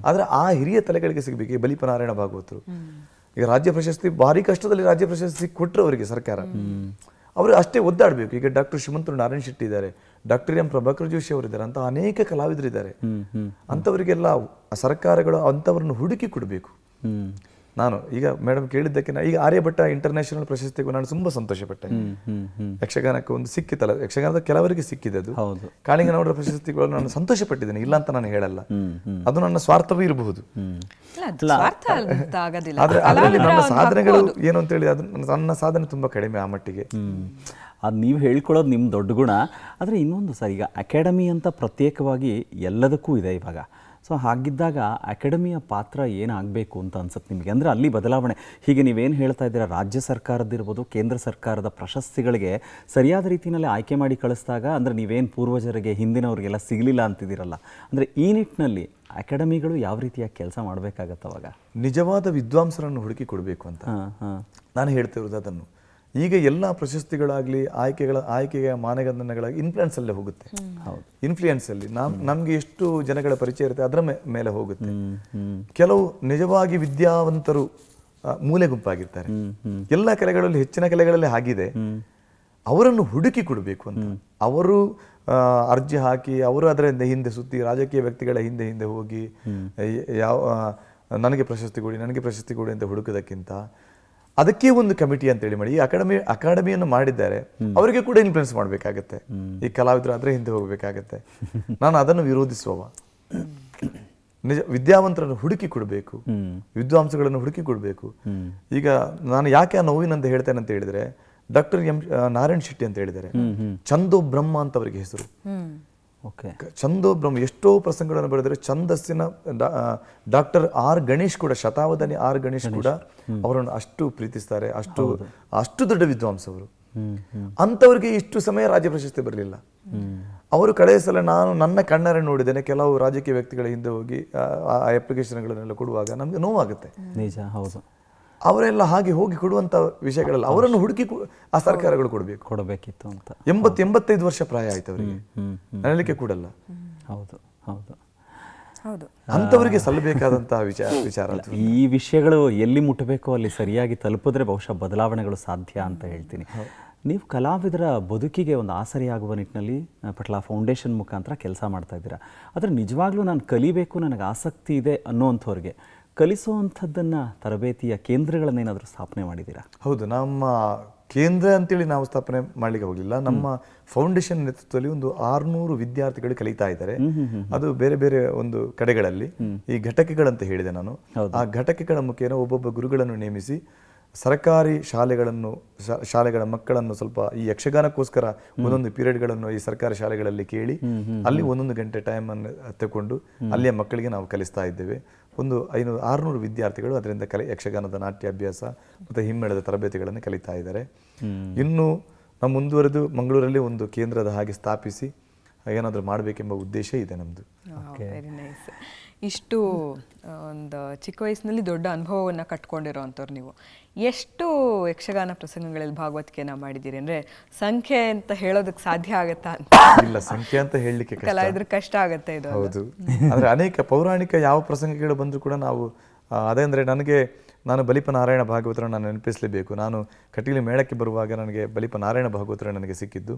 ಆದ್ರೆ ಆ ಹಿರಿಯ ತಲೆಗಳಿಗೆ ಸಿಗ್ಬೇಕು. ಈ ಬಲಿಪನಾರಾಯಣ ಭಾಗವತರು ಈಗ ರಾಜ್ಯ ಪ್ರಶಸ್ತಿ ಭಾರಿ ಕಷ್ಟದಲ್ಲಿ ರಾಜ್ಯ ಪ್ರಶಸ್ತಿ ಕೊಟ್ಟರು ಅವರಿಗೆ ಸರ್ಕಾರ. ಅವರು ಅಷ್ಟೇ ಒದ್ದಾಡಬೇಕು. ಈಗ ಡಾಕ್ಟರ್ ಶ್ರೀಮಂತರು ನಾರಾಯಣ ಶೆಟ್ಟಿ ಇದ್ದಾರೆ, ಡಾಕ್ಟರ್ ಎಂ ಪ್ರಭಾಕರ್ ಜೋಶಿ ಅವರಿದ್ದಾರೆ, ಅಂತ ಅನೇಕ ಕಲಾವಿದರಿದ್ದಾರೆ. ಅಂಥವರಿಗೆಲ್ಲ ಸರ್ಕಾರಗಳು ಅಂಥವ್ರನ್ನು ಹುಡುಕಿ ಕೊಡಬೇಕು. ನಾನು ಈಗ ಮೇಡಮ್ ಕೇಳಿದ್ದಕ್ಕೆ ಈಗ ಆರ್ಯಭಟ್ಟ ಇಂಟರ್ನ್ಯಾಷನಲ್ ಪ್ರಶಸ್ತಿಗೂ ನಾನು ತುಂಬಾ ಸಂತೋಷ ಪಟ್ಟೆ. ಯಕ್ಷಗಾನಕ್ಕೆ ಒಂದು ಸಿಕ್ಕಿತಲ್ಲ, ಯಕ್ಷಗಾನದ ಕೆಲವರಿಗೆ ಸಿಕ್ಕಿದೆ ಅದು. ಕಾಳಿಂಗನವರ ಪ್ರಶಸ್ತಿಗಳು ನಾನು ಸಂತೋಷ ಪಟ್ಟಿದ್ದೇನೆ, ಇಲ್ಲ ಅಂತ ನಾನು ಹೇಳಲ್ಲ. ಅದು ನನ್ನ ಸ್ವಾರ್ಥವೂ ಇರಬಹುದು, ಆದ್ರೆ ಅದರಲ್ಲಿ ನನ್ನ ಸಾಧನೆಗಳು ಏನು ಅಂತ ಹೇಳಿ ಅದು ನನ್ನ ಸಾಧನೆ ತುಂಬಾ ಕಡಿಮೆ ಆ ಮಟ್ಟಿಗೆ. ಅದು ನೀವು ಹೇಳ್ಕೊಳ್ಳೋದು ನಿಮ್ಮ ದೊಡ್ಡ ಗುಣ. ಆದರೆ ಇನ್ನೊಂದು ಸರ್, ಈಗ ಅಕಾಡೆಮಿ ಅಂತ ಪ್ರತ್ಯೇಕವಾಗಿ ಎಲ್ಲದಕ್ಕೂ ಇದೆ ಇವಾಗ. ಸೊ ಹಾಗಿದ್ದಾಗ ಅಕಾಡೆಮಿಯ ಪಾತ್ರ ಏನಾಗಬೇಕು ಅಂತ ಅನ್ಸುತ್ತೆ ನಿಮಗೆ? ಅಂದರೆ ಅಲ್ಲಿ ಬದಲಾವಣೆ, ಹೀಗೆ ನೀವೇನು ಹೇಳ್ತಾ ಇದ್ದೀರಾ, ರಾಜ್ಯ ಸರ್ಕಾರದಿರ್ಬೋದು, ಕೇಂದ್ರ ಸರ್ಕಾರದ ಪ್ರಶಸ್ತಿಗಳಿಗೆ ಸರಿಯಾದ ರೀತಿಯಲ್ಲಿ ಆಯ್ಕೆ ಮಾಡಿ ಕಳಿಸಿದಾಗ, ಅಂದರೆ ನೀವೇನು ಪೂರ್ವಜರಿಗೆ ಹಿಂದಿನವ್ರಿಗೆಲ್ಲ ಸಿಗಲಿಲ್ಲ ಅಂತಿದ್ದೀರಲ್ಲ, ಅಂದರೆ ಈ ನಿಟ್ಟಿನಲ್ಲಿ ಅಕಾಡೆಮಿಗಳು ಯಾವ ರೀತಿಯಾಗಿ ಕೆಲಸ ಮಾಡಬೇಕಾಗತ್ತೆ ಅವಾಗ? ನಿಜವಾದ ವಿದ್ವಾಂಸರನ್ನು ಹುಡುಕಿ ಕೊಡಬೇಕು ಅಂತ ನಾನು ಹೇಳ್ತಿರೋದು ಅದನ್ನು. ಈಗ ಎಲ್ಲ ಪ್ರಶಸ್ತಿಗಳಾಗಲಿ ಆಯ್ಕೆಯ ಮಾನದಂಡಗಳಾಗಿ ಇನ್ಫ್ಲುಯೆನ್ಸ್ ಅಲ್ಲೇ ಹೋಗುತ್ತೆ. ಇನ್ಫ್ಲುಯೆನ್ಸ್ ಅಲ್ಲಿ ನಮ್ಗೆ ಎಷ್ಟು ಜನಗಳ ಪರಿಚಯ ಇರುತ್ತೆ ಅದರ ಮೇಲೆ ಹೋಗುತ್ತೆ. ಕೆಲವು ನಿಜವಾಗಿ ವಿದ್ಯಾವಂತರು ಮೂಲೆ ಗುಂಪಾಗಿರ್ತಾರೆ. ಎಲ್ಲ ಕಲೆಗಳಲ್ಲಿ, ಹೆಚ್ಚಿನ ಕಲೆಗಳಲ್ಲಿ ಆಗಿದೆ. ಅವರನ್ನು ಹುಡುಕಿ ಕೊಡಬೇಕು ಅಂತ. ಅವರು ಅರ್ಜಿ ಹಾಕಿ ಅವರು ಅದರಿಂದ ಹಿಂದೆ ಸುತ್ತಿ ರಾಜಕೀಯ ವ್ಯಕ್ತಿಗಳ ಹಿಂದೆ ಹೋಗಿ ನನಗೆ ಪ್ರಶಸ್ತಿ ಕೊಡಿ ಅಂತ ಹುಡುಕೋದಕ್ಕಿಂತ ಅದಕ್ಕೆ ಒಂದು ಕಮಿಟಿ ಅಂತೇಳಿ ಮಾಡಿ ಈ ಅಕಾಡೆಮಿಯನ್ನು ಮಾಡಿದ್ದಾರೆ. ಅವರಿಗೆ ಕೂಡ ಇನ್ಫ್ಲುಯೆನ್ಸ್ ಮಾಡಬೇಕಾಗತ್ತೆ. ಈ ಕಲಾವಿದರು ಆದ್ರೆ ಹಿಂದೆ ಹೋಗ್ಬೇಕಾಗತ್ತೆ. ನಾನು ಅದನ್ನು ವಿರೋಧಿಸುವವ. ನಿಜ ವಿದ್ಯಾವಂತರನ್ನು ಹುಡುಕಿ ಕೊಡಬೇಕು, ವಿದ್ವಾಂಸಗಳನ್ನು ಹುಡುಕಿ ಕೊಡಬೇಕು. ಈಗ ನಾನು ಯಾಕೆ ಆ ನೋವಿನಂತ ಹೇಳ್ತೇನೆ ಅಂತ ಹೇಳಿದ್ರೆ, ಡಾಕ್ಟರ್ ನಾರಾಯಣ್ ಶೆಟ್ಟಿ ಅಂತ ಹೇಳಿದ್ದಾರೆ. ಚಂದೋ ಬ್ರಹ್ಮ ಅಂತ ಅವರಿಗೆ ಹೆಸರು. ಚಂದೋ ಬ್ರಹ್ಮ ಎಷ್ಟೋ ಪ್ರಸಂಗಗಳನ್ನು ಬರೆದರೆ. ಛಂದಸ್ಸಿನ ಡಾಕ್ಟರ್ ಆರ್ ಗಣೇಶ್ ಕೂಡ, ಶತಾವಧಾನಿ ಆರ್ ಗಣೇಶ್ ಕೂಡ ಅವರನ್ನು ಅಷ್ಟು ಪ್ರೀತಿಸ್ತಾರೆ. ಅಷ್ಟು ದೊಡ್ಡ ವಿದ್ವಾಂಸ ಅವರು. ಅಂಥವ್ರಿಗೆ ಇಷ್ಟು ಸಮಯ ರಾಜ್ಯ ಪ್ರಶಸ್ತಿ ಬರಲಿಲ್ಲ. ಅವರು ಕಡೆಯ ಸಲ ನಾನು ನನ್ನ ಕಣ್ಣಾರೆ ನೋಡಿದ್ದೇನೆ. ಕೆಲವು ರಾಜಕೀಯ ವ್ಯಕ್ತಿಗಳ ಹಿಂದೆ ಹೋಗಿ ಆ ಅಪ್ಲಿಕೇಶನ್ಗಳನ್ನೆಲ್ಲ ಕೊಡುವಾಗ ನಮ್ಗೆ ನೋವಾಗುತ್ತೆ. ನಿಜ, ಹೌದು. ಅವರೆಲ್ಲ ಹಾಗೆ ಹೋಗಿ ಕೊಡುವಂತ ವಿಷಯಗಳಲ್ಲ, ಅವರನ್ನು ಹುಡುಕಿ ಆ ಸರ್ಕಾರಗಳು ಕೊಡಬೇಕಿತ್ತು ಅಂತ. 85 ವರ್ಷ ಪ್ರಾಯ ಆಯ್ತು ಅವರಿಗೆ, ನಡಲಿಕ್ಕೆ ಕೂಡಲ್ಲ. ಹೌದು ಹೌದು ಹೌದು. ಅಂಥವರಿಗೆ ಸಲ್ಲಬೇಕಾದಂತಹ ವಿಚಾರ. ಈ ವಿಷಯಗಳು ಎಲ್ಲಿ ಮುಟ್ಟಬೇಕೋ ಅಲ್ಲಿ ಸರಿಯಾಗಿ ತಲುಪಿದ್ರೆ ಬಹುಶಃ ಬದಲಾವಣೆಗಳು ಸಾಧ್ಯ ಅಂತ ಹೇಳ್ತೀನಿ. ನೀವು ಕಲಾವಿದರ ಬದುಕಿಗೆ ಒಂದು ಆಸರೆಯಾಗುವ ನಿಟ್ಟಿನಲ್ಲಿ ಪಟ್ಲ ಫೌಂಡೇಶನ್ ಮುಖಾಂತರ ಕೆಲಸ ಮಾಡ್ತಾ ಇದ್ದೀರಾ. ಆದರೆ ನಿಜವಾಗ್ಲೂ ನಾನು ಕಲಿಬೇಕು, ನನಗೆ ಆಸಕ್ತಿ ಇದೆ ಅನ್ನೋವಂಥವ್ರಿಗೆ ಕಲಿಸುವಂಥದ್ದನ್ನು ತರಬೇತಿಯ ಕೇಂದ್ರಗಳನ್ನೇನಾದರೂ ಸ್ಥಾಪನೆ ಮಾಡಿದ್ದೀರಾ? ಹೌದು, ನಮ್ಮ ಕೇಂದ್ರ ಅಂತೇಳಿ ನಾವು ಸ್ಥಾಪನೆ ಮಾಡಲಿಕ್ಕೆ ಹೋಗಲಿಲ್ಲ. ನಮ್ಮ ಫೌಂಡೇಶನ್ ನೇತೃತ್ವದಲ್ಲಿ ಒಂದು 600 ವಿದ್ಯಾರ್ಥಿಗಳು ಕಲಿತಾ ಇದ್ದಾರೆ. ಅದು ಬೇರೆ ಬೇರೆ ಒಂದು ಕಡೆಗಳಲ್ಲಿ ಈ ಘಟಕಗಳಂತ ಹೇಳಿದೆ ನಾನು. ಆ ಘಟಕಗಳ ಮುಖೇನ ಒಬ್ಬೊಬ್ಬ ಗುರುಗಳನ್ನು ನೇಮಿಸಿ ಸರ್ಕಾರಿ ಶಾಲೆಗಳ ಮಕ್ಕಳನ್ನು ಸ್ವಲ್ಪ ಈ ಯಕ್ಷಗಾನಕ್ಕೋಸ್ಕರ ಒಂದೊಂದು ಪೀರಿಯಡ್ಗಳನ್ನು ಈ ಸರ್ಕಾರಿ ಶಾಲೆಗಳಲ್ಲಿ ಕೇಳಿ ಅಲ್ಲಿ 1 ಗಂಟೆ ಟೈಮ್ ಅನ್ನು ತಗೊಂಡು ಅಲ್ಲಿಯ ಮಕ್ಕಳಿಗೆ ನಾವು ಕಲಿಸ್ತಾ ಇದ್ದೇವೆ. ಒಂದು 600 ವಿದ್ಯಾರ್ಥಿಗಳು ಅದರಿಂದ ಯಕ್ಷಗಾನದ ನಾಟ್ಯಾಭ್ಯಾಸ ಮತ್ತು ಹಿಮ್ಮೇಳದ ತರಬೇತಿಗಳನ್ನು ಕಲಿತಾ ಇದ್ದಾರೆ. ಇನ್ನು ನಾವು ಮುಂದುವರೆದು ಮಂಗಳೂರಲ್ಲಿ ಒಂದು ಕೇಂದ್ರದ ಹಾಗೆ ಸ್ಥಾಪಿಸಿ ಏನಾದರೂ ಮಾಡಬೇಕೆಂಬ ಉದ್ದೇಶ ಇದೆ ನಮ್ಮದು. Very nice. ಇಷ್ಟು ಒಂದು ಚಿಕ್ಕ ವಯಸ್ಸಿನಲ್ಲಿ ದೊಡ್ಡ ಅನುಭವವನ್ನು ಕಟ್ಕೊಂಡಿರೋವಂಥವ್ರು ನೀವು. ಎಷ್ಟು ಯಕ್ಷಗಾನ ಪ್ರಸಂಗಗಳಲ್ಲಿ ಭಾಗವತಿಕೆಯನ್ನು ಮಾಡಿದ್ದೀರಿ? ಅಂದರೆ ಸಂಖ್ಯೆ ಅಂತ ಹೇಳೋದಕ್ಕೆ ಸಾಧ್ಯ ಆಗುತ್ತಾ ಅಂತ? ಇಲ್ಲ, ಸಂಖ್ಯೆ ಅಂತ ಹೇಳಲಿಕ್ಕೆ ಕಲಾವಿದ್ರು ಕಷ್ಟ ಆಗುತ್ತೆ ಇದು. ಹೌದು, ಅಂದರೆ ಅನೇಕ ಪೌರಾಣಿಕ ಯಾವ ಪ್ರಸಂಗಗಳು ಬಂದರೂ ಕೂಡ ನಾವು ಅದೇ ಅಂದರೆ ನಾನು ಬಲಿಪ ನಾರಾಯಣ ಭಾಗವತರ ನಾನು ನೆನಪಿಸಲೇಬೇಕು. ನಾನು ಕಟೀಲು ಮೇಳಕ್ಕೆ ಬರುವಾಗ ನನಗೆ ಬಲಿಪ ನಾರಾಯಣ ಭಾಗವತರ ನನಗೆ ಸಿಕ್ಕಿದ್ದು.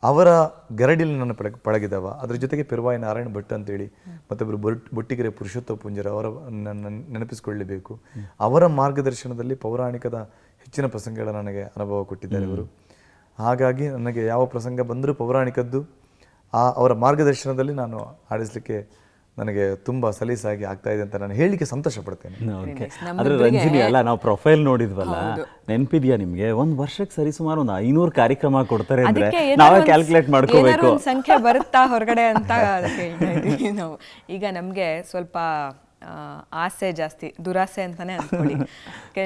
ಅವರ ಗರಡಿಲಿ ನನ್ನ ಪಳಗಿದವ. ಅದ್ರ ಜೊತೆಗೆ ಪೆರುವಾಯಿ ನಾರಾಯಣ ಭಟ್ ಅಂತೇಳಿ ಮತ್ತೊಬ್ಬರು ಬೊಟ್ಟಿಗೆರೆ ಪುರುಷೋತ್ತಮ ಪುಂಜರ ಅವರ ನೆನಪಿಸಿಕೊಳ್ಳಬೇಕು. ಅವರ ಮಾರ್ಗದರ್ಶನದಲ್ಲಿ ಪೌರಾಣಿಕದ ಹೆಚ್ಚಿನ ಪ್ರಸಂಗಗಳ ನನಗೆ ಅನುಭವ ಕೊಟ್ಟಿದ್ದಾರೆ ಇವರು. ಹಾಗಾಗಿ ನನಗೆ ಯಾವ ಪ್ರಸಂಗ ಬಂದರೂ ಪೌರಾಣಿಕದ್ದು ಅವರ ಮಾರ್ಗದರ್ಶನದಲ್ಲಿ ನಾನು ಆಡಿಸ್ಲಿಕ್ಕೆ ನನಗೆ ತುಂಬಾ ಸಲೀಸಾಗಿ ಆಗ್ತಾ ಇದೆ ಅಂತ ನಾನು ಹೇಳಲಿಕ್ಕೆ ಸಂತೋಷ ಪಡ್ತೇನೆ. ಆದ್ರೆ ರಂಜಿನಿ ಅಲ್ಲ, ನಾವು ಪ್ರೊಫೈಲ್ ನೋಡಿದ್ವಲ್ಲ, ನೆನಪಿದ್ಯಾ ನಿಮ್ಗೆ? ಒಂದ್ ವರ್ಷಕ್ಕೆ ಸರಿ ಸುಮಾರು ಒಂದು 500 ಕಾರ್ಯಕ್ರಮ ಕೊಡ್ತಾರೆ ಅಂದ್ರೆ ನಾವೇ ಕ್ಯಾಲ್ಕುಲೇಟ್ ಮಾಡ್ಕೋಬೇಕು, ಸಂಖ್ಯೆ ಬರುತ್ತಾ ಹೊರಗಡೆ ಅಂತ ಹೇಳ್ತಾ ಇದೀವಿ ನಾವು. ಈಗ ನಮ್ಗೆ ಸ್ವಲ್ಪ ಆಸೆ ಜಾಸ್ತಿ, ದುರಾಸೆ ಅಂತಾನೆ ಅನ್ಕೊಳ್ಳಿ.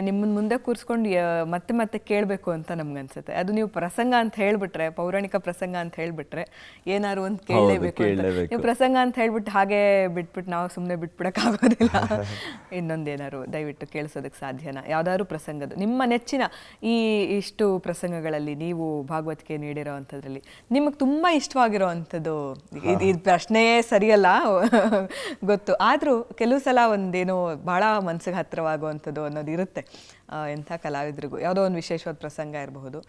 ನಿಮ್ಮನ್ನ ಮುಂದೆ ಕೂರಿಸ್ಕೊಂಡು ಮತ್ತೆ ಕೇಳಬೇಕು ಅಂತ ನಮ್ಗನ್ಸುತ್ತೆ. ಅದು ನೀವು ಪ್ರಸಂಗ ಅಂತ ಹೇಳ್ಬಿಟ್ರೆ, ಪೌರಾಣಿಕ ಪ್ರಸಂಗ ಅಂತ ಹೇಳ್ಬಿಟ್ರೆ ಏನಾದ್ರು ಒಂದು ಕೇಳಲೇಬೇಕು. ನೀವು ಪ್ರಸಂಗ ಅಂತ ಹೇಳ್ಬಿಟ್ಟು ಹಾಗೆ ಬಿಟ್ಬಿಟ್ಟು ನಾವು ಸುಮ್ಮನೆ ಬಿಟ್ಬಿಡಕ್ಕಾಗೋದಿಲ್ಲ. ಇನ್ನೊಂದೇನಾದ್ರು ದಯವಿಟ್ಟು ಕೇಳಿಸೋದಕ್ಕೆ ಸಾಧ್ಯನಾ? ಯಾವ್ದಾದ್ರು ಪ್ರಸಂಗದ ನಿಮ್ಮ ನೆಚ್ಚಿನ ಇಷ್ಟು ಪ್ರಸಂಗಗಳಲ್ಲಿ ನೀವು ಭಾಗವತಿಕೆ ನೀಡಿರೋ ಅಂಥದ್ರಲ್ಲಿ ನಿಮಗೆ ತುಂಬಾ ಇಷ್ಟವಾಗಿರೋ ಅಂಥದ್ದು? ಇದು ಪ್ರಶ್ನೆಯೇ ಸರಿಯಲ್ಲ ಗೊತ್ತು, ಆದ್ರೂ ಕೆಲವು ಸಲ ಒಂದೇನೋ ಬಹಳ ಮನಸ್ಸಿಗೆ ಹತ್ತಿರವಾಗುವಂಥದ್ದು ಅನ್ನೋದು ಇರುತ್ತೆ ಎಂಥ ಕಲಾವಿದ್ರಿಗೂ. ಯಾವುದೋ ಒಂದು ವಿಶೇಷವಾದ ಪ್ರಸಂಗ ಇರಬಹುದು.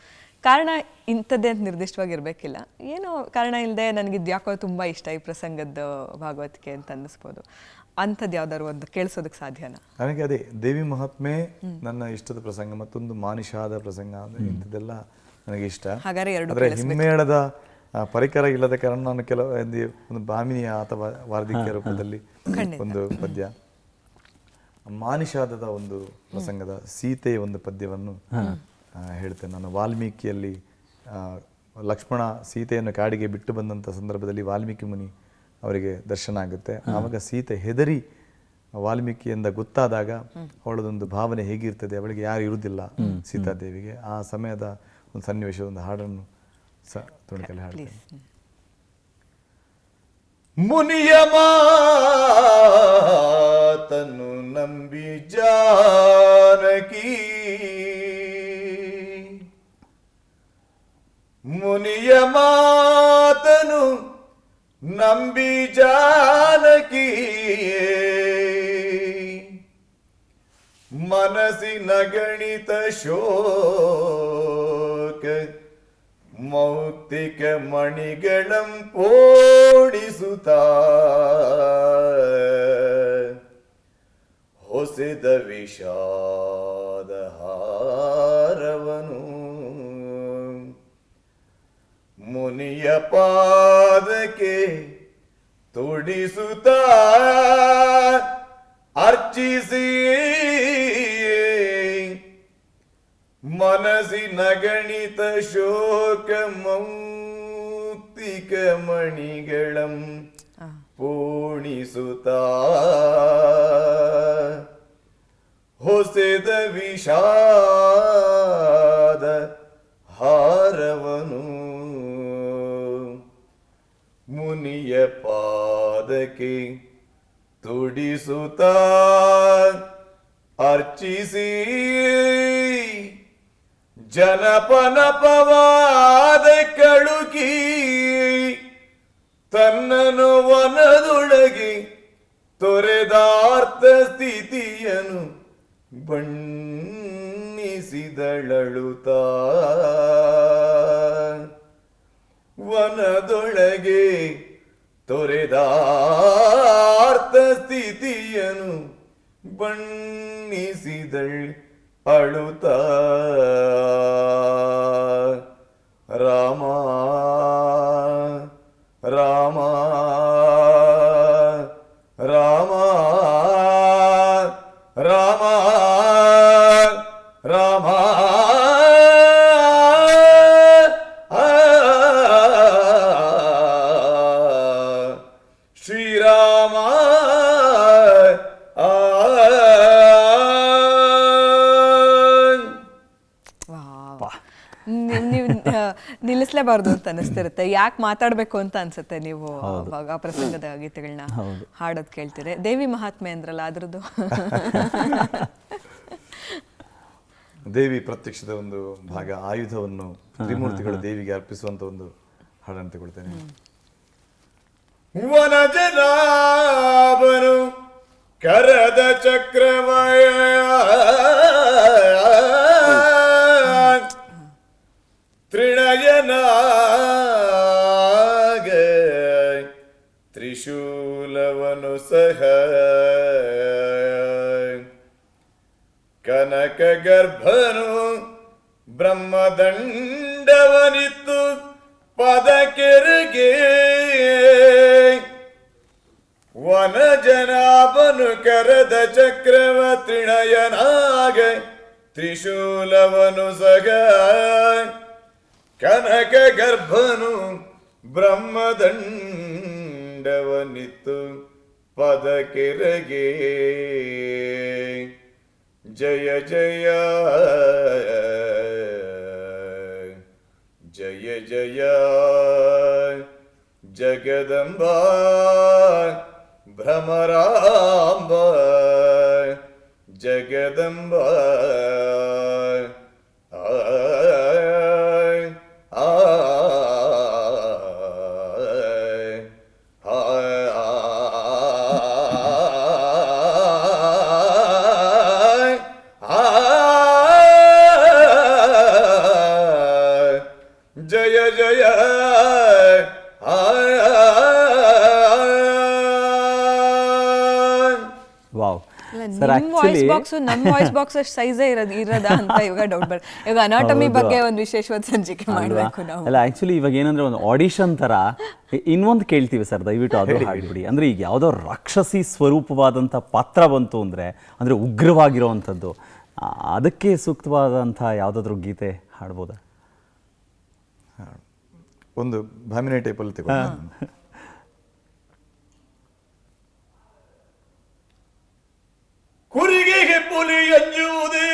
ಕಾರಣ ಇಂಥದ್ದೇ ಅಂತ ನಿರ್ದಿಷ್ಟವಾಗಿರ್ಬೇಕಿಲ್ಲ, ಏನೋ ಕಾರಣ ಇಲ್ಲದೆ ನನಗಿದ್ದು ಯಾಕೋ ತುಂಬ ಇಷ್ಟ ಈ ಪ್ರಸಂಗದ ಭಾಗವತಿಕೆ ಅಂತ ಅನ್ನಿಸ್ಬೋದು. ಅಂಥದ್ದು ಯಾವ್ದಾದ್ರು ಒಂದು ಕೇಳಿಸೋದಕ್ಕೆ ಸಾಧ್ಯನಾ? ನನಗೆ ಅದೇ ದೇವಿ ಮಹಾತ್ಮೆ ನನ್ನ ಇಷ್ಟದ ಪ್ರಸಂಗ, ಮತ್ತೊಂದು ಮಾನಿಷಾದ ಪ್ರಸಂಗ, ಇಂಥದ್ದೆಲ್ಲ ನನಗೆ ಇಷ್ಟ. ಹಾಗಾದ್ರೆ ಆದರೆ ಹಿಮ್ಮೇಳದ ಪರಿಕರ ಇಲ್ಲದ ಕಾರಣ ನಾನು ಒಂದು ಭಾಮಿನಿಯ ಅಥವಾ ವಾರ್ಧಿಕ್ಯ ರೂಪದಲ್ಲಿ ಒಂದು ಪದ್ಯ, ಮಾನಿಷಾದದ ಒಂದು ಪ್ರಸಂಗದ ಸೀತೆಯ ಒಂದು ಪದ್ಯವನ್ನು ಹೇಳ್ತೇನೆ ನಾನು. ವಾಲ್ಮೀಕಿಯಲ್ಲಿ ಲಕ್ಷ್ಮಣ ಸೀತೆಯನ್ನು ಕಾಡಿಗೆ ಬಿಟ್ಟು ಬಂದಂಥ ಸಂದರ್ಭದಲ್ಲಿ ವಾಲ್ಮೀಕಿ ಮುನಿ ಅವರಿಗೆ ದರ್ಶನ ಆಗುತ್ತೆ. ಆವಾಗ ಸೀತೆ ಹೆದರಿ ವಾಲ್ಮೀಕಿಯಿಂದ ಗೊತ್ತಾದಾಗ ಅವಳದೊಂದು ಭಾವನೆ ಹೇಗಿರ್ತದೆ, ಅವಳಿಗೆ ಯಾರು ಇರುವುದಿಲ್ಲ ಸೀತಾದೇವಿಗೆ. ಆ ಸಮಯದ ಒಂದು ಸನ್ನಿವೇಶ, ಒಂದು ಹಾಡನ್ನು ತುಣುಕಲ್ಲಿ ಹಾಡ್ತೇನೆ. ಮುನಿಯ ಮಾತನ್ನು ನಂಬಿ ಜಾನಕಿ, ಮುನಿಯ ಮಾತನು ನಂಬಿ ಜಾನಕಿ, ಮನಸ್ಸಿನ ಗಣಿತ ಶೋಕ ಮೌಕ್ತಿಕ ಮಣಿಗಳಂ ಪೋಣಿಸುತ್ತ, ಹೊಸೆದ ವಿಷಾದ ಹಾರವನು ಮುನಿಯ ಪಾದಕ್ಕೆ ತೊಡಿಸುತ್ತ ಅರ್ಚಿಸಿ, ಮನಸ್ಸಿನ ಗಣಿತ ಶೋಕ ಮೌಕ್ತಿಕ ಮಣಿಗಳಂ ಪೋಣಿಸುತ್ತ, ಹೊಸೆದ ವಿಷಾದ ಹಾರವನು ಮುನಿಯ ಪಾದಕ್ಕೆ ತೊಡಿಸುತ್ತ ಅರ್ಚಿಸಿ, ಜನಪನಪವಾದ ಕಳುಕಿ ತನ್ನನು ವನದೊಳಗೆ ತೊರೆದಾರ್ಥ ಸ್ಥಿತಿಯನು ಬಣ್ಣಿಸಿದಳಳುತ್ತ, ವನದೊಳಗೆ ತೊರೆದಾರ್ಥ ಸ್ಥಿತಿಯನು ಬಣ್ಣಿಸಿದಳ್ ಅಳುತ್ತ, ರಾಮ ರಾಮ ರಾಮ ರಾಮ ರಾಮ ಶ್ರೀರಾಮ ನೀವು ನಿಲ್ಲಿಸ್ಲೇಬಾರ್ದು ಅಂತ ಅನಿಸ್ತಿರುತ್ತೆ. ಯಾಕೆ ಮಾತಾಡಬೇಕು ಅಂತ ಅನ್ಸುತ್ತೆ ನೀವು ಆ ಪ್ರಸಂಗದ ಗೀತೆಗಳನ್ನ ಹಾಡೋದು ಕೇಳ್ತೀರಿ. ದೇವಿ ಮಹಾತ್ಮೆ ಅಂದ್ರಲ್ಲ, ಅದ್ರದ್ದು ದೇವಿ ಪ್ರತ್ಯಕ್ಷದ ಒಂದು ಭಾಗ, ಆಯುಧವನ್ನು ತ್ರಿಮೂರ್ತಿಗಳು ದೇವಿಗೆ ಅರ್ಪಿಸುವಂತ ಒಂದು ಹಾಡನ್ನು ತಗೊಳ್ತೇನೆ. ವನಜನಾಭನು ಕರದ ಚಕ್ರವಯ ತ್ರಿನಯನಾಗ ತ್ರಿಶೂಲವನು ಸಹ ಕನಕ ಗರ್ಭನು ಬ್ರಹ್ಮದಂಡವನಿತ್ತು ಪದಕೆರೆಗೆ, ವನಜನಾಭನು ಕರದ ಚಕ್ರವ ತ್ರಿನಯನಾಗ ತ್ರಿಶೂಲವನು ಸಗ, ಕನಕ ಗರ್ಭನು ಬ್ರಹ್ಮದಂಡವನಿತ್ತು ಪದಕೆರೆಗೆ, ಜಯ ಜಯ ಜಯ ಜಯ ಜಗದಂಬ ಭ್ರಮರಾಂಬ, ಜಗದಂಬ ಜಯ ಜಯ ವಾವ್. ನಿಮ್ಮ ವಾಯ್ಸ್ ಬಾಕ್ಸ್ ನಮ್ಮ ವಾಯ್ಸ್ ಬಾಕ್ಸ್ ಅಷ್ಟು ಸೈಜೇ ಇರೋದಾ ಅಂತ ಇವಾಗ ಡೌಟ್ ಬರ್ತದೆ. ಇವಾಗ ಅನಾಟಮಿ ಬಗ್ಗೆ ಒಂದು ವಿಶೇಷವಾದ ಸಂಚಿಕೆ ಮಾಡಬೇಕು ನಾವು. ಅಲ್ಲ, ಆಕ್ಚುಲಿ ಇವಾಗ ಏನಂದ್ರೆ ಒಂದು ಆಡಿಷನ್ ತರ ಇನ್ನೊಂದು ಕೇಳ್ತೀವಿ ಸರ್, ದಯವಿಟ್ಟು ಅದು ಹಾಡ್ಬಿಡಿ. ಅಂದ್ರೆ ಈಗ ಯಾವುದೋ ರಾಕ್ಷಸಿ ಸ್ವರೂಪವಾದಂಥ ಪಾತ್ರ ಬಂತು ಅಂದ್ರೆ ಉಗ್ರವಾಗಿರೋವಂಥದ್ದು, ಅದಕ್ಕೆ ಸೂಕ್ತವಾದಂಥ ಯಾವುದಾದ್ರೂ ಗೀತೆ ಹಾಡ್ಬೋದಾ? ಒಂದು ಭಾಮಿನಿ ಟೈಪಲ್ಲಿ ತಗೊಂಡು ಪುಲಿ ಅಂಜುವುದೇ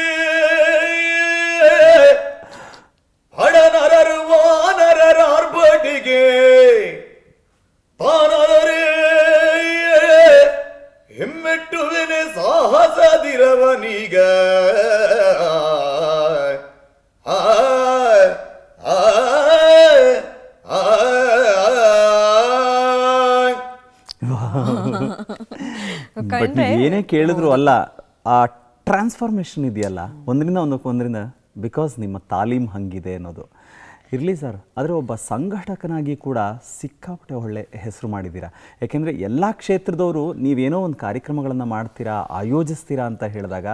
ಹಡನರರು ವಾನರರ ಆರ್ಭಟಿಗೆ ತಾನರೇ ಹಿಮ್ಮೆಟ್ಟುವೆನೆ ಸಾಹಸದಿರವನೀಗ ಬಟ್ ಏನೇ ಕೇಳಿದ್ರು ಅಲ್ಲ, ಆ ಟ್ರಾನ್ಸ್ಫಾರ್ಮೇಷನ್ ಇದೆಯಲ್ಲ ಒಂದರಿಂದ ಬಿಕಾಸ್ ನಿಮ್ಮ ತಾಲೀಮ್ ಹಂಗಿದೆ ಅನ್ನೋದು ಇರಲಿ ಸರ್. ಆದರೆ ಒಬ್ಬ ಸಂಘಟಕನಾಗಿ ಕೂಡ ಸಿಕ್ಕಾಪಟ್ಟೆ ಒಳ್ಳೆ ಹೆಸರು ಮಾಡಿದ್ದೀರಾ. ಯಾಕೆಂದರೆ ಎಲ್ಲ ಕ್ಷೇತ್ರದವರು ನೀವೇನೋ ಒಂದು ಕಾರ್ಯಕ್ರಮಗಳನ್ನು ಮಾಡ್ತೀರಾ, ಆಯೋಜಿಸ್ತೀರಾ ಅಂತ ಹೇಳಿದಾಗ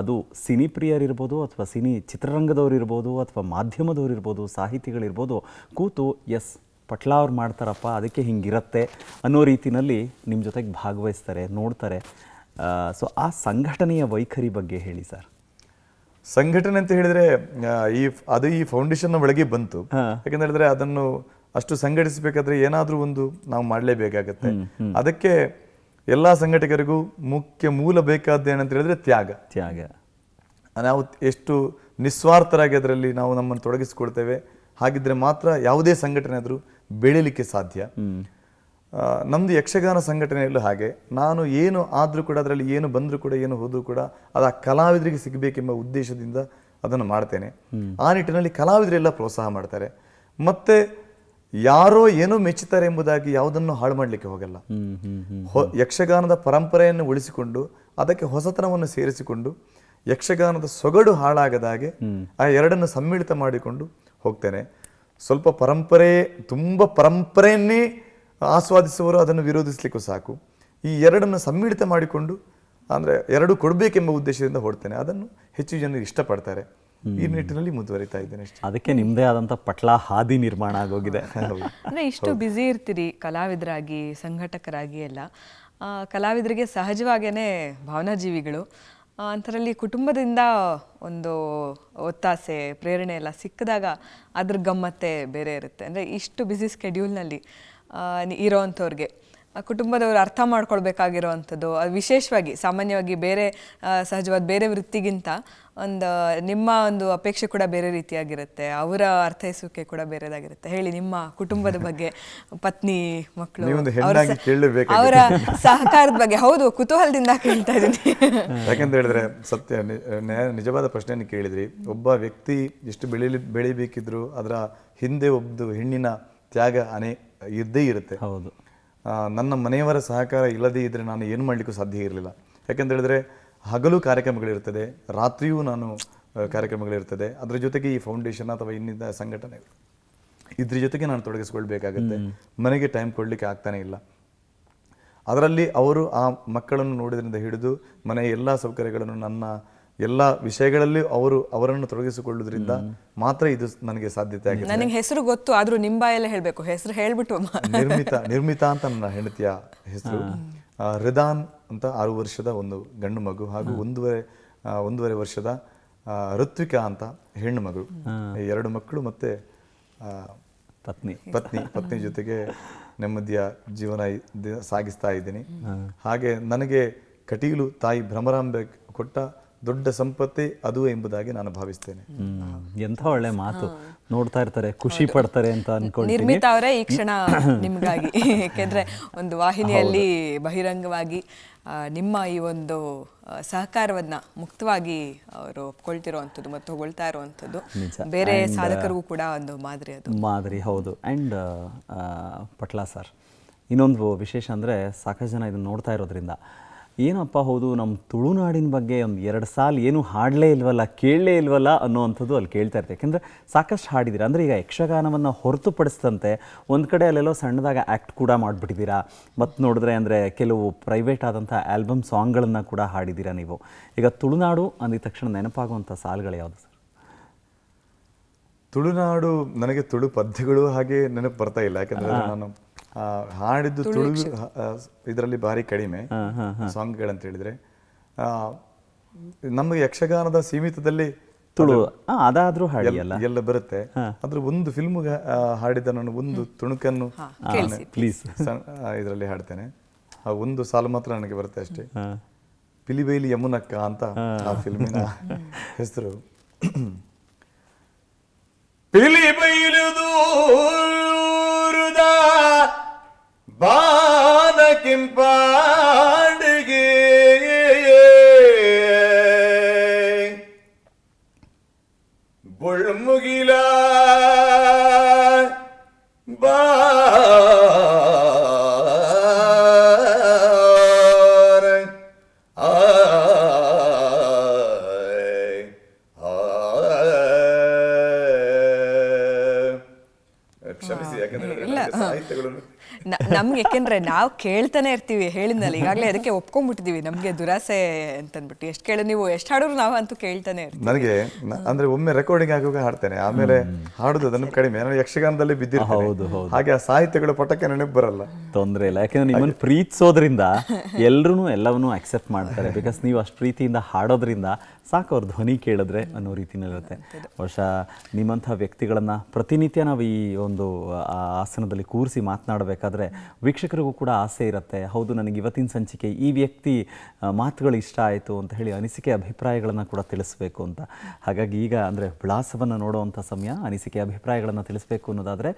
ಅದು ಸಿನಿ ಪ್ರಿಯರಿರ್ಬೋದು ಅಥವಾ ಸಿನಿ ಚಿತ್ರರಂಗದವ್ರು ಇರ್ಬೋದು ಅಥವಾ ಮಾಧ್ಯಮದವ್ರು ಇರ್ಬೋದು, ಸಾಹಿತಿಗಳಿರ್ಬೋದು, ಕೂತು ಎಸ್ ಪಟ್ಲ ಅವ್ರು ಮಾಡ್ತಾರಪ್ಪ ಅದಕ್ಕೆ ಹಿಂಗಿರುತ್ತೆ ಅನ್ನೋ ರೀತಿಯಲ್ಲಿ ನಿಮ್ಮ ಜೊತೆಗೆ ಭಾಗವಹಿಸ್ತಾರೆ, ನೋಡ್ತಾರೆ. ಸೊ ಆ ಸಂಘಟನೆಯ ವೈಖರಿ ಬಗ್ಗೆ ಹೇಳಿ ಸರ್. ಸಂಘಟನೆ ಅಂತ ಹೇಳಿದ್ರೆ ಅದು ಈ ಫೌಂಡೇಶನ್ ಒಳಗೆ ಬಂತು. ಯಾಕಂತ ಹೇಳಿದ್ರೆ ಅದನ್ನು ಅಷ್ಟು ಸಂಘಟಿಸಬೇಕಾದ್ರೆ ಏನಾದ್ರೂ ಒಂದು ನಾವು ಮಾಡಲೇಬೇಕಾಗತ್ತೆ. ಅದಕ್ಕೆ ಎಲ್ಲಾ ಸಂಘಟಕರಿಗೂ ಮುಖ್ಯ ಮೂಲ ಬೇಕಾದ ಏನಂತ ಹೇಳಿದ್ರೆ ತ್ಯಾಗ. ನಾವು ಎಷ್ಟು ನಿಸ್ವಾರ್ಥರಾಗಿ ಅದರಲ್ಲಿ ನಾವು ನಮ್ಮನ್ನು ತೊಡಗಿಸಿಕೊಳ್ತೇವೆ, ಹಾಗಿದ್ರೆ ಮಾತ್ರ ಯಾವುದೇ ಸಂಘಟನೆ ಆದರೂ ಬೆಳೀಲಿಕ್ಕೆ ಸಾಧ್ಯ. ನಮ್ದು ಯಕ್ಷಗಾನ ಸಂಘಟನೆಯಲ್ಲೂ ಹಾಗೆ, ನಾನು ಏನು ಆದರೂ ಕೂಡ ಅದರಲ್ಲಿ ಏನು ಬಂದರೂ ಕೂಡ ಏನು ಹೋದರೂ ಕೂಡ ಅದು ಆ ಕಲಾವಿದರಿಗೆ ಸಿಗಬೇಕೆಂಬ ಉದ್ದೇಶದಿಂದ ಅದನ್ನು ಮಾಡ್ತೇನೆ. ಆ ನಿಟ್ಟಿನಲ್ಲಿ ಕಲಾವಿದರೆಲ್ಲ ಪ್ರೋತ್ಸಾಹ ಮಾಡ್ತಾರೆ. ಮತ್ತೆ ಯಾರೋ ಏನೋ ಮೆಚ್ಚುತ್ತಾರೆ ಎಂಬುದಾಗಿ ಯಾವುದನ್ನು ಹಾಳು ಮಾಡಲಿಕ್ಕೆ ಹೋಗಲ್ಲ. ಯಕ್ಷಗಾನದ ಪರಂಪರೆಯನ್ನು ಉಳಿಸಿಕೊಂಡು ಅದಕ್ಕೆ ಹೊಸತನವನ್ನು ಸೇರಿಸಿಕೊಂಡು ಯಕ್ಷಗಾನದ ಸೊಗಡು ಹಾಳಾಗದಾಗೆ ಆ ಎರಡನ್ನು ಸಮ್ಮಿಳಿತ ಮಾಡಿಕೊಂಡು ಹೋಗ್ತೇನೆ. ಸ್ವಲ್ಪ ತುಂಬ ಪರಂಪರೆಯನ್ನೇ ಆಸ್ವಾದಿಸುವವರು ಅದನ್ನು ವಿರೋಧಿಸಲಿಕ್ಕೂ ಸಾಕು. ಈ ಎರಡನ್ನು ಸಮ್ಮಿಳಿತ ಮಾಡಿಕೊಂಡು ಅಂದರೆ ಎರಡು ಕೊಡಬೇಕೆಂಬ ಉದ್ದೇಶದಿಂದ ಹೊಡ್ತೇನೆ. ಅದನ್ನು ಹೆಚ್ಚು ಜನರು ಇಷ್ಟಪಡ್ತಾರೆ. ಈ ನಿಟ್ಟಿನಲ್ಲಿ ಮುಂದುವರಿತಾ ಇದ್ದೇನೆ ಅಷ್ಟೇ. ಅದಕ್ಕೆ ನಿಮ್ಮದೇ ಆದಂಥ ಪಟ್ಲ ಹಾದಿ ನಿರ್ಮಾಣ ಆಗೋಗಿದೆ. ಅಂದರೆ ಇಷ್ಟು ಬ್ಯುಸಿ ಇರ್ತೀರಿ ಕಲಾವಿದರಾಗಿ, ಸಂಘಟಕರಾಗಿ ಎಲ್ಲ. ಕಲಾವಿದರಿಗೆ ಸಹಜವಾಗೇ ಭಾವನಾಜೀವಿಗಳು. ಅಂಥರಲ್ಲಿ ಕುಟುಂಬದಿಂದ ಒಂದು ಒತ್ತಾಸೆ, ಪ್ರೇರಣೆ ಎಲ್ಲ ಸಿಕ್ಕಿದಾಗ ಅದ್ರ ಗಮ್ಮತ್ತೇ ಬೇರೆ ಇರುತ್ತೆ. ಅಂದರೆ ಇಷ್ಟು ಬ್ಯುಸಿ ಸ್ಕೆಡ್ಯೂಲ್ನಲ್ಲಿ ಇರೋವಂಥವ್ರಿಗೆ ಕುಟುಂಬದವರು ಅರ್ಥ ಮಾಡ್ಕೊಳ್ಬೇಕಾಗಿರೋವಂಥದ್ದು, ಅದು ವಿಶೇಷವಾಗಿ ಸಾಮಾನ್ಯವಾಗಿ ಬೇರೆ ಸಹಜವಾದ ಬೇರೆ ವೃತ್ತಿಗಿಂತ ನಿಮ್ಮ ಒಂದು ಅಪೇಕ್ಷೆ ಕೂಡ ಬೇರೆ ರೀತಿಯಾಗಿರುತ್ತೆ, ಅವರ ಅರ್ಥೈಸುವಿಕೆ ಕೂಡ ಬೇರೆದಾಗಿರುತ್ತೆ. ಹೇಳಿ ನಿಮ್ಮ ಕುಟುಂಬದ ಬಗ್ಗೆ, ಪತ್ನಿ, ಮಕ್ಕಳು, ಅವರ ಸಹಕಾರದ ಬಗ್ಗೆ. ಹೌದು, ಕುತೂಹಲದಿಂದ ಕೇಳ್ತಾ ಇದ್ದೀನಿ. ಯಾಕಂತ ಹೇಳಿದ್ರೆ ಸತ್ಯ ನಿಜವಾದ ಪ್ರಶ್ನೆಯನ್ನು ಕೇಳಿದ್ರಿ. ಒಬ್ಬ ವ್ಯಕ್ತಿ ಎಷ್ಟು ಬೆಳಿಬೇಕಿದ್ರು ಅದರ ಹಿಂದೆ ಒಬ್ಬ ಹೆಣ್ಣಿನ ತ್ಯಾಗ ಇದ್ದೇ ಇರುತ್ತೆ. ಹೌದು. ನನ್ನ ಮನೆಯವರ ಸಹಕಾರ ಇಲ್ಲದೇ ಇದ್ರೆ ನಾನು ಏನು ಮಾಡಲಿಕ್ಕೂ ಸಾಧ್ಯ ಇರಲಿಲ್ಲ. ಯಾಕಂತ ಹೇಳಿದ್ರೆ ಹಗಲು ಕಾರ್ಯಕ್ರಮಗಳಿರ್ತದೆ, ರಾತ್ರಿಯೂ ನಾನು ಕಾರ್ಯಕ್ರಮಗಳಿರ್ತದೆ. ಅದರ ಜೊತೆಗೆ ಈ ಫೌಂಡೇಶನ್ ಅಥವಾ ಇನ್ನಿದ್ದ ಸಂಘಟನೆ ಇದ್ರ ಜೊತೆಗೆ ನಾನು ತೊಡಗಿಸ್ಕೊಳ್ಬೇಕಾಗತ್ತೆ. ಮನೆಗೆ ಟೈಮ್ ಕೊಡಲಿಕ್ಕೆ ಆಗ್ತಾನೆ ಇಲ್ಲ. ಅದರಲ್ಲಿ ಅವರು ಆ ಮಕ್ಕಳನ್ನು ನೋಡಿದ್ರಿಂದ ಹಿಡಿದು ಮನೆಯ ಎಲ್ಲ ಸೌಕರ್ಯಗಳನ್ನು, ನನ್ನ ಎಲ್ಲ ವಿಷಯಗಳಲ್ಲಿ ಅವರನ್ನು ತೊಡಗಿಸಿಕೊಳ್ಳುವುದರಿಂದ ಮಾತ್ರ ಇದು ನನಗೆ ಸಾಧ್ಯತೆ ಆಗಿದೆ. ನನಗೆ ಹೆಸರು ಗೊತ್ತು, ಆದ್ರೂ ನಿಮ್ಮ ಬಾಯಲ್ಲೇ ಹೇಳಬೇಕು. ಹೆಸರು ಹೇಳ್ಬಿಟ್ಟು. ನಿರ್ಮಿತಾ ಅಂತ ನನ್ನ ಹೆಂಡತಿಯ ಹೆಸರು. ರಿದಾನ್ ಅಂತ 6 ವರ್ಷದ ಒಂದು ಗಂಡು ಮಗು ಹಾಗೂ 1.5 ವರ್ಷದ ಋತ್ವಿಕಾ ಅಂತ ಹೆಣ್ಣು ಮಗು. 2 ಮಕ್ಕಳು ಮತ್ತೆ ಪತ್ನಿ ಜೊತೆಗೆ ನೆಮ್ಮದಿಯ ಜೀವನ ಸಾಗಿಸ್ತಾ ಇದ್ದೀನಿ. ಹಾಗೆ ನನಗೆ ಕಟೀಲು ತಾಯಿ ಭ್ರಮರಾಂಬೆ ಕೊಟ್ಟ ದೊಡ್ಡ ಸಂಪತ್ತೇ ಅದು ಎಂಬುದಾಗಿ ನಾನು ಭಾವಿಸ್ತೇನೆ. ಎಂಥ ಒಳ್ಳೆ ಮಾತು. ನೋಡ್ತಾ ಇರ್ತಾರೆ, ಖುಷಿ ಪಡ್ತಾರೆ ಅಂತ ಅನ್ಕೊಂಡು ನಿರ್ಮಿತಾ ಅವರೇ ಈ ಕ್ಷಣ ನಿಮಗಾಗಿ, ಯಾಕೆಂದ್ರೆ ಒಂದು ವಾಹಿನಿಯಲ್ಲಿ ಬಹಿರಂಗವಾಗಿ ನಿಮ್ಮ ಈ ಒಂದು ಸಹಕಾರವನ್ನ ಮುಕ್ತವಾಗಿ ಅವರು ಒಪ್ಕೊಳ್ತಿರುವಂಥದ್ದು ಮತ್ತು ಹೊಗಳ್ತಾ ಇರುವಂಥದ್ದು ಬೇರೆ ಸಾಧಕರಿಗೂ ಕೂಡ ಒಂದು ಮಾದರಿ. ಹೌದು. ಆ್ಯಂಡ್ ಪಟ್ಲ ಸರ್, ಇನ್ನೊಂದು ವಿಶೇಷ ಅಂದರೆ ಸಾಕಷ್ಟು ಜನ ಇದನ್ನು ನೋಡ್ತಾ ಇರೋದ್ರಿಂದ ಏನಪ್ಪ, ಹೌದು ನಮ್ಮ ತುಳುನಾಡಿನ ಬಗ್ಗೆ ಒಂದು 2 ಸಾಲು ಏನು ಹಾಡಲೇ ಇಲ್ವಲ್ಲ, ಕೇಳಲೇ ಇಲ್ವಲ್ಲ ಅನ್ನೋವಂಥದ್ದು ಅಲ್ಲಿ ಕೇಳ್ತಾ ಇರ್ತಾರೆ. ಯಾಕೆಂದರೆ ಸಾಕಷ್ಟು ಹಾಡಿದ್ದೀರಾ. ಅಂದರೆ ಈಗ ಯಕ್ಷಗಾನವನ್ನು ಹೊರತುಪಡಿಸಿದಂತೆ ಒಂದು ಕಡೆ ಅಲ್ಲೆಲ್ಲೋ ಸಣ್ಣದಾಗ ಆ್ಯಕ್ಟ್ ಕೂಡ ಮಾಡಿಬಿಟ್ಟಿದ್ದೀರಾ. ಮತ್ತು ನೋಡಿದ್ರೆ ಅಂದರೆ ಕೆಲವು ಪ್ರೈವೇಟ್ ಆದಂಥ ಆಲ್ಬಮ್ ಸಾಂಗ್ಗಳನ್ನು ಕೂಡ ಹಾಡಿದ್ದೀರಾ ನೀವು. ಈಗ ತುಳುನಾಡು ಅಂದಿದ ತಕ್ಷಣ ನೆನಪಾಗುವಂಥ ಸಾಲುಗಳು ಯಾವುದು ಸರ್? ತುಳುನಾಡು ನನಗೆ ತುಳು ಪದ್ಯಗಳು ಹಾಗೆ ನೆನಪು ಬರ್ತಾ ಇಲ್ಲ. ಯಾಕಂದರೆ ನಾನು ಹಾಡಿದ್ದು ತುಳು ಇದರಲ್ಲಿ ಭಾರಿ ಕಡಿಮೆ ಸಾಂಗ್ಗಳಂತ ಹೇಳಿದ್ರೆ. ನಮಗೆ ಯಕ್ಷಗಾನದ ಸೀಮಿತದಲ್ಲಿ ತುಳು ಅದಾದ್ರೂ ಎಲ್ಲ ಬರುತ್ತೆ. ಆದ್ರೆ ಒಂದು ಫಿಲ್ಮ್ ಹಾಡಿದ ನಾನು ಒಂದು ತುಣುಕನ್ನು ಪ್ಲೀಸ್ ಇದರಲ್ಲಿ ಹಾಡ್ತೇನೆ. ಒಂದು ಸಾಲು ಮಾತ್ರ ನನಗೆ ಬರುತ್ತೆ ಅಷ್ಟೇ. ಪಿಲಿಬೈಲಿ ಯಮುನಕ್ಕ ಅಂತ ಆ ಫಿಲ್ಮಿನ ಹೆಸರು. ಪಿಲಿಬೈಲು ದೂರದ ಬಾನ ಕೆಂಪಾಡಿಗೆ ಬುಳ್ಮುಗಿಲ ಕ್ಷಮಿಸಿ, ಯಾಕಂದ್ರೆ ಸಾಹಿತ್ಯಗಳು ನಮ್ಗೆ ಯಾಕೆಂದ್ರೆ ನಾವು ಕೇಳ್ತಾನೆ ಇರ್ತೀವಿ, ಹೇಳಿದ್ನಲ್ಲ ಈಗಾಗಲೇ, ಅದಕ್ಕೆ ಒಪ್ಕೊಂಡ್ಬಿಟ್ಟಿದೀವಿ ನಮ್ಗೆ ದುರಾಸೆ ಅಂತಂದ್ಬಿಟ್ಟು. ಎಷ್ಟು ಕೇಳಿ ನೀವು ಎಷ್ಟು ಹಾಡೋರು ನಾವು ಅಂತೂ ಕೇಳ್ತಾನೆ ಇರ್ತೀವಿ. ನನಗೆ ಅಂದ್ರೆ ಒಮ್ಮೆ ರೆಕಾರ್ಡಿಂಗ್ ಆಗುವಾಗ ಹಾಡ್ತೇನೆ, ಆಮೇಲೆ ಹಾಡುದು ಅದನ್ನು ಕಡಿಮೆ. ನಾನು ಯಕ್ಷಗಾನದಲ್ಲಿ ಬಿದ್ದಿರ್ತೀನಿ, ಹಾಗೆ ಆ ಸಾಹಿತ್ಯಗಳು ಪಟಕ್ಕೆ ನೆನಪು ಬರಲ್ಲ. ತೊಂದರೆ ಇಲ್ಲ, ಯಾಕಂದ್ರೆ ನಿಮ್ಮನ್ನು ಪ್ರೀತಿಸೋದ್ರಿಂದ ಎಲ್ಲರೂ ಎಲ್ಲವನ್ನೂ ಅಕ್ಸೆಪ್ಟ್ ಮಾಡ್ತಾರೆ. ಬಿಕಾಸ್ ನೀವು ಅಷ್ಟು ಪ್ರೀತಿಯಿಂದ ಹಾಡೋದ್ರಿಂದ ಸಾಕು ಅವ್ರ ಧ್ವನಿ ಕೇಳಿದ್ರೆ ಅನ್ನೋ ರೀತಿನಲ್ಲಿರುತ್ತೆ. ಬಹುಶಃ ನಿಮ್ಮಂಥ ವ್ಯಕ್ತಿಗಳನ್ನು ಪ್ರತಿನಿತ್ಯ ನಾವು ಈ ಒಂದು ಆಸನದಲ್ಲಿ ಕೂರಿಸಿ ಮಾತನಾಡಬೇಕಾದ್ರೆ ವೀಕ್ಷಕರಿಗೂ ಕೂಡ ಆಸೆ ಇರುತ್ತೆ, ಹೌದು ನನಗೆ ಇವತ್ತಿನ ಸಂಚಿಕೆ ಈ ವ್ಯಕ್ತಿ ಮಾತುಗಳು ಇಷ್ಟ ಆಯಿತು ಅಂತ ಹೇಳಿ ಅನಿಸಿಕೆ ಅಭಿಪ್ರಾಯಗಳನ್ನು ಕೂಡ ತಿಳಿಸ್ಬೇಕು ಅಂತ. ಹಾಗಾಗಿ ಈಗ ಅಂದರೆ ವಿಳಾಸವನ್ನು ನೋಡುವಂಥ ಸಮಯ, ಅನಿಸಿಕೆ ಅಭಿಪ್ರಾಯಗಳನ್ನು ತಿಳಿಸ್ಬೇಕು ಅನ್ನೋದಾದರೆ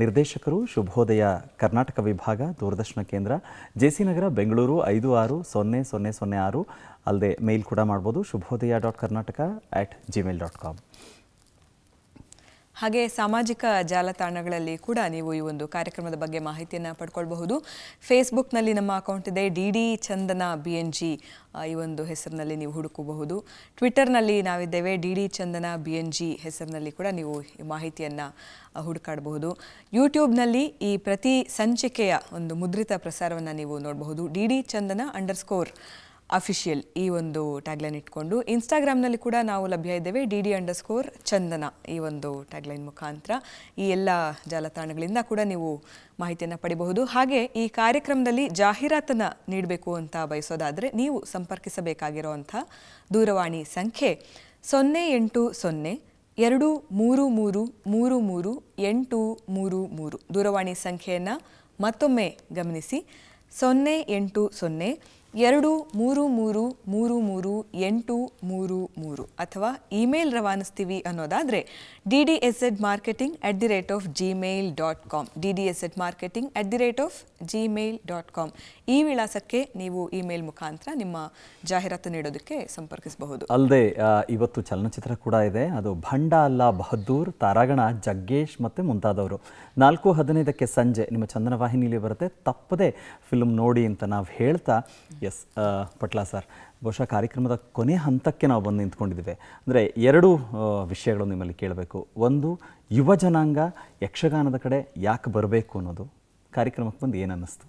ನಿರ್ದೇಶಕರು ಶುಭೋದಯ ಕರ್ನಾಟಕ ವಿಭಾಗ, ದೂರದರ್ಶನ ಕೇಂದ್ರ, JC ನಗರ, ಬೆಂಗಳೂರು 5600006. ಅಲ್ಲದೆ ಮೇಲ್ ಕೂಡ ಮಾಡ್ಬೋದು, shubhodaya.karnataka@gmail.com. ಹಾಗೆ ಸಾಮಾಜಿಕ ಜಾಲತಾಣಗಳಲ್ಲಿ ಕೂಡ ನೀವು ಈ ಒಂದು ಕಾರ್ಯಕ್ರಮದ ಬಗ್ಗೆ ಮಾಹಿತಿಯನ್ನು ಪಡ್ಕೊಳ್ಬಹುದು. ಫೇಸ್ಬುಕ್ನಲ್ಲಿ ನಮ್ಮ ಅಕೌಂಟ್ ಇದೆ, DD ಚಂದನ BNG ಈ ಒಂದು ಹೆಸರಿನಲ್ಲಿ ನೀವು ಹುಡುಕಬಹುದು. ಟ್ವಿಟರ್ನಲ್ಲಿ ನಾವಿದ್ದೇವೆ, DD ಚಂದನ BNG ಹೆಸರಿನಲ್ಲಿ ಕೂಡ ನೀವು ಈ ಮಾಹಿತಿಯನ್ನು ಹುಡುಕಾಡಬಹುದು. ಯೂಟ್ಯೂಬ್ನಲ್ಲಿ ಈ ಪ್ರತಿ ಸಂಚಿಕೆಯ ಒಂದು ಮುದ್ರಿತ ಪ್ರಸಾರವನ್ನು ನೀವು ನೋಡಬಹುದು, DD ಚಂದನ _ಅಫಿಷಿಯಲ್ ಈ ಒಂದು ಟ್ಯಾಗ್ಲೈನ್ ಇಟ್ಕೊಂಡು. ಇನ್ಸ್ಟಾಗ್ರಾಮ್ನಲ್ಲಿ ಕೂಡ ನಾವು ಲಭ್ಯ ಇದ್ದೇವೆ, DD_ಚಂದನ ಈ ಒಂದು ಟ್ಯಾಗ್ಲೈನ್ ಮುಖಾಂತರ. ಈ ಎಲ್ಲ ಜಾಲತಾಣಗಳಿಂದ ಕೂಡ ನೀವು ಮಾಹಿತಿಯನ್ನು ಪಡಿಬಹುದು. ಹಾಗೆ ಈ ಕಾರ್ಯಕ್ರಮದಲ್ಲಿ ಜಾಹೀರಾತನ್ನು ನೀಡಬೇಕು ಅಂತ ಬಯಸೋದಾದರೆ ನೀವು ಸಂಪರ್ಕಿಸಬೇಕಾಗಿರುವಂಥ ದೂರವಾಣಿ ಸಂಖ್ಯೆ 080-33333333. ದೂರವಾಣಿ ಸಂಖ್ಯೆಯನ್ನು ಮತ್ತೊಮ್ಮೆ ಗಮನಿಸಿ, 080-33333333 ಅಥವಾ ಇಮೇಲ್ ರವಾನಿಸ್ತೀವಿ ಅನ್ನೋದಾದರೆ ddszmarketing@gmail.com, ddszmarketing@gmail.com ಈ ವಿಳಾಸಕ್ಕೆ ನೀವು ಇಮೇಲ್ ಮುಖಾಂತರ ನಿಮ್ಮ ಜಾಹೀರಾತು ನೀಡೋದಕ್ಕೆ ಸಂಪರ್ಕಿಸಬಹುದು. ಅಲ್ಲದೆ ಇವತ್ತು ಚಲನಚಿತ್ರ ಕೂಡ ಇದೆ, ಅದು ಭಂಡ ಅಲ್ಲ ಬಹದ್ದೂರ್, ತಾರಾಗಣ ಜಗ್ಗೇಶ್ ಮತ್ತು ಮುಂತಾದವರು. 4:15ಕ್ಕೆ ಸಂಜೆ ನಿಮ್ಮ ಚಂದನ ವಾಹಿನಿಯಲ್ಲಿ ಬರುತ್ತೆ, ತಪ್ಪದೆ ಫಿಲ್ಮ್ ನೋಡಿ ಅಂತ ನಾವು ಹೇಳ್ತಾ. ಎಸ್ ಪಟ್ಲಾ ಸರ್, ಬಹುಶಃ ಕಾರ್ಯಕ್ರಮದ ಕೊನೆ ಹಂತಕ್ಕೆ ನಾವು ಬಂದು ನಿಂತ್ಕೊಂಡಿದ್ದೇವೆ. ಅಂದರೆ ಎರಡು ವಿಷಯಗಳು ನಿಮ್ಮಲ್ಲಿ ಕೇಳಬೇಕು. ಒಂದು, ಯುವ ಜನಾಂಗ ಯಕ್ಷಗಾನದ ಕಡೆ ಯಾಕೆ ಬರಬೇಕು ಅನ್ನೋದು. ಕಾರ್ಯಕ್ರಮಕ್ಕೆ ಬಂದು ಏನು ಅನ್ನಿಸ್ತು?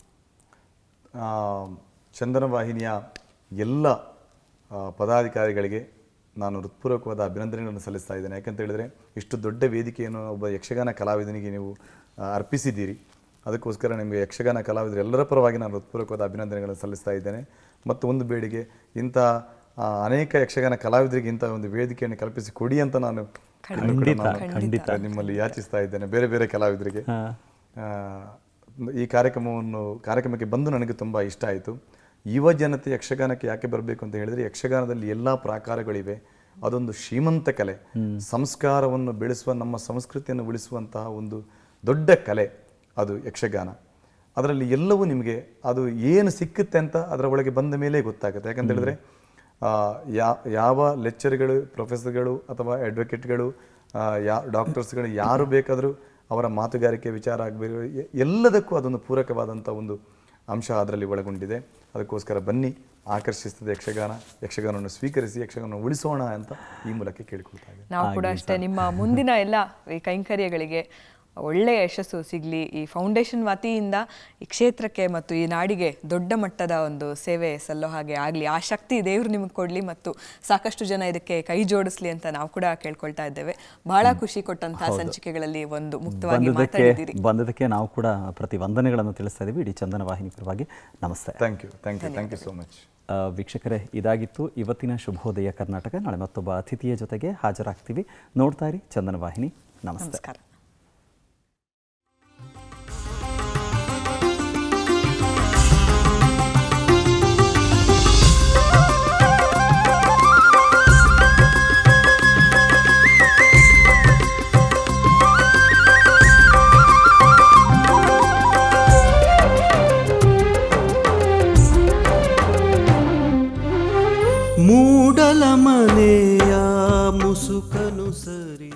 ಚಂದನ ವಾಹಿನಿಯ ಎಲ್ಲ ಪದಾಧಿಕಾರಿಗಳಿಗೆ ನಾನು ಹೃತ್ಪೂರ್ವಕವಾದ ಅಭಿನಂದನೆಗಳನ್ನು ಸಲ್ಲಿಸ್ತಾ ಇದ್ದೇನೆ. ಯಾಕಂತ ಹೇಳಿದರೆ ಇಷ್ಟು ದೊಡ್ಡ ವೇದಿಕೆಯನ್ನು ಒಬ್ಬ ಯಕ್ಷಗಾನ ಕಲಾವಿದನಿಗೆ ನೀವು ಅರ್ಪಿಸಿದ್ದೀರಿ. ಅದಕ್ಕೋಸ್ಕರ ನಿಮಗೆ ಯಕ್ಷಗಾನ ಕಲಾವಿದರು ಎಲ್ಲರ ಪರವಾಗಿ ನಾನು ಹೃತ್ಪೂರ್ವಕವಾದ ಅಭಿನಂದನೆಗಳನ್ನು ಸಲ್ಲಿಸ್ತಾ ಇದ್ದೇನೆ. ಮತ್ತು ಒಂದು ಬೇಡಿಕೆ, ಇಂಥ ಅನೇಕ ಯಕ್ಷಗಾನ ಕಲಾವಿದರಿಗೆ ಇಂಥ ಒಂದು ವೇದಿಕೆಯನ್ನು ಕಲ್ಪಿಸಿ ಕೊಡಿ ಅಂತ ನಾನು ನಿಮ್ಮಲ್ಲಿ ಯಾಚಿಸ್ತಾ ಇದ್ದೇನೆ, ಬೇರೆ ಬೇರೆ ಕಲಾವಿದರಿಗೆ. ಈ ಕಾರ್ಯಕ್ರಮಕ್ಕೆ ಬಂದು ನನಗೆ ತುಂಬ ಇಷ್ಟ ಆಯಿತು. ಯುವ ಜನತೆ ಯಕ್ಷಗಾನಕ್ಕೆ ಯಾಕೆ ಬರಬೇಕು ಅಂತ ಹೇಳಿದರೆ, ಯಕ್ಷಗಾನದಲ್ಲಿ ಎಲ್ಲ ಪ್ರಾಕಾರಗಳಿವೆ. ಅದೊಂದು ಶ್ರೀಮಂತ ಕಲೆ, ಸಂಸ್ಕಾರವನ್ನು ಬೆಳೆಸುವ, ನಮ್ಮ ಸಂಸ್ಕೃತಿಯನ್ನು ಉಳಿಸುವಂತಹ ಒಂದು ದೊಡ್ಡ ಕಲೆ ಅದು ಯಕ್ಷಗಾನ. ಅದರಲ್ಲಿ ಎಲ್ಲವೂ ನಿಮಗೆ ಅದು ಏನು ಸಿಕ್ಕುತ್ತೆ ಅಂತ ಅದರ ಒಳಗೆ ಬಂದ ಮೇಲೆ ಗೊತ್ತಾಗುತ್ತೆ. ಯಾಕಂತ ಹೇಳಿದ್ರೆ ಯಾವ ಲೆಕ್ಚರ್ಗಳು, ಪ್ರೊಫೆಸರ್ಗಳು ಅಥವಾ ಅಡ್ವೊಕೇಟ್ಗಳು, ಡಾಕ್ಟರ್ಸ್ಗಳು ಯಾರು ಬೇಕಾದರೂ ಅವರ ಮಾತುಗಾರಿಕೆ ವಿಚಾರ ಆಗಬೇಕು, ಎಲ್ಲದಕ್ಕೂ ಅದೊಂದು ಪೂರಕವಾದಂಥ ಒಂದು ಅಂಶ ಅದರಲ್ಲಿ ಒಳಗೊಂಡಿದೆ. ಅದಕ್ಕೋಸ್ಕರ ಬನ್ನಿ, ಆಕರ್ಷಿಸ್ತದೆ ಯಕ್ಷಗಾನವನ್ನು ಸ್ವೀಕರಿಸಿ, ಯಕ್ಷಗಾನವನ್ನು ಉಳಿಸೋಣ ಅಂತ ಈ ಮೂಲಕ ಕೇಳಿಕೊಳ್ತಾ ಇದ್ದೇನೆ. ನಾವು ಕೂಡ ಅಷ್ಟೇ, ನಿಮ್ಮ ಮುಂದಿನ ಎಲ್ಲ ಈ ಕೈಂಕರ್ಯಗಳಿಗೆ ಒಳ್ಳೆಯ ಯಶಸ್ಸು ಸಿಗಲಿ. ಈ ಫೌಂಡೇಶನ್ ವತಿಯಿಂದ ಈ ಕ್ಷೇತ್ರಕ್ಕೆ ಮತ್ತು ಈ ನಾಡಿಗೆ ದೊಡ್ಡ ಮಟ್ಟದ ಒಂದು ಸೇವೆ ಸಲ್ಲೋ ಹಾಗೆ ಆಗಲಿ, ಆ ಶಕ್ತಿ ದೇವರು ನಿಮಗೆ ಕೊಡಲಿ ಮತ್ತು ಸಾಕಷ್ಟು ಜನ ಇದಕ್ಕೆ ಕೈ ಜೋಡಿಸ್ಲಿ ಅಂತ ನಾವು ಕೂಡ ಕೇಳ್ಕೊಳ್ತಾ ಇದ್ದೇವೆ. ಬಹಳ ಖುಷಿ ಕೊಟ್ಟಂತಹ ಸಂಚಿಕೆಗಳಲ್ಲಿ ಒಂದು ಮುಕ್ತವಾಗಿ ಮಾತಾಡಿದ್ದೀರಿ. ಬಂದದಕ್ಕೆ ನಾವು ಕೂಡ ಪ್ರತಿ ವಂದನೆಗಳನ್ನು ತಿಳಿಸ್ತಾ ಇದ್ದೀವಿ ಇಡೀ ಚಂದನ ವಾಹಿನಿ ಪರವಾಗಿ. ನಮಸ್ತೆ. Thank you so much. ವೀಕ್ಷಕರೇ, ಇದಾಗಿತ್ತು ಇವತ್ತಿನ ಶುಭೋದಯ ಕರ್ನಾಟಕ. ನಾಳೆ ಮತ್ತೊಬ್ಬ ಅತಿಥಿಯ ಜೊತೆಗೆ ಹಾಜರಾಗ್ತೀವಿ. ನೋಡ್ತಾ ಇರಿ ಚಂದನ ವಾಹಿನಿ. ನಮಸ್ಕಾರ. ಮೂಡಲ ಮನೆಯ ಮುಸುಕನು ಸರಿ